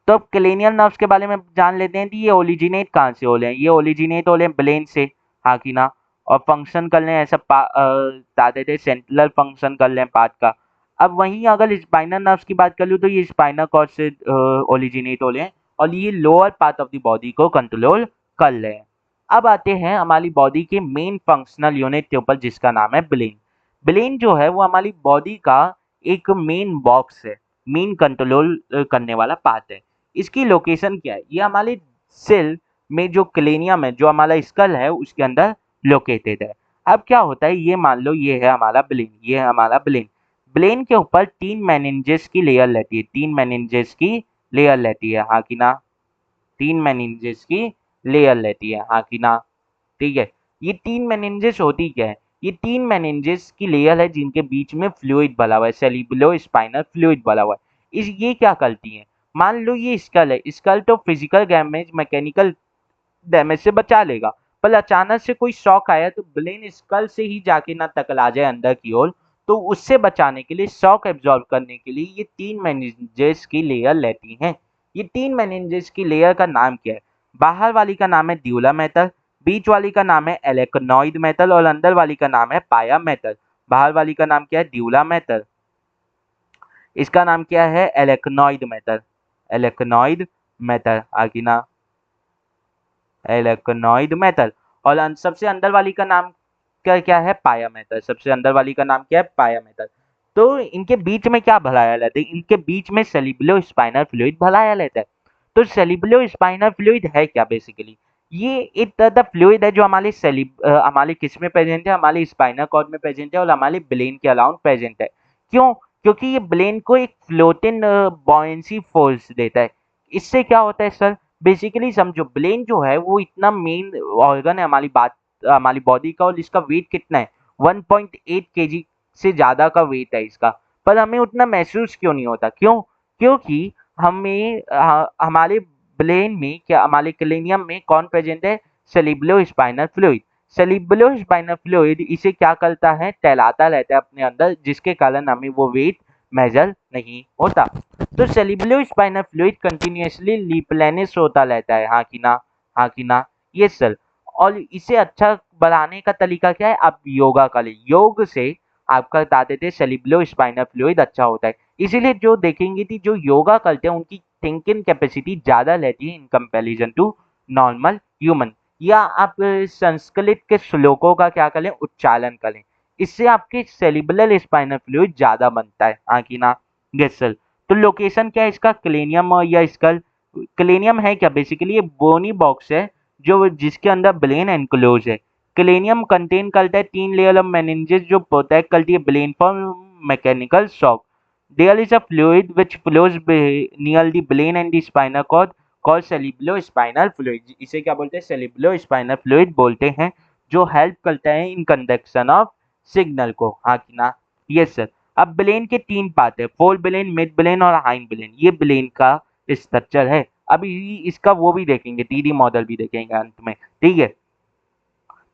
तो अब क्रेनियल नर्व्स के बारे में जान लेते हैं कि ये ओरिजिनेट कहाँ से हो रहे हैं। ये ओरिजिनेट हो रहे हैं ब्रेन से, हाँ कि ना? और फंक्शन कर रहे हैं ऐसा बताते थे सेंट्रल फंक्शन कर रहे हैं पार्ट का। अब वहीं अगर स्पाइनल नर्व्स की बात कर लूँ तो ये स्पाइनल कॉर्ड से ओरिजिनेट हो रहे हैं और ये lower part of the body को कंट्रोल कर रहे हैं। अब आते हैं हमारी बॉडी के मेन फंक्शनल यूनिट के ऊपर जिसका नाम है ब्रेन। ब्रेन जो है वो हमारी बॉडी का एक मेन बॉक्स है, मेन कंट्रोल करने वाला पार्ट है। इसकी लोकेशन क्या है? ये हमारे सेल में जो क्लेनियम है, जो हमारा स्कल है, उसके अंदर लोकेटेड है। अब क्या होता है, ये मान लो ये है हमारा ब्रेन, ये है हमारा ब्रेन। ब्रेन के ऊपर 3 मेनिंजेस की लेयर रहती है, 3 मेनिंजेस की लेयर रहती है, हाँ कि ना? 3 मेनिंजेस की लेयर रहती है, हाँ कि ना? ठीक है। ये 3 मेनिंजेस होती क्या है? ये 3 मेनिंजेस की लेयर है जिनके बीच में फ्लूइड भरा हुआ है, सेरिब्रो स्पाइनल फ्लूइड भरा हुआ है। इस ये क्या करती है? मान लो ये स्कल है, स्कल तो फिजिकल डैमेज, मैकेनिकल डैमेज से बचा लेगा, पर अचानक से कोई शॉक आया तो ब्रेन स्कल से ही जाके ना टकरा जाए अंदर की ओर, तो उससे बचाने के लिए, शॉक एब्जॉर्ब करने के लिए ये 3 मेनिंजेस की लेयर लेती हैं। ये 3 मेनिंजेस की लेयर का नाम क्या है? बाहर वाली का नाम है ड्यूला मेटल, बीच वाली का नाम है एलेक्नोइड मेटल और अंदर वाली का नाम है पाया मेटल। बाहर वाली का नाम क्या है? ड्यूला मेटल। इसका नाम क्या है? एलेक्नोइड मेटल। एलेक्नोइड मेटल, आगे ना? एलेक्नोइड मेटल। और सबसे अंदर वाली का नाम क्या क्या है? पाया मेटल। सबसे अंदर वाली का नाम क्या है? पाया मेटल। तो इनके बीच में क्या भराया रहता है? इनके बीच में सेरिब्रो स्पाइनल फ्लूइड भराया रहता है। तो सेरिब्रो स्पाइनल फ्लूइड है क्या बेसिकली? ये एक तरह का फ्लूइड है जो हमारे किस में प्रेजेंट है? हमारे स्पाइनल कॉर्ड में प्रेजेंट है और हमारे ब्रेन के अराउंड प्रेजेंट है। क्यों? क्योंकि ये ब्रेन को एक फ्लोटिंग बॉयंसी फोर्स देता है। इससे क्या होता है सर? बेसिकली समझो, ब्रेन जो है वो इतना मेन ऑर्गन है हमारी बॉडी का, और इसका वेट कितना है? 1.8 केजी से ज्यादा का वेट है इसका। पर हमें उतना महसूस क्यों नहीं होता? क्यों? क्योंकि हमारे ब्रेन में, क्या हमारे क्रेनियम में कौन प्रेजेंट है? Cerebro spinal fluid. Cerebro spinal fluid इसे क्या करता है? टहलाता रहता है अपने अंदर, जिसके कारण हमें वो वेट मेजर नहीं होता। तो cerebro spinal fluid continuously replenish होता रहता है, हाँ कि ना? हाँ कि ना? Yes sir. और इसे अच्छा बढ़ाने का तरीका क्या है? आप योगा करें, योग से आपका बताते थे सेरिब्रो स्पाइनल फ्लूइड अच्छा होता है। इसीलिए जो देखेंगे कि जो योगा करते हैं उनकी थिंकिंग कैपेसिटी ज्यादा रहती है in comparison to normal human. या आप संस्कृत के श्लोकों का क्या करें? उच्चारण करें। इससे आपके सेरिब्रल स्पाइनल फ्लूइड ज्यादा बनता है, हाँ कि ना? Yes sir. तो लोकेशन क्या है इसका? क्लेनियम या स्कल। क्लेनियम है क्या? बेसिकली ये बोनी बॉक्स है जो जिसके अंदर ब्रेन एनक्लोज है। क्लेनियम कंटेन करता है 3 लेयर ऑफ मेनिंजेस जो प्रोटेक्ट करती है brain from mechanical shock. There is a fluid which flows near the brain and the spinal cord called cerebro spinal fluid. इसे क्या बोलते हैं? सेरिब्रो स्पाइनल फ्लूइड बोलते हैं, जो हेल्प करता है इन कंडक्शन ऑफ सिग्नल को, हाँ कि ना? Yes sir. अब ब्रेन के 3 पार्ट है, फोर ब्रेन, मिड ब्रेन और हाइंड ब्रेन। ये ब्रेन का स्ट्रक्चर है। अभी इसका वो भी देखेंगे, 3D मॉडल भी देखेंगे अंत में, ठीक है?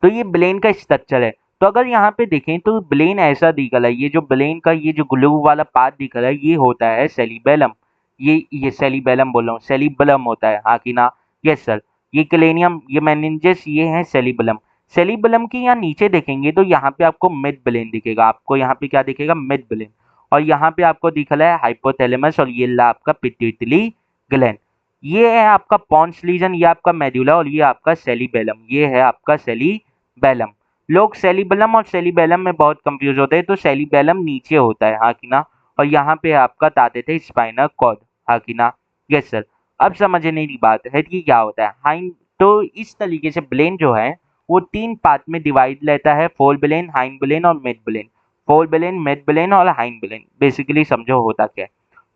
तो ये ब्रेन का स्ट्रक्चर है। तो अगर यहाँ पे देखें तो ब्रेन ऐसा दिख रहा है, ये जो ब्रेन का ये जो ग्लू वाला पार्ट दिख रहा है ये होता है सेरिबेलम। ये सेरिबेलम बोल रहा हूँ, सेरिबेलम होता है, हाँ कि ना? Yes sir. ये क्लेनियम, ये मेनिंजेस, ये है सेरिबेलम। सेरिबेलम की यहाँ नीचे देखेंगे तो यहाँ पे आपको मिड ब्रेन दिखेगा। आपको यहाँ पे क्या दिखेगा? Mid brain. और यहाँ पे आपको दिख रहा है हाइपोथैलेमस और ये ला आपका पिट्यूटरी ग्लैंड। ये है आपका पॉन्स लीजन, ये आपका मेडुला और ये आपका सेरिबेलम, ये है आपका सेरिबेलम। लोग सेरिबेलम और सेरिबेलम में बहुत कंफ्यूज होते हैं। तो सेरिबेलम नीचे होता है, हाँ कि ना? और यहाँ पे आपका ताते थे स्पाइनल कॉर्ड, हाँ कि ना? Yes sir. अब समझने की बात है कि क्या होता है हाइंड। तो इस तरीके से ब्रेन जो है वो 3 पार्ट में डिवाइड रहता है, फोर ब्रेन, हाइंड ब्रेन और mid brain. Fore brain, mid brain और हाइंड ब्रेन। बेसिकली समझो होता क्या है।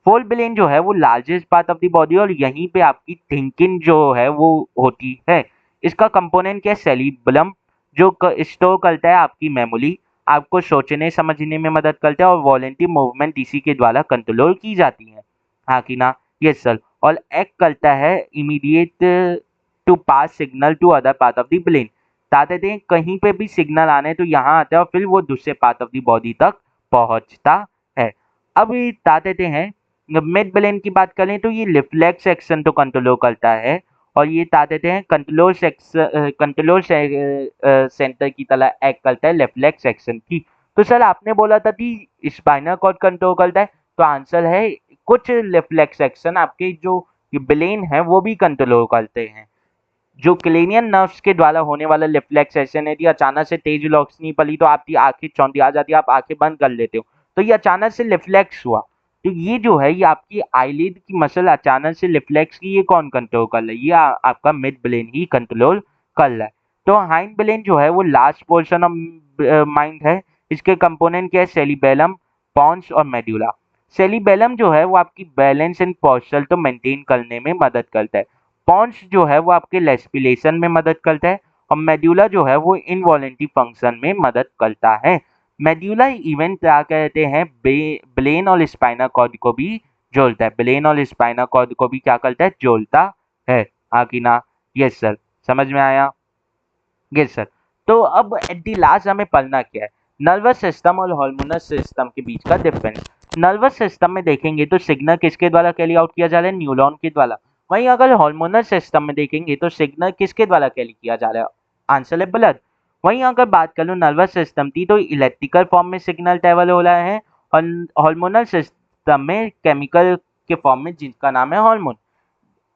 फोर ब्रेन जो है वो largest part of the body और यहीं पे आपकी थिंकिंग जो है वो होती है। इसका कंपोनेंट क्या है? सेरिबेलम, जो स्टोर करता है आपकी मेमोरी। आपको सोचने समझने में मदद करता है और वॉलेंटरी मूवमेंट इसी के द्वारा कंट्रोल की जाती है। हाँ कि ना? Yes sir. और एक्ट करता है immediate to pass signal to other part of the brain. बता देते हैं कहीं पे भी सिग्नल आने तो यहाँ आता है और फिर वो दूसरे पार्ट ऑफ द बॉडी तक पहुंचता है। अब बता देते हैं मिड ब्रेन की बात करें तो ये रिफ्लेक्स एक्शन तो कंट्रोल करता है और ये बता देते हैं कंट्रोल सेंटर की तरह एक्ट करता है रिफ्लेक्स एक्शन की। तो सर आपने बोला था कि स्पाइनल कॉर्ड कंट्रोल करता है, तो आंसर है कुछ रिफ्लेक्स एक्शन आपके जो ब्रेन है वो भी कंट्रोल करते हैं। जो क्लेनियन नर्व्स के द्वारा होने वाला रिफ्लेक्सेशन है, यदि अचानक से तेज रोशनी पड़ी तो आपकी आंखें चौंधी आ जाती है, आप आंखें बंद कर लेते हो, तो ये अचानक से रिफ्लेक्स हुआ। तो ये जो है ये आपकी आईलिड की मसल अचानक से रिफ्लेक्स की, ये कौन कंट्रोल कर रहा है? ये आपका मिड ब्रेन ही कंट्रोल कर रहा है। तो हाइंड ब्रेन जो है वो लास्ट पोर्शन ऑफ माइंड है। इसके कंपोनेंट क्या है? सेरिबेलम, पॉन्स और मेडुला। सेरिबेलम जो है वो आपकी बैलेंस एंड पोस्चर तो मेंटेन करने में मदद करता है। पॉन्स जो है वो आपके रेस्पिरेशन में मदद करता है और मेड्यूला जो है वो इनवॉलेंटरी फंक्शन में मदद करता है। मेड्यूला इवेंट क्या कहते हैं? ब्रेन और स्पाइनल कॉर्ड को भी जोड़ता है। ब्रेन और स्पाइनल कॉर्ड को भी क्या करता है? जोड़ता है। हाँ कि ना? Yes sir. समझ में आया? Yes sir. तो अब एट दी लास्ट हमें पढ़ना क्या है? नर्वस सिस्टम और हार्मोनल सिस्टम के बीच का डिफरेंस। नर्वस सिस्टम में देखेंगे तो सिग्नल किसके द्वारा कैरी आउट किया जा रहा है? न्यूरॉन के द्वारा। वहीं अगर हार्मोनल सिस्टम में देखेंगे तो सिग्नल किसके द्वारा कैरी किया जा रहा है? आंसर है ब्लड। वहीं अगर बात कर लो नर्वस सिस्टम की तो इलेक्ट्रिकल फॉर्म में सिग्नल ट्रेवल हो रहा है और हार्मोनल सिस्टम में केमिकल के फॉर्म में जिनका नाम है hormone.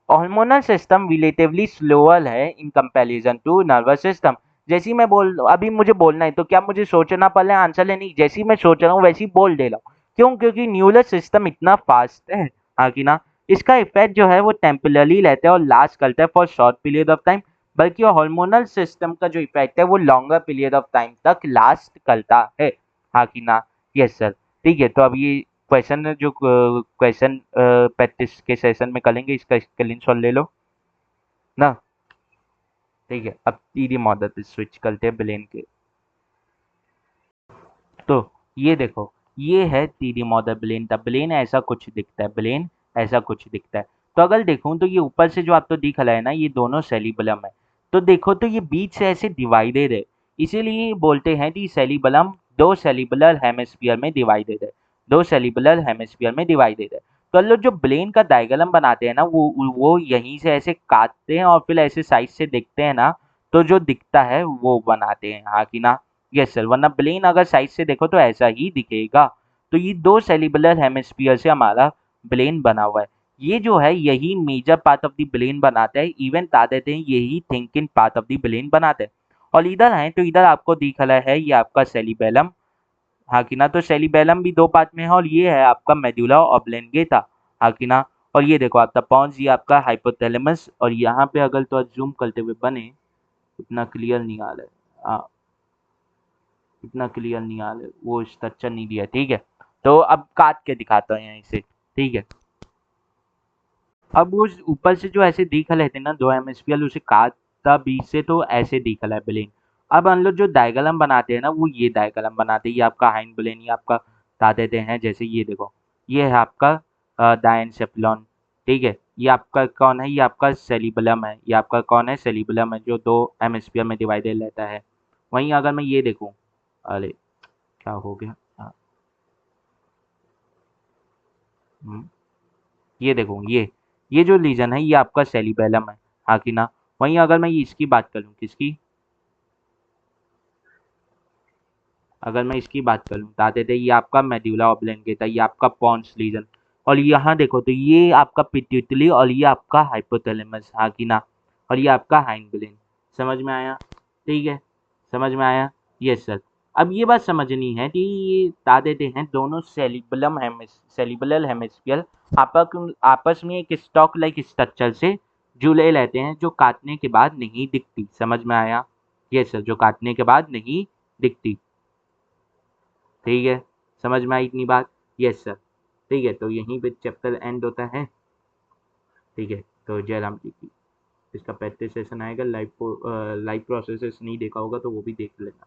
Hormonal system relatively slower है in comparison to nervous system. जैसे ही मैं बोल अभी मुझे बोलना है तो क्या मुझे सोचना पड़ रहा है आंसर लेने की? जैसे ही मैं सोच रहा हूँ वैसे ही बोल दे रहा हूँ। क्यों? क्योंकि न्यूरल सिस्टम इतना फास्ट है। हाँ कि ना? इसका इफेक्ट जो है वो टेम्पररी रहता है और लास्ट करता है for short period of time. बल्कि हार्मोनल सिस्टम का जो इफेक्ट है वो लॉन्गर पीरियड ऑफ टाइम तक लास्ट करता है। हाँ कि ना? Yes sir. ठीक है, तो अब ये क्वेश्चन जो क्वेश्चन प्रैक्टिस के सेशन में करेंगे इसका स्क्रीनशॉट ले लो ना। ठीक है, अब तीसरी मॉडल पे स्विच करते हैं ब्लेन के। तो ये देखो, ये है तीसरी मॉडल ब्लेन का। ब्लेन ऐसा कुछ दिखता है, ब्लेन ऐसा कुछ दिखता है। तो अगर देखूं तो ये ऊपर से जो आपको दिख रहा है ना, ये दोनों सेरिबलम है। तो देखो तो ये बीच से ऐसे डिवाइडेड है, इसीलिए बोलते हैं कि सेरिबलम दो सेरिबुलर हेमिस्फीयर में डिवाइडेड है। दो सेरिबुलर हेमिस्फीयर में डिवाइडेड है। तो लोग जो ब्लेन का डायग्राम बनाते हैं ना, वो यहीं से ऐसे काटते हैं और फिर ऐसे साइड से देखते हैं ना, तो जो दिखता है वो बनाते हैं। हाँ कि ना? Yes sir. वरना ब्लेन अगर साइड से देखो तो ऐसा ही दिखेगा। तो ये दो सेरिबुलर हेमिस्फीयर से हमारा ब्लेन बना हुआ है। ये जो है यही major part of the brain बनाता है। इवन बता देते हैं यही thinking part of the brain बनाते हैं। और इधर है तो इधर आपको दिख रहा है ये आपका सेरिबेलम। हाँ कि ना? तो सेरिबेलम भी दो पार्ट में है और ये है आपका मेडुला ऑब्लंगेटा। हाँ कि ना? और ये देखो आपका पॉन्स, ये आपका हाइपोथैलेमस। और यहाँ पे अगर तो जूम करते हुए बने, इतना क्लियर नहीं आ रहा है। हाँ, इतना क्लियर नहीं आ रहा है, वो स्ट्रक्चर नहीं दिया। ठीक है, तो अब काट के दिखाता हूँ यहाँ से। ठीक है, अब वो ऊपर से जो ऐसे दिख रहे थे ना दो हेमिस्फीयर, उसे काटता बीच से तो ऐसे दिख रहा है ब्लेन। अब हम लोग जो डायग्राम बनाते हैं ना, वो ये डायग्राम बनाते हैं। ये आपका हाइंड ब्लेन, ये आपका बता देते हैं। जैसे ये देखो, ये है आपका डायनसेप्लॉन। ठीक है, ये आपका कौन है? ये आपका सेरिबेलम है। ये आपका कौन है? सेरिबेलम है, जो दो हेमिस्फीयर में डिवाइडेड रहता है। वहीं अगर मैं ये देखूं, अरे क्या हो गया? हाँ, हम्म, ये देखो, ये जो लीजन है ये आपका सेरिबेलम है। हाँ कि ना? वहीं अगर मैं इसकी बात करूँ, किसकी? अगर मैं इसकी बात करूँ, बताते थे ये आपका मेडुला ऑब्लंगेटा, ये आपका पॉन्स लीजन। और यहाँ देखो तो ये आपका पिट्यूटरी और ये आपका हाइपोथैलेमस। हाँ कि ना? और ये आपका हाइंड। समझ में आया? ठीक है, समझ में आया? Yes sir. अब ये बात समझनी है कि ये बता देते हैं दोनों सेरिबुलर हेमिस्फीयर आपस में एक स्टॉक लाइक स्ट्रक्चर से जुड़े रहते हैं, जो काटने के बाद नहीं दिखती। समझ में आया? यस सर, जो काटने के बाद नहीं दिखती। ठीक है, समझ में आई इतनी बात? Yes sir. ठीक है, तो यहीं पे चैप्टर एंड होता है। ठीक है, तो जयराम जी की इसका प्रैक्टिस सेशन आएगा। लाइव लाइव प्रोसेसेस नहीं देखा होगा तो वो भी देख लेना।